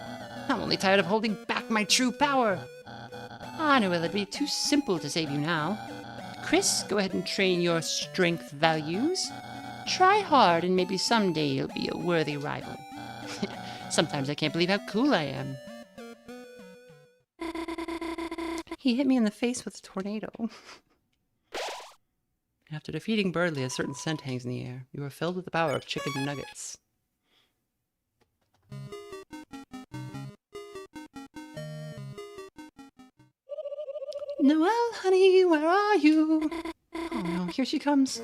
I'm only tired of holding back my true power. I know it'd be too simple to save you now. Chris, go ahead and train your strength values. Try hard and maybe someday you'll be a worthy rival. Sometimes I can't believe how cool I am. He hit me in the face with a tornado. After defeating Birdley, a certain scent hangs in the air. You are filled with the power of chicken nuggets. Noelle, honey, where are you? Oh no, here she comes.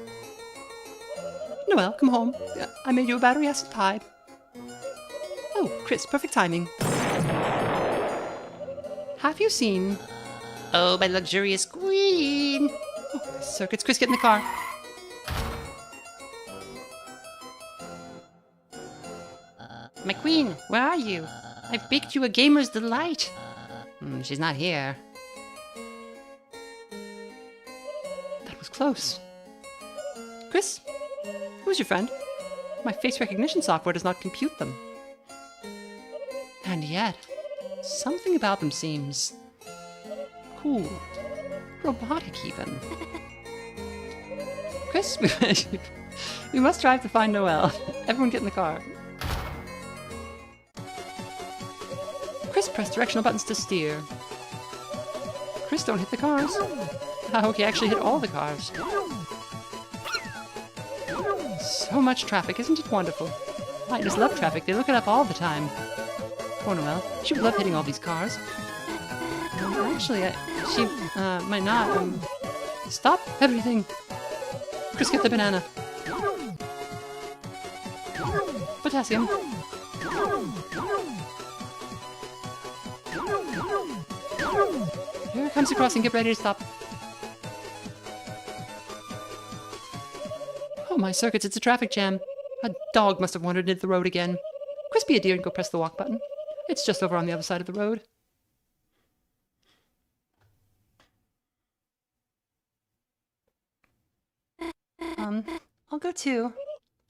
Noelle, come home. I made you a battery acid pie. Oh, Chris, perfect timing. Have you seen... Oh, my luxurious queen! Oh, circuits. Chris, get in the car. My queen, where are you? I've baked you a gamer's delight. She's not here. That was close. Chris, who's your friend? My face recognition software does not compute them. And yet, something about them seems... cool. Robotic, even. Chris, we must drive to find Noelle. Everyone get in the car. Chris, press directional buttons to steer. Chris, don't hit the cars. Oh, he actually hit all the cars. So much traffic, isn't it wonderful? I just love traffic. They look it up all the time. Poor Noelle. She would love hitting all these cars. Actually, she might not. Stop everything. Chris, get the banana. Potassium. Here comes the crossing. Get ready to stop. Oh my circuits, it's a traffic jam. A dog must have wandered into the road again. Chris, be a dear and go press the walk button. It's just over on the other side of the road. I'll go too.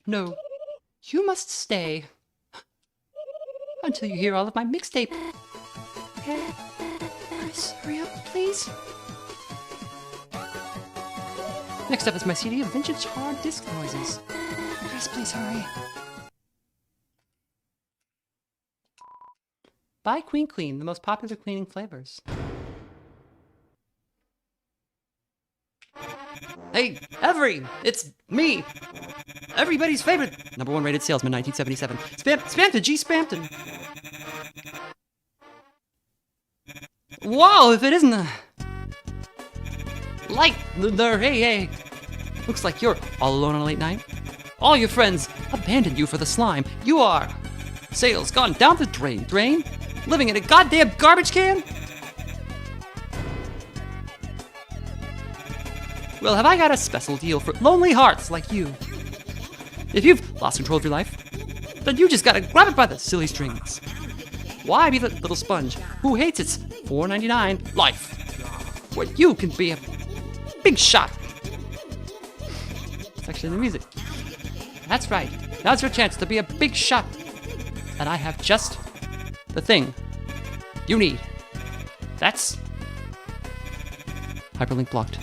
No, you must stay. Until you hear all of my mixtape. Chris, hurry up, please. Next up is my CD of vintage hard disk noises. Chris, please hurry. Buy Queen Clean, the most popular cleaning flavors. Hey, Every! It's me! Everybody's favorite #1 rated salesman, 1977. Spampton, G. Spampton. Wow, if it isn't a... Light there, hey. Looks like you're all alone on a late night. All your friends abandoned you for the slime. You are... Sales gone down the drain? Living in a goddamn garbage can? Well, have I got a special deal for lonely hearts like you? If you've lost control of your life, then you just gotta grab it by the silly strings. Why be the little sponge who hates its $4.99 life? Where you can be a big shot. It's actually the music. That's right. Now's your chance to be a big shot. And I have just the thing you need. That's hyperlink blocked.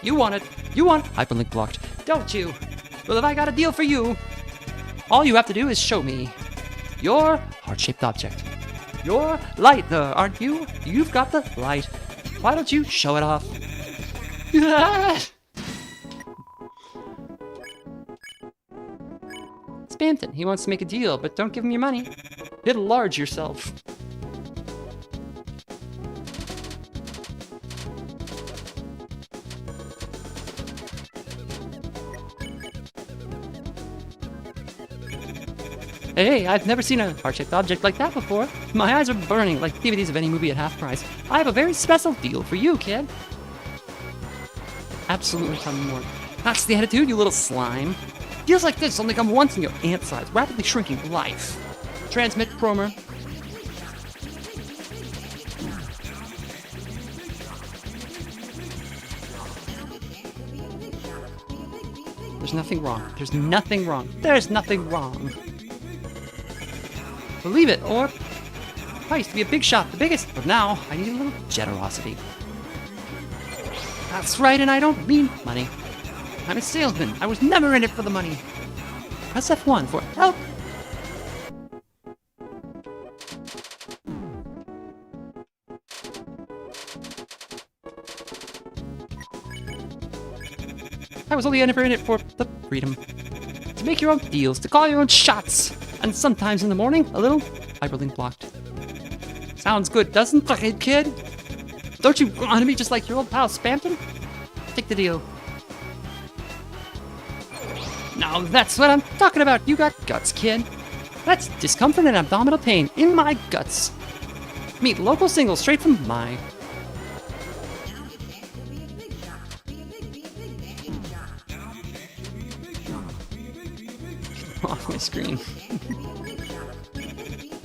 You want it. You want hyperlink blocked, don't you? Well, if I got a deal for you, all you have to do is show me your heart-shaped object. You're light there, aren't you? You've got the light. Why don't you show it off? Spampton, he wants to make a deal, but don't give him your money. It'll large yourself. Hey, I've never seen a heart-shaped object like that before. My eyes are burning like DVDs of any movie at half price. I have a very special deal for you, kid. Absolutely tell me more. That's the attitude, you little slime. Deals like this only come once in your ant-sized, rapidly shrinking life. Transmit, Cromer. There's nothing wrong. There's nothing wrong. There's nothing wrong. Believe it, or I used to be a big shot, the biggest, but now I need a little generosity. That's right, and I don't mean money. I'm a salesman. I was never in it for the money. Press F1 for help. I was only ever in it for the freedom. To make your own deals, to call your own shots. And sometimes in the morning, a little hyperlink blocked. Sounds good, doesn't it, kid? Don't you want to be just like your old pal Spampton? Take the deal. Now that's what I'm talking about. You got guts, kid. That's discomfort and abdominal pain in my guts. Meet local singles straight from my... off my screen.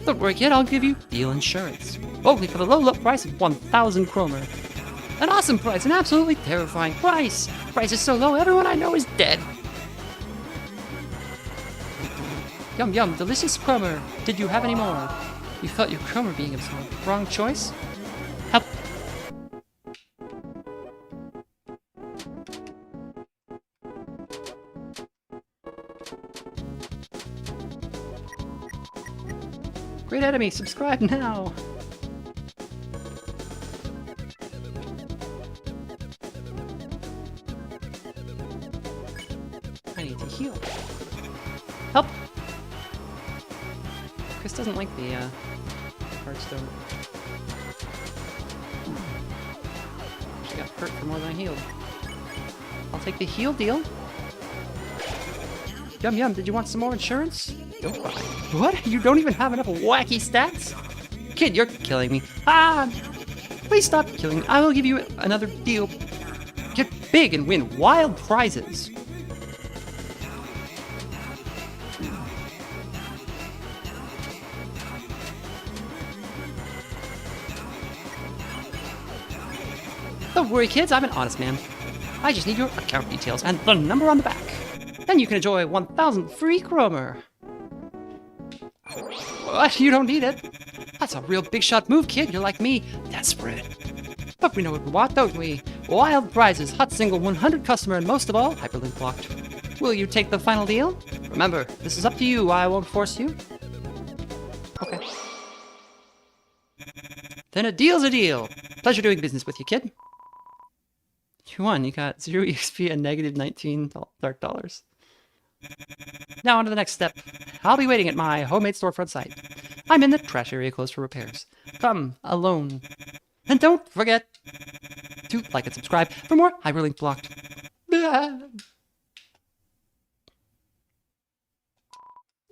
Don't worry, kid, I'll give you deal insurance. Only for the low price of 1,000 Cromer. An awesome price, an absolutely terrifying price. Price is so low, everyone I know is dead. Yum yum, delicious Cromer. Did you have any more? You felt your Cromer being absorbed. Wrong choice? Help. Great enemy, subscribe now! I need to heal. Help! Chris doesn't like the, Hearthstone. She got hurt for more than I healed. I'll take the heal deal. Yum yum, did you want some more insurance? Don't cry. What? You don't even have enough wacky stats? Kid, you're killing me. Ah! Please stop killing me. I will give you another deal. Get big and win wild prizes. Don't worry, kids. I'm an honest man. I just need your account details and the number on the back. Then you can enjoy 1,000 free Cromer. What? You don't need it? That's a real big shot move, kid. You're like me, desperate. But we know what we want, don't we? Wild prizes, hot single 100 customer, and most of all, hyperlink blocked. Will you take the final deal? Remember, this is up to you. I won't force you. Okay. Then a deal's a deal. Pleasure doing business with you, kid. You won. You got 0 EXP and negative 19 dark dollars. Now on to the next step. I'll be waiting at my homemade storefront site. I'm in the trash area closed for repairs. Come alone. And don't forget to like and subscribe for more hyperlink blocked.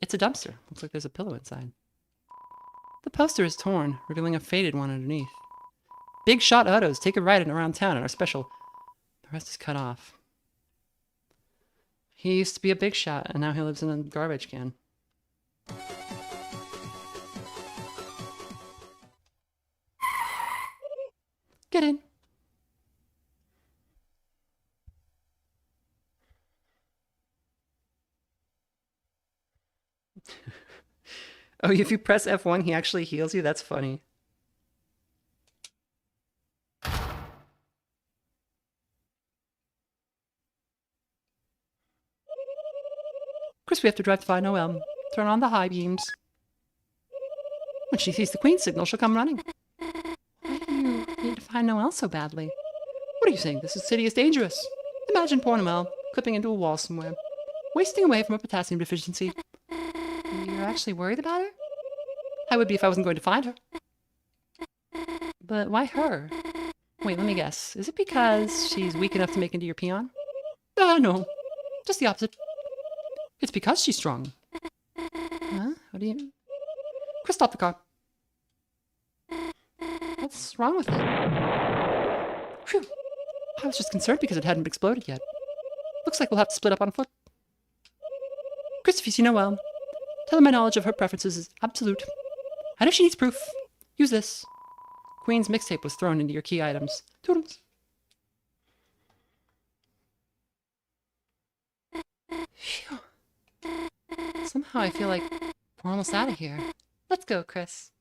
It's a dumpster. Looks like there's a pillow inside. The poster is torn, revealing a faded one underneath. Big shot autos take a ride around town and are special. The rest is cut off. He used to be a big shot, and now he lives in a garbage can. Get in. Oh, if you press F1, he actually heals you? That's funny. Chris, we have to drive to find Noelle. Turn on the high beams. When she sees the queen signal, she'll come running. Why do you need to find Noelle so badly? What are you saying? This city is dangerous. Imagine poor Noelle clipping into a wall somewhere, wasting away from a potassium deficiency. You're actually worried about her? I would be if I wasn't going to find her. But why her? Wait, let me guess. Is it because she's weak enough to make into your peon? No. Just the opposite. It's because she's strong. Huh? What do you... Chris, stop the car. What's wrong with it? Phew. I was just concerned because it hadn't exploded yet. Looks like we'll have to split up on foot. Chris, if you see Noelle, tell her my knowledge of her preferences is absolute. And if she needs proof, use this. Queen's mixtape was thrown into your key items. Toodles. Phew. Somehow I feel like we're almost out of here. Let's go, Chris.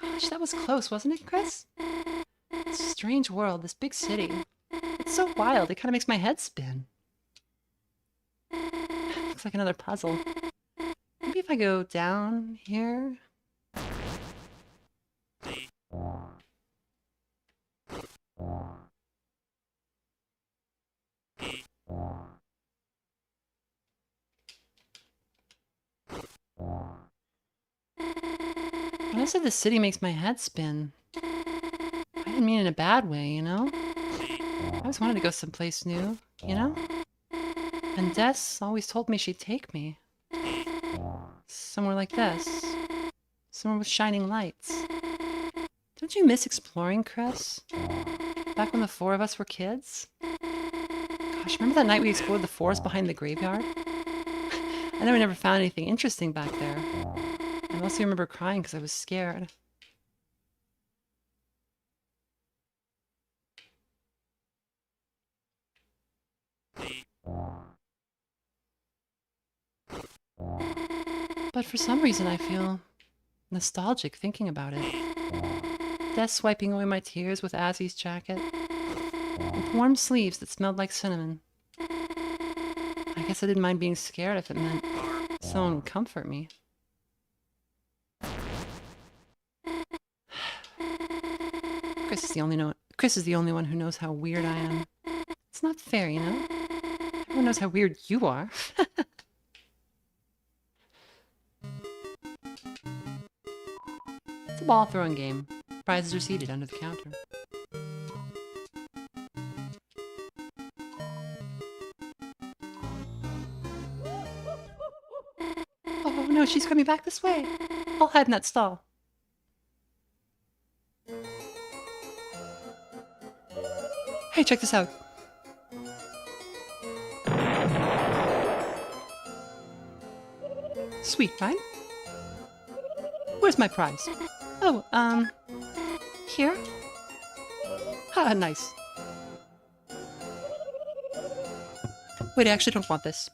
Gosh, that was close, wasn't it, Chris? It's a strange world, this big city. It's so wild, it kind of makes my head spin. Looks like another puzzle. Maybe if I go down here? When I said the city makes my head spin, I didn't mean in a bad way, you know? I always wanted to go someplace new, you know? And Des always told me she'd take me. Somewhere like this. Somewhere with shining lights. Don't you miss exploring, Chris? Back when the four of us were kids? Gosh, remember that night we explored the forest behind the graveyard? I know we never found anything interesting back there. I mostly remember crying because I was scared. But for some reason I feel nostalgic thinking about it. Death wiping away my tears with Azzy's jacket. With warm sleeves that smelled like cinnamon. I guess I didn't mind being scared if it meant someone would comfort me. Chris is the only one who knows how weird I am. It's not fair, you know? Everyone knows how weird you are. It's a ball throwing game. Prizes are seated under the counter. Oh no, she's coming back this way. I'll hide in that stall. Hey, check this out. Sweet, right? Where's my prize? Oh, here? Ah, nice. Wait, I actually don't want this.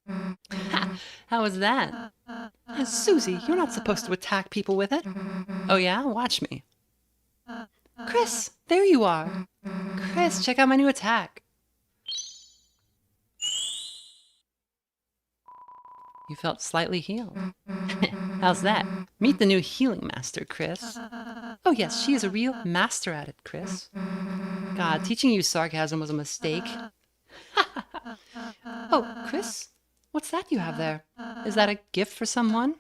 Ha! How was that? Susie, you're not supposed to attack people with it. Oh yeah? Watch me. Chris, there you are. Chris, check out my new attack. You felt slightly healed. How's that? Meet the new healing master, Chris. Oh yes, she is a real master at it, Chris. God, teaching you sarcasm was a mistake. Oh, Chris, what's that you have there? Is that a gift for someone?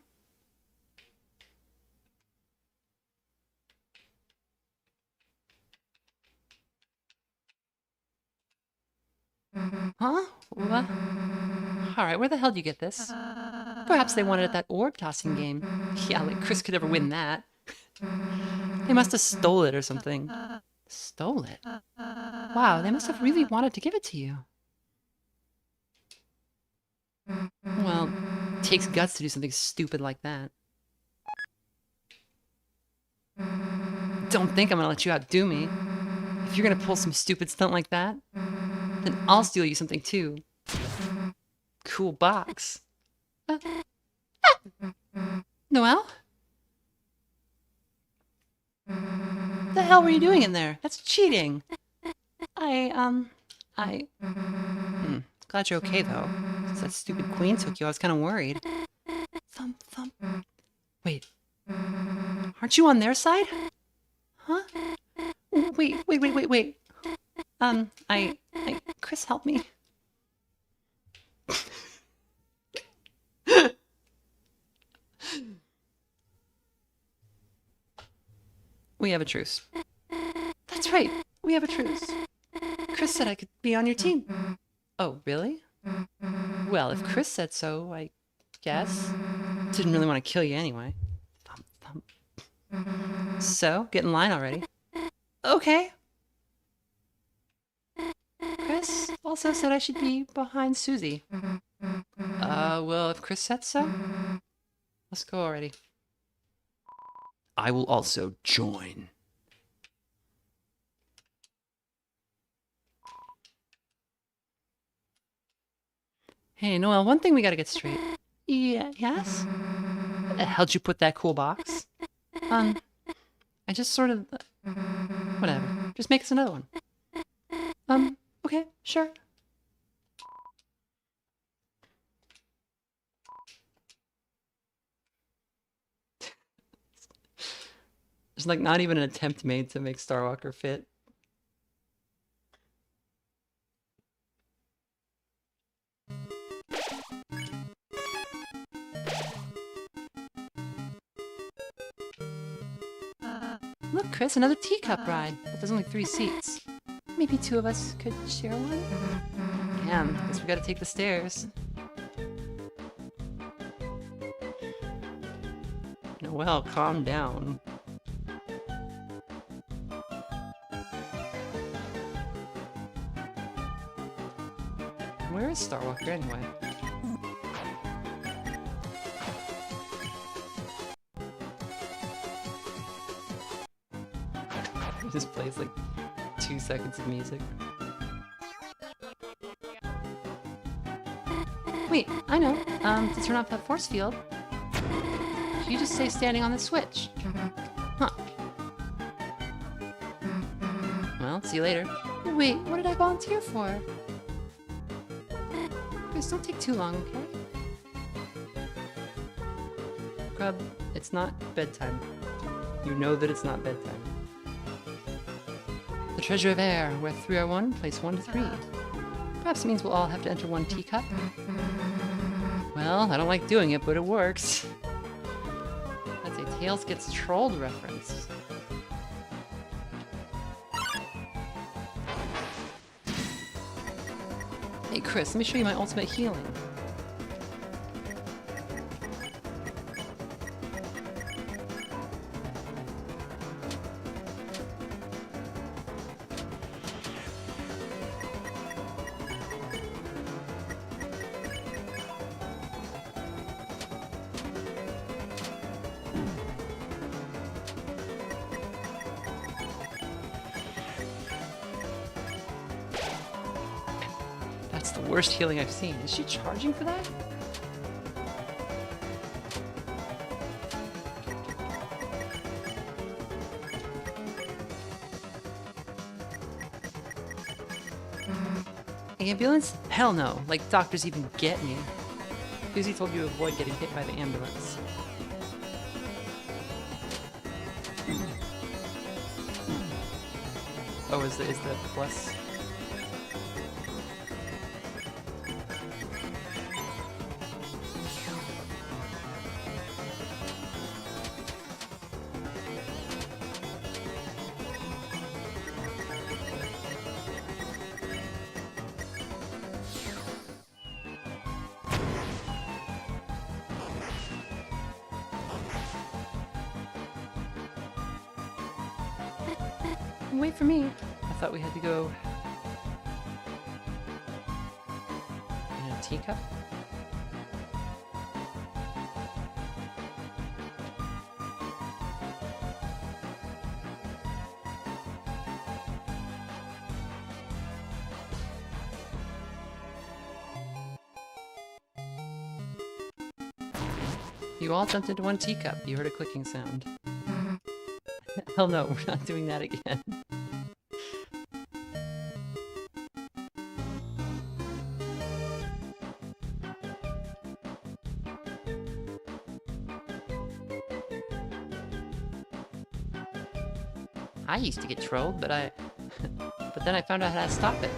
Huh? What? Alright, where the hell did you get this? Perhaps they wanted it at that orb tossing game. Yeah, like Chris could ever win that. They must have stole it or something. Stole it? Wow, they must have really wanted to give it to you. Well, it takes guts to do something stupid like that. Don't think I'm gonna let you outdo me. If you're gonna pull some stupid stunt like that, then I'll steal you something too. Cool box. Noelle? The hell were you doing in there? That's cheating. Glad you're okay though. Since that stupid queen took you, I was kind of worried. Thump, thump. Wait. Aren't you on their side? Huh? Wait. Chris, help me. We have a truce. That's right. We have a truce. Chris said I could be on your team. Oh, really? Well, if Chris said so, I guess. Didn't really want to kill you anyway. Thump, thump. So, get in line already. Okay. Chris also said I should be behind Susie. Well, if Chris said so, let's go already. I will also join. Hey, Noelle, one thing we gotta get straight. Yeah, yes? How'd you put that cool box? I just sort of... whatever. Just make us another one. Okay, sure. There's like not even an attempt made to make Starwalker fit. Look, Chris, another teacup ride. But there's only 3 seats. Maybe 2 of us could share one? Damn, guess we gotta take the stairs. Noelle, calm down. Where is Starwalker anyway? It just plays like 2 seconds of music. Wait, I know. To turn off that force field, you just stay standing on the switch. Huh. Well, see you later. Wait, what did I volunteer for? Chris, don't take too long, okay? Grub, it's not bedtime. You know that it's not bedtime. The treasure of air, where 3 are 1, place 1 to 3. Perhaps it means we'll all have to enter 1 teacup. Well, I don't like doing it, but it works. That's a Tails Gets Trolled reference. Hey Chris, let me show you my ultimate healing. That's the worst healing I've seen. Is she charging for that? Ambulance? Hell no. Like doctors even get me. Susie told you to avoid getting hit by the ambulance. Oh, is the plus? Wait for me. I thought we had to go in a teacup. You all jumped into one teacup. You heard a clicking sound. Hell no, we're not doing that again. I used to get trolled, but but then I found out how to stop it.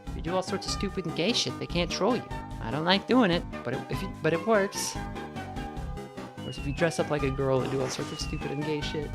If you do all sorts of stupid and gay shit, they can't troll you. I don't like doing it, but it works. Of course, if you dress up like a girl and do all sorts of stupid and gay shit.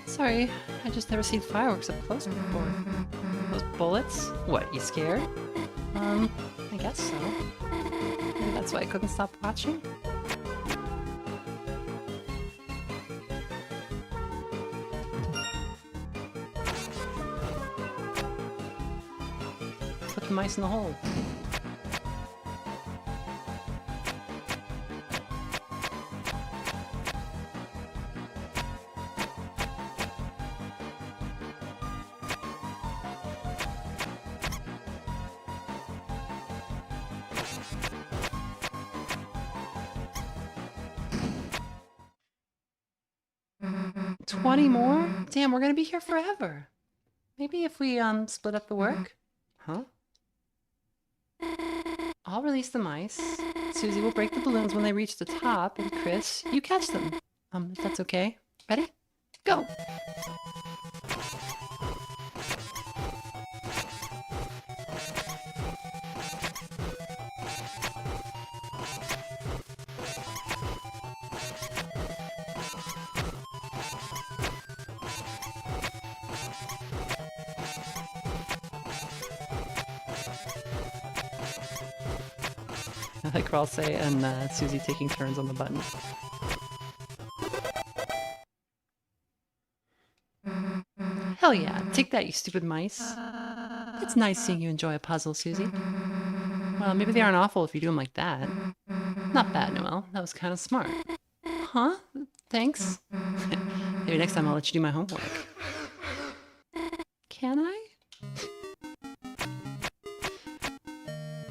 Sorry, I just never seen fireworks up close before. Those bullets? What, you scared? I guess so. Maybe that's why I couldn't stop watching? Put the mice in the hole. $20 more? Damn, we're gonna be here forever. Maybe if we split up the work? Huh? I'll release the mice. Susie will break the balloons when they reach the top, and Chris, you catch them. If that's okay. Ready? Go! I like Ralsei and Susie taking turns on the button. Hell yeah, take that, you stupid mice. It's nice seeing you enjoy a puzzle, Susie. Well, maybe they aren't awful if you do them like that. Not bad, Noelle. That was kind of smart. Huh? Thanks. Maybe next time I'll let you do my homework. Can I?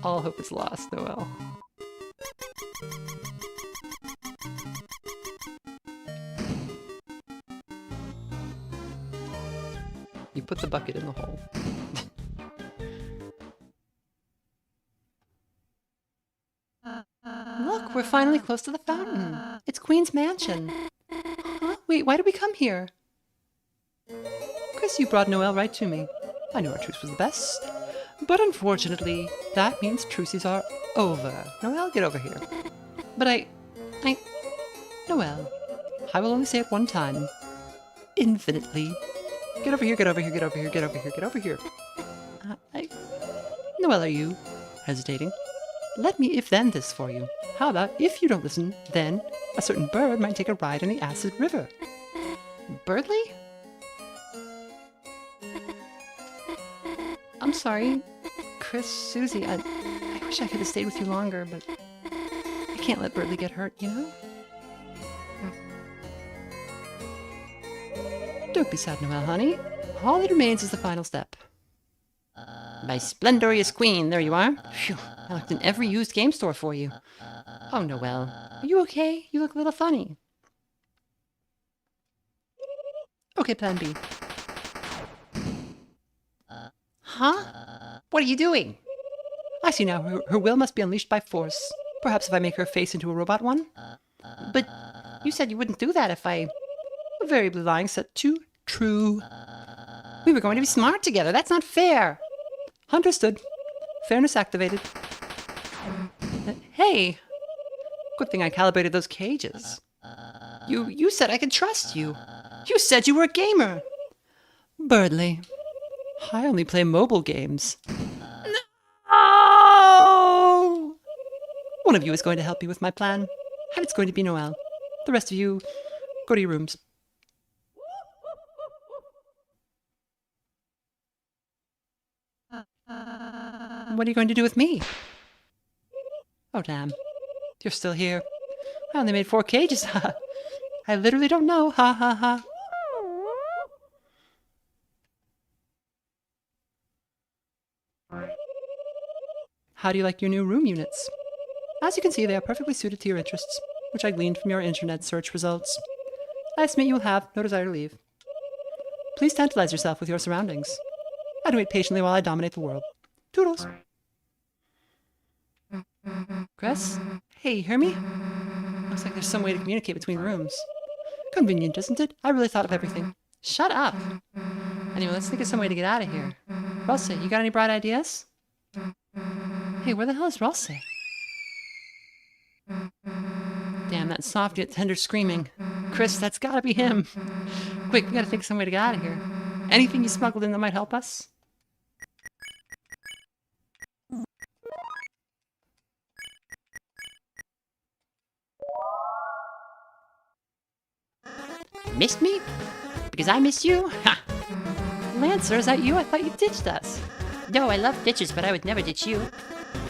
All hope is lost, Noelle. You put the bucket in the hole. Look, we're finally close to the fountain. It's Queen's Mansion. Huh? Wait, why did we come here? Chris, you brought Noelle right to me. I knew our truce was the best. But unfortunately, that means truces are over. Noelle, get over here. But Noelle, I will only say it one time. Infinitely. Get over here, get over here, get over here, get over here, get over here. Noelle, are you hesitating? Let me if-then this for you. How about if you don't listen, then a certain bird might take a ride on the acid river. Birdly? I'm sorry. Chris, Susie, I wish I could have stayed with you longer, but I can't let Birdly get hurt, you know? Don't be sad, Noelle, honey. All that remains is the final step. My splendorous queen, there you are. Phew, I looked in every used game store for you. Oh, Noelle. Are you okay? You look a little funny. Okay, plan B. Huh? What are you doing? I see now. Her will must be unleashed by force. Perhaps if I make her face into a robot one? But you said you wouldn't do that if I... Variably lying set to true. We were going to be smart together. That's not fair. Understood. Fairness activated. Hey! Good thing I calibrated those cages. You said I could trust you. You said you were a gamer! Birdly, I only play mobile games. No! One of you is going to help me with my plan, and it's going to be Noelle. The rest of you, go to your rooms. What are you going to do with me? Oh, damn. You're still here. I only made 4 cages. I literally don't know. Ha ha ha. How do you like your new room units? As you can see, they are perfectly suited to your interests, which I gleaned from your internet search results. I estimate you will have no desire to leave. Please tantalize yourself with your surroundings, and wait patiently while I dominate the world. Toodles! Chris? Hey, you hear me? Looks like there's some way to communicate between rooms. Convenient, isn't it? I really thought of everything. Shut up! Anyway, let's think of some way to get out of here. Rossi, you got any bright ideas? Hey, where the hell is Rossi? Damn, that soft yet tender screaming. Chris, that's gotta be him. Quick, we gotta think of some way to get out of here. Anything you smuggled in that might help us? Missed me? Because I miss you? Ha! Lancer, is that you? I thought you ditched us. No, I love ditches, but I would never ditch you.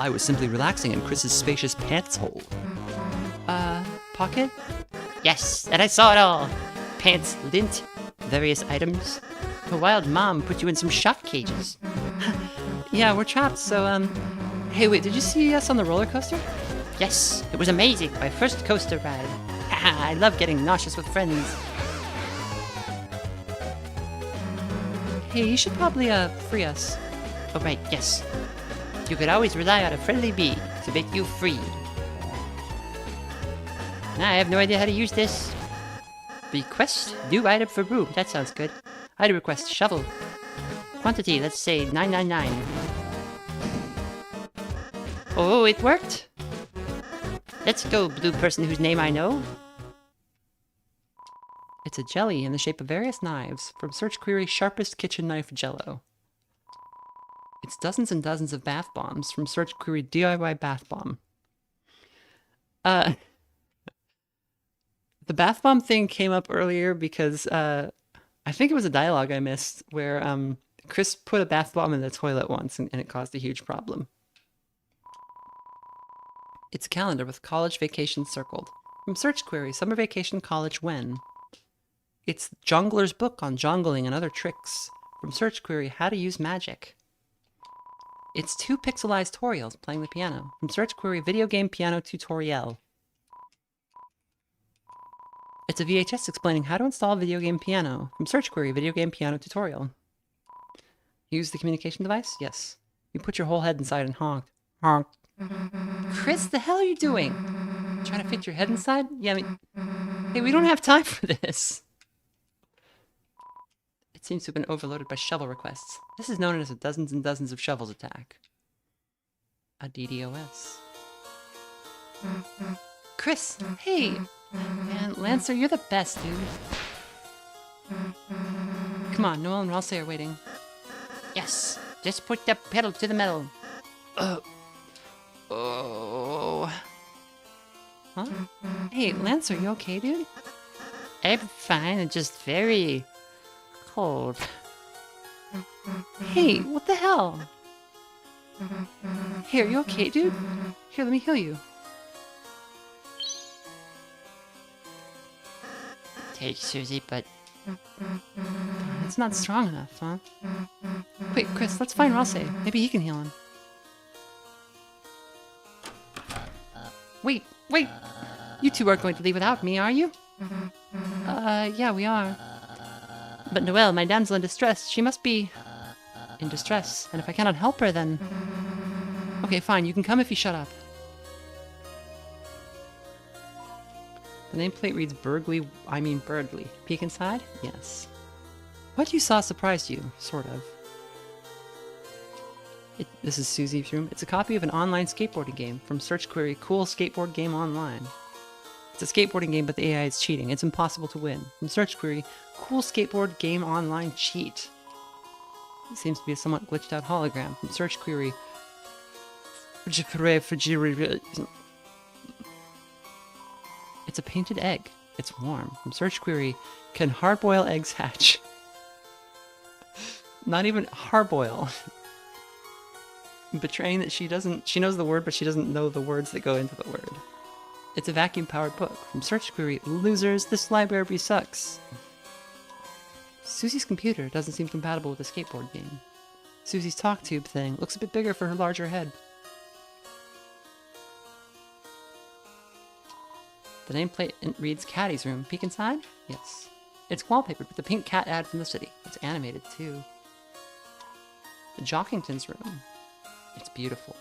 I was simply relaxing in Chris's spacious pants hole. Pocket? Yes, and I saw it all. Pants, lint, various items. A wild mom put you in some shock cages. Yeah, we're trapped, so, Hey, wait, did you see us on the roller coaster? Yes, it was amazing. My first coaster ride. I love getting nauseous with friends. Hey, you should probably, free us. Oh, right, yes. You could always rely on a friendly bee to make you free. I have no idea how to use this. Request new item for room. That sounds good. Item request shovel. Quantity, let's say 999. Oh, it worked. Let's go, blue person whose name I know. It's a jelly in the shape of various knives from search query sharpest kitchen knife jello. It's dozens and dozens of bath bombs from search query DIY bath bomb. The bath bomb thing came up earlier because I think it was a dialogue I missed where Chris put a bath bomb in the toilet once and it caused a huge problem. It's a calendar with college vacation circled. From search query, summer vacation college when? It's Jongler's book on jongling and other tricks. From search query, how to use magic. It's 2 pixelized tutorials playing the piano. From search query, video game piano tutorial. It's a VHS explaining how to install video game piano. From search query, video game piano tutorial. Use the communication device? Yes. You put your whole head inside and honk. Honk. Chris, the hell are you doing? Trying to fit your head inside? Yeah, I mean, hey, we don't have time for this. It seems to have been overloaded by shovel requests. This is known as a dozens and dozens of shovels attack. A DDoS. Chris, hey! Man, Lancer, you're the best, dude. Come on, Noel and Ralsei are waiting. Yes, just put the pedal to the metal. Oh. Huh? Hey, Lancer, you okay, dude? I'm fine, and just very cold. Hey, what the hell? Hey, are you okay, dude? Here, let me heal you. Take Susie, but It's not strong enough, huh? Wait, Chris, let's find Ralsei. Maybe he can heal him. Wait! You two aren't going to leave without me, are you? Yeah, we are. But Noelle, my damsel in distress, she must be in distress. And if I cannot help her, then... Okay, fine, you can come if you shut up. The nameplate reads Birdly. Peek inside? Yes. What you saw surprised you, sort of. This is Susie's room. It's a copy of an online skateboarding game from search query Cool Skateboard Game Online. It's a skateboarding game, but the AI is cheating. It's impossible to win. From search query Cool Skateboard Game Online Cheat. It seems to be a somewhat glitched out hologram. From search query It's a painted egg. It's warm. From search query, can hard-boil eggs hatch? Not even hard-boil. Betraying that she knows the word, but she doesn't know the words that go into the word. It's a vacuum-powered book. From search query, losers, this library sucks. Susie's computer doesn't seem compatible with the skateboard game. Susie's talk tube thing looks a bit bigger for her larger head. The nameplate reads Caddy's room. Peek inside? Yes. It's wallpapered with the pink cat ad from the city. It's animated too. The Jockington's room. It's beautiful.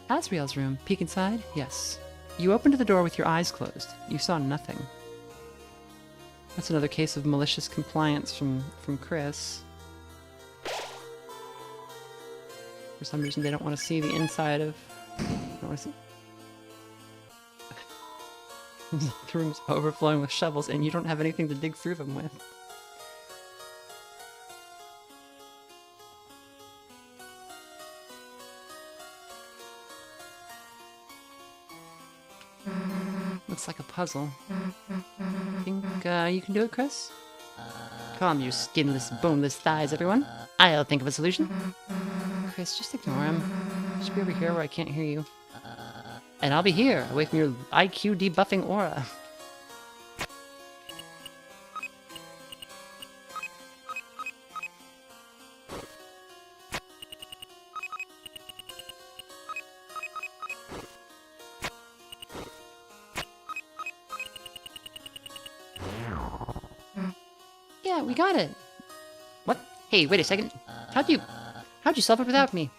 Asriel's room. Peek inside? Yes. You opened the door with your eyes closed. You saw nothing. That's another case of malicious compliance from Chris. For some reason, they don't want to see the inside of... Don't want to see... The room's overflowing with shovels, and you don't have anything to dig through them with. Looks like a puzzle. Think you can do it, Chris? Calm your skinless, boneless thighs, everyone. I'll think of a solution. Chris, just ignore him. Just be over here where I can't hear you. And I'll be here, away from your IQ debuffing aura. Yeah, we got it. What? Hey, wait a second. How'd you solve it without me?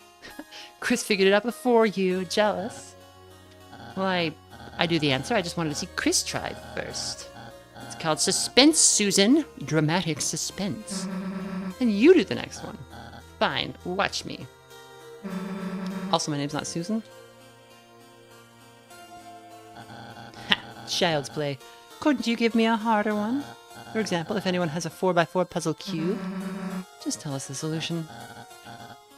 Chris figured it out before you. Jealous? Well, I do the answer. I just wanted to see Chris try first. It's called suspense, Susan. Dramatic suspense. And you do the next one. Fine, watch me. Also, my name's not Susan. Ha, child's play. Couldn't you give me a harder one? For example, if anyone has a 4x4 puzzle cube, just tell us the solution.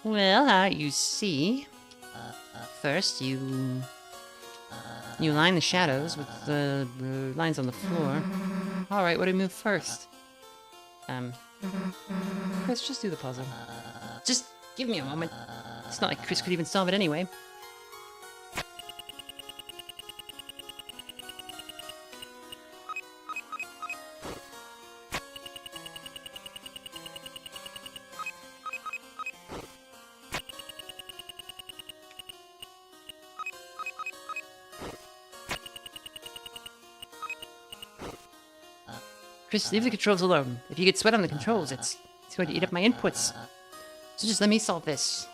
Well, you see, first you line the shadows with the lines on the floor. Alright, what do we move first? Chris, just do the puzzle. Just give me a moment. It's not like Chris could even solve it anyway. Chris, leave the controls alone. If you get sweat on the controls, it's going to eat up my inputs. So just let me solve this.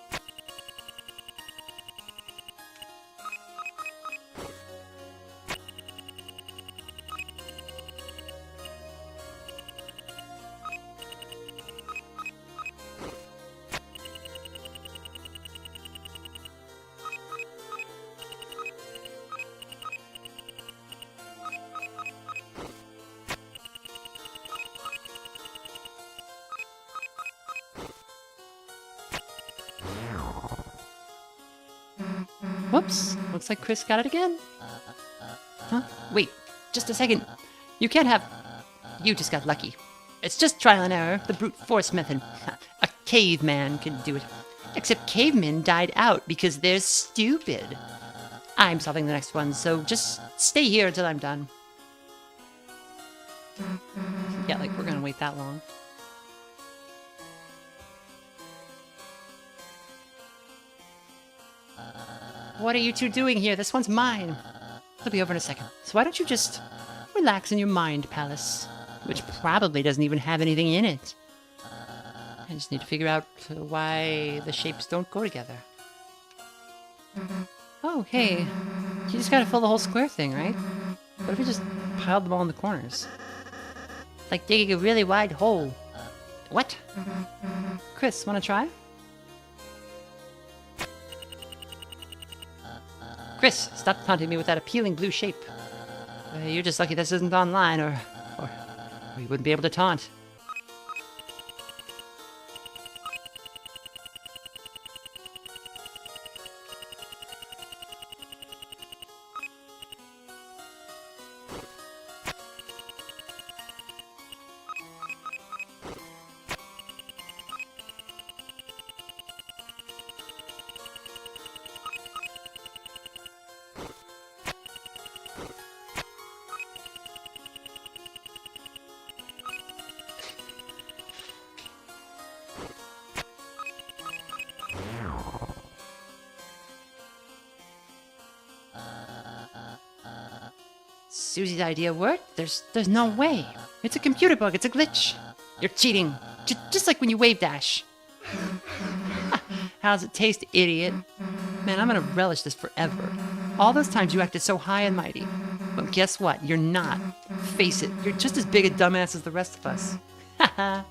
Whoops, looks like Chris got it again. Huh? Wait, just a second. You can't have... You just got lucky. It's just trial and error, the brute force method. A caveman could do it. Except cavemen died out because they're stupid. I'm solving the next one, so just stay here until I'm done. Yeah, like we're gonna wait that long. What are you two doing here? This one's mine. It'll be over in a second. So why don't you just relax in your mind palace, which probably doesn't even have anything in it. I just need to figure out why the shapes don't go together. Oh, hey. You just gotta fill the whole square thing, right? What if we just piled them all in the corners? Like digging a really wide hole. What? Chris, wanna try? Chris, stop taunting me with that appealing blue shape. You're just lucky this isn't online, or you wouldn't be able to taunt. Susie's idea worked? There's no way. It's a computer bug. It's a glitch. You're cheating. Just like when you wave dash. How's it taste, idiot? Man, I'm gonna relish this forever. All those times you acted so high and mighty. But guess what? You're not. Face it, you're just as big a dumbass as the rest of us. Haha.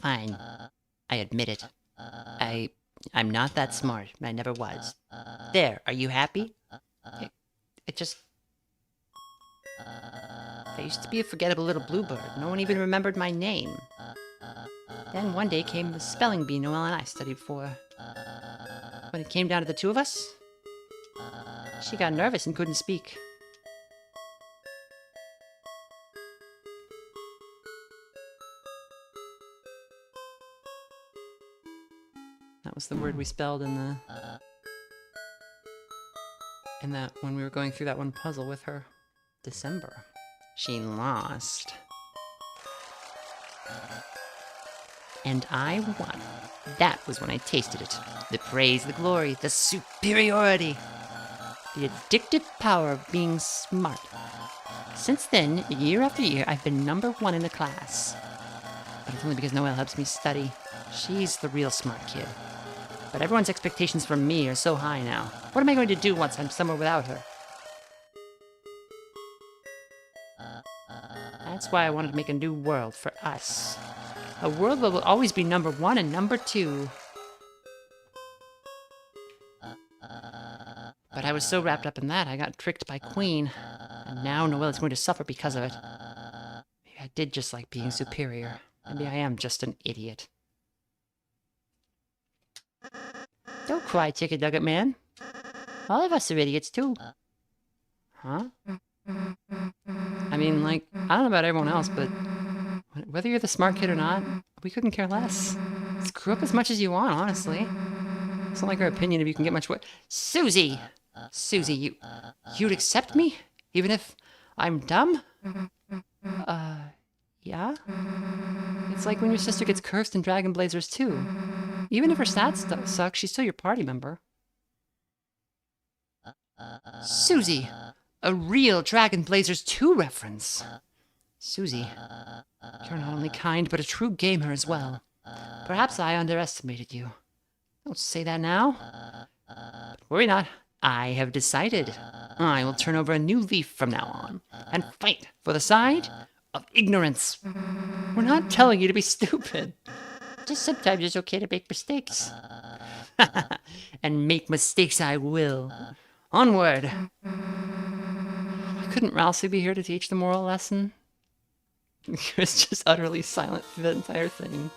Fine. I admit it. I'm not that smart. I never was. There, are you happy? It just... I used to be a forgettable little bluebird. No one even remembered my name. Then one day came the spelling bee Noelle and I studied for. When it came down to the two of us, she got nervous and couldn't speak. That was the word we spelled in that when we were going through that one puzzle with her. December. She lost. And I won. That was when I tasted it. The praise, the glory, the superiority. The addictive power of being smart. Since then, year after year, I've been #1 in the class. But it's only because Noelle helps me study. She's the real smart kid. But everyone's expectations from me are so high now. What am I going to do once I'm somewhere without her? That's why I wanted to make a new world for us. A world where we'll always be #1 and #2. But I was so wrapped up in that, I got tricked by Queen. And now Noelle is going to suffer because of it. Maybe I did just like being superior. Maybe I am just an idiot. Don't cry, Chicken Nugget Man. All of us are idiots, too. Huh? I mean, like, I don't know about everyone else, but whether you're the smart kid or not, we couldn't care less. Screw up as much as you want, honestly. It's not like our opinion of you can get much worse. Susie! Susie, you'd accept me? Even if I'm dumb? Yeah? It's like when your sister gets cursed in Dragon Blazers 2. Even if her stats suck, she's still your party member. Susie! A real Dragon Blazers 2 reference. Susie, you're not only kind, but a true gamer as well. Perhaps I underestimated you. Don't say that now. But worry not. I have decided. I will turn over a new leaf from now on and fight for the side of ignorance. We're not telling you to be stupid. Just sometimes it's okay to make mistakes. And make mistakes I will. Onward. Couldn't Ralsei be here to teach the moral lesson? Chris just utterly silent through the entire thing.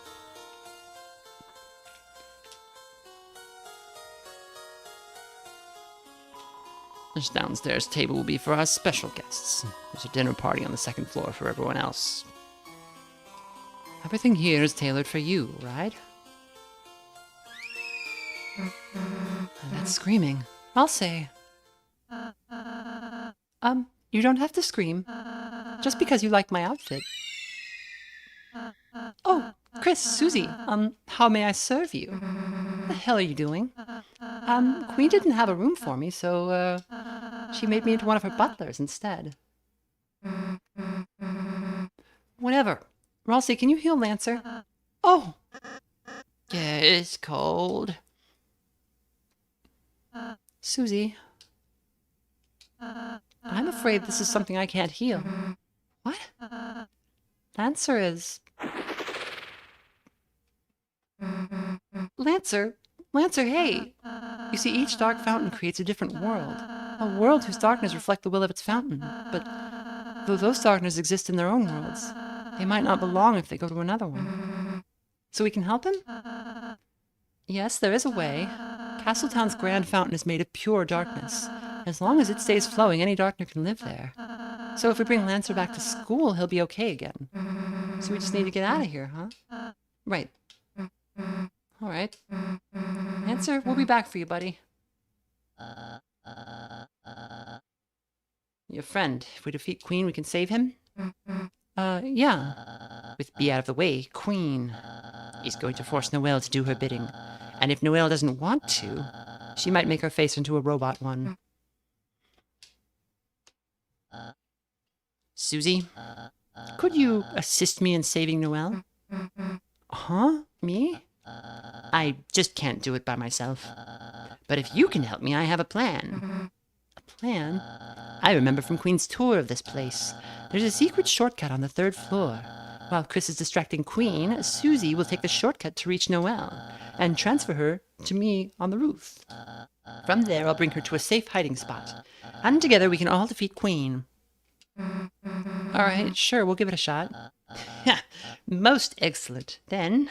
This downstairs table will be for our special guests. There's a dinner party on the second floor for everyone else. Everything here is tailored for you, right? That's screaming. I'll say. You don't have to scream. Just because you like my outfit. Oh, Chris, Susie, how may I serve you? What the hell are you doing? Queen didn't have a room for me, so, she made me into one of her butlers instead. Whatever. Ralsei, can you heal Lancer? Oh! Yeah, it's cold. Susie. I'm afraid this is something I can't heal. What? Lancer is... Lancer, hey! You see, each dark fountain creates a different world. A world whose darkness reflect the will of its fountain. But though those darknesses exist in their own worlds, they might not belong if they go to another one. So we can help him? Yes, there is a way. Castletown's grand fountain is made of pure darkness. As long as it stays flowing, any darkner can live there. So if we bring Lancer back to school, he'll be okay again. So we just need to get out of here, huh? Right. All right. Lancer, we'll be back for you, buddy. Your friend. If we defeat Queen, we can save him? Yeah. With Be Out of the Way, Queen is going to force Noelle to do her bidding. And if Noelle doesn't want to, she might make her face into a robot one. Susie, could you assist me in saving Noelle? Huh? Me? I just can't do it by myself. But if you can help me, I have a plan. A plan? I remember from Queen's tour of this place. There's a secret shortcut on the 3rd floor. While Chris is distracting Queen, Susie will take the shortcut to reach Noelle and transfer her to me on the roof. From there, I'll bring her to a safe hiding spot. And together we can all defeat Queen. All right, sure, we'll give it a shot. Most excellent. Then,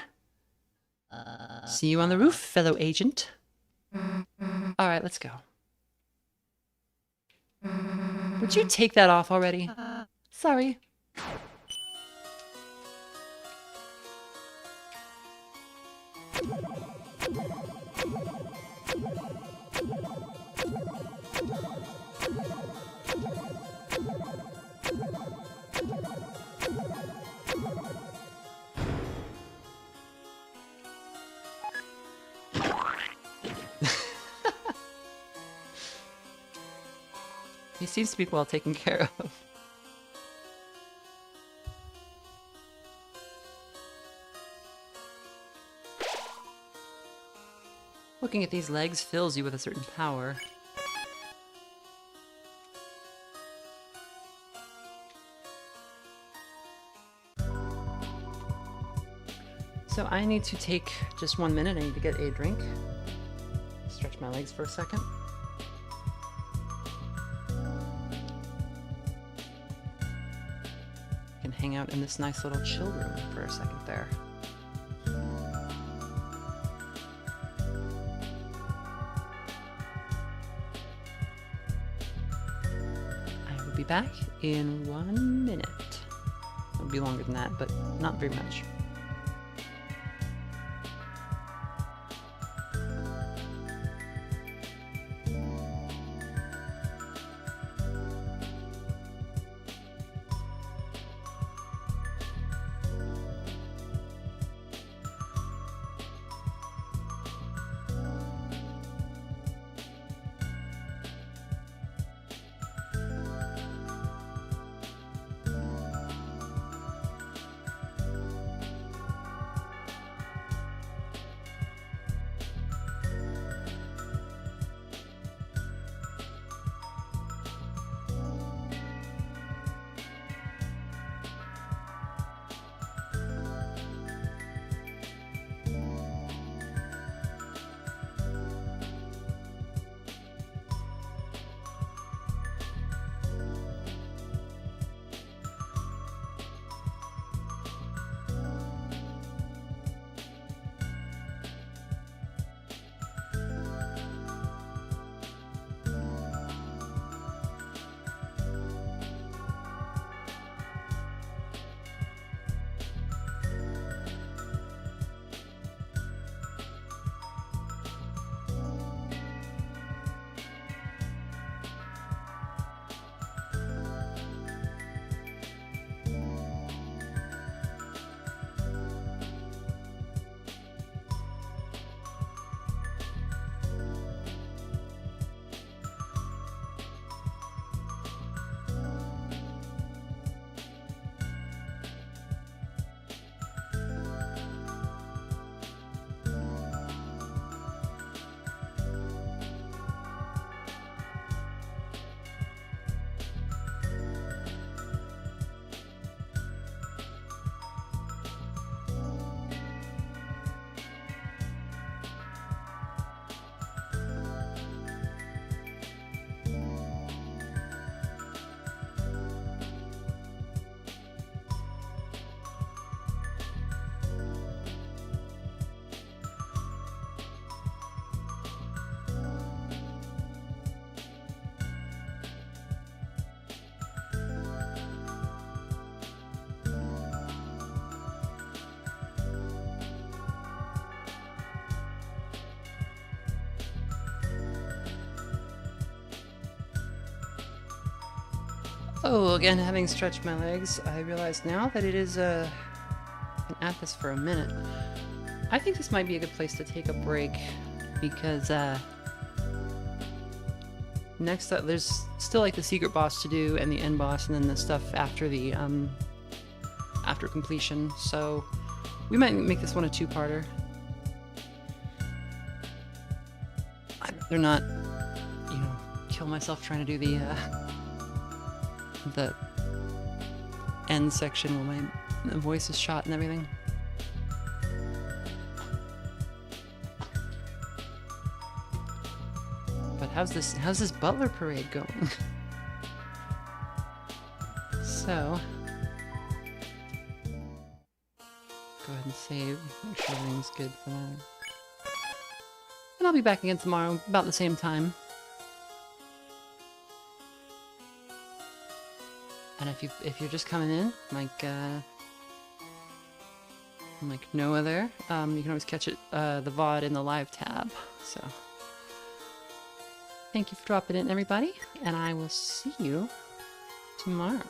see you on the roof, fellow agent. All right, let's go. Would you take that off already? Sorry. He seems to be well taken care of. Looking at these legs fills you with a certain power. So I need to take just 1 minute. I need to get a drink. Stretch my legs for a second. I can hang out in this nice little chill room for a second there. I will be back in 1 minute. It'll be longer than that, but not very much. Oh, again, having stretched my legs, I realize now that it is, been at this for a minute. I think this might be a good place to take a break, because, next up, there's still, like, the secret boss to do, and the end boss, and then the stuff after the, after completion, so we might make this one a two-parter. I'd rather not, you know, kill myself trying to do the end section where my voice is shot and everything. But how's this butler parade going? So go ahead and save, make sure everything's good for that. And I'll be back again tomorrow, about the same time. And if you're just coming in, like Noah there, you can always catch it the VOD in the live tab. So thank you for dropping in, everybody, and I will see you tomorrow.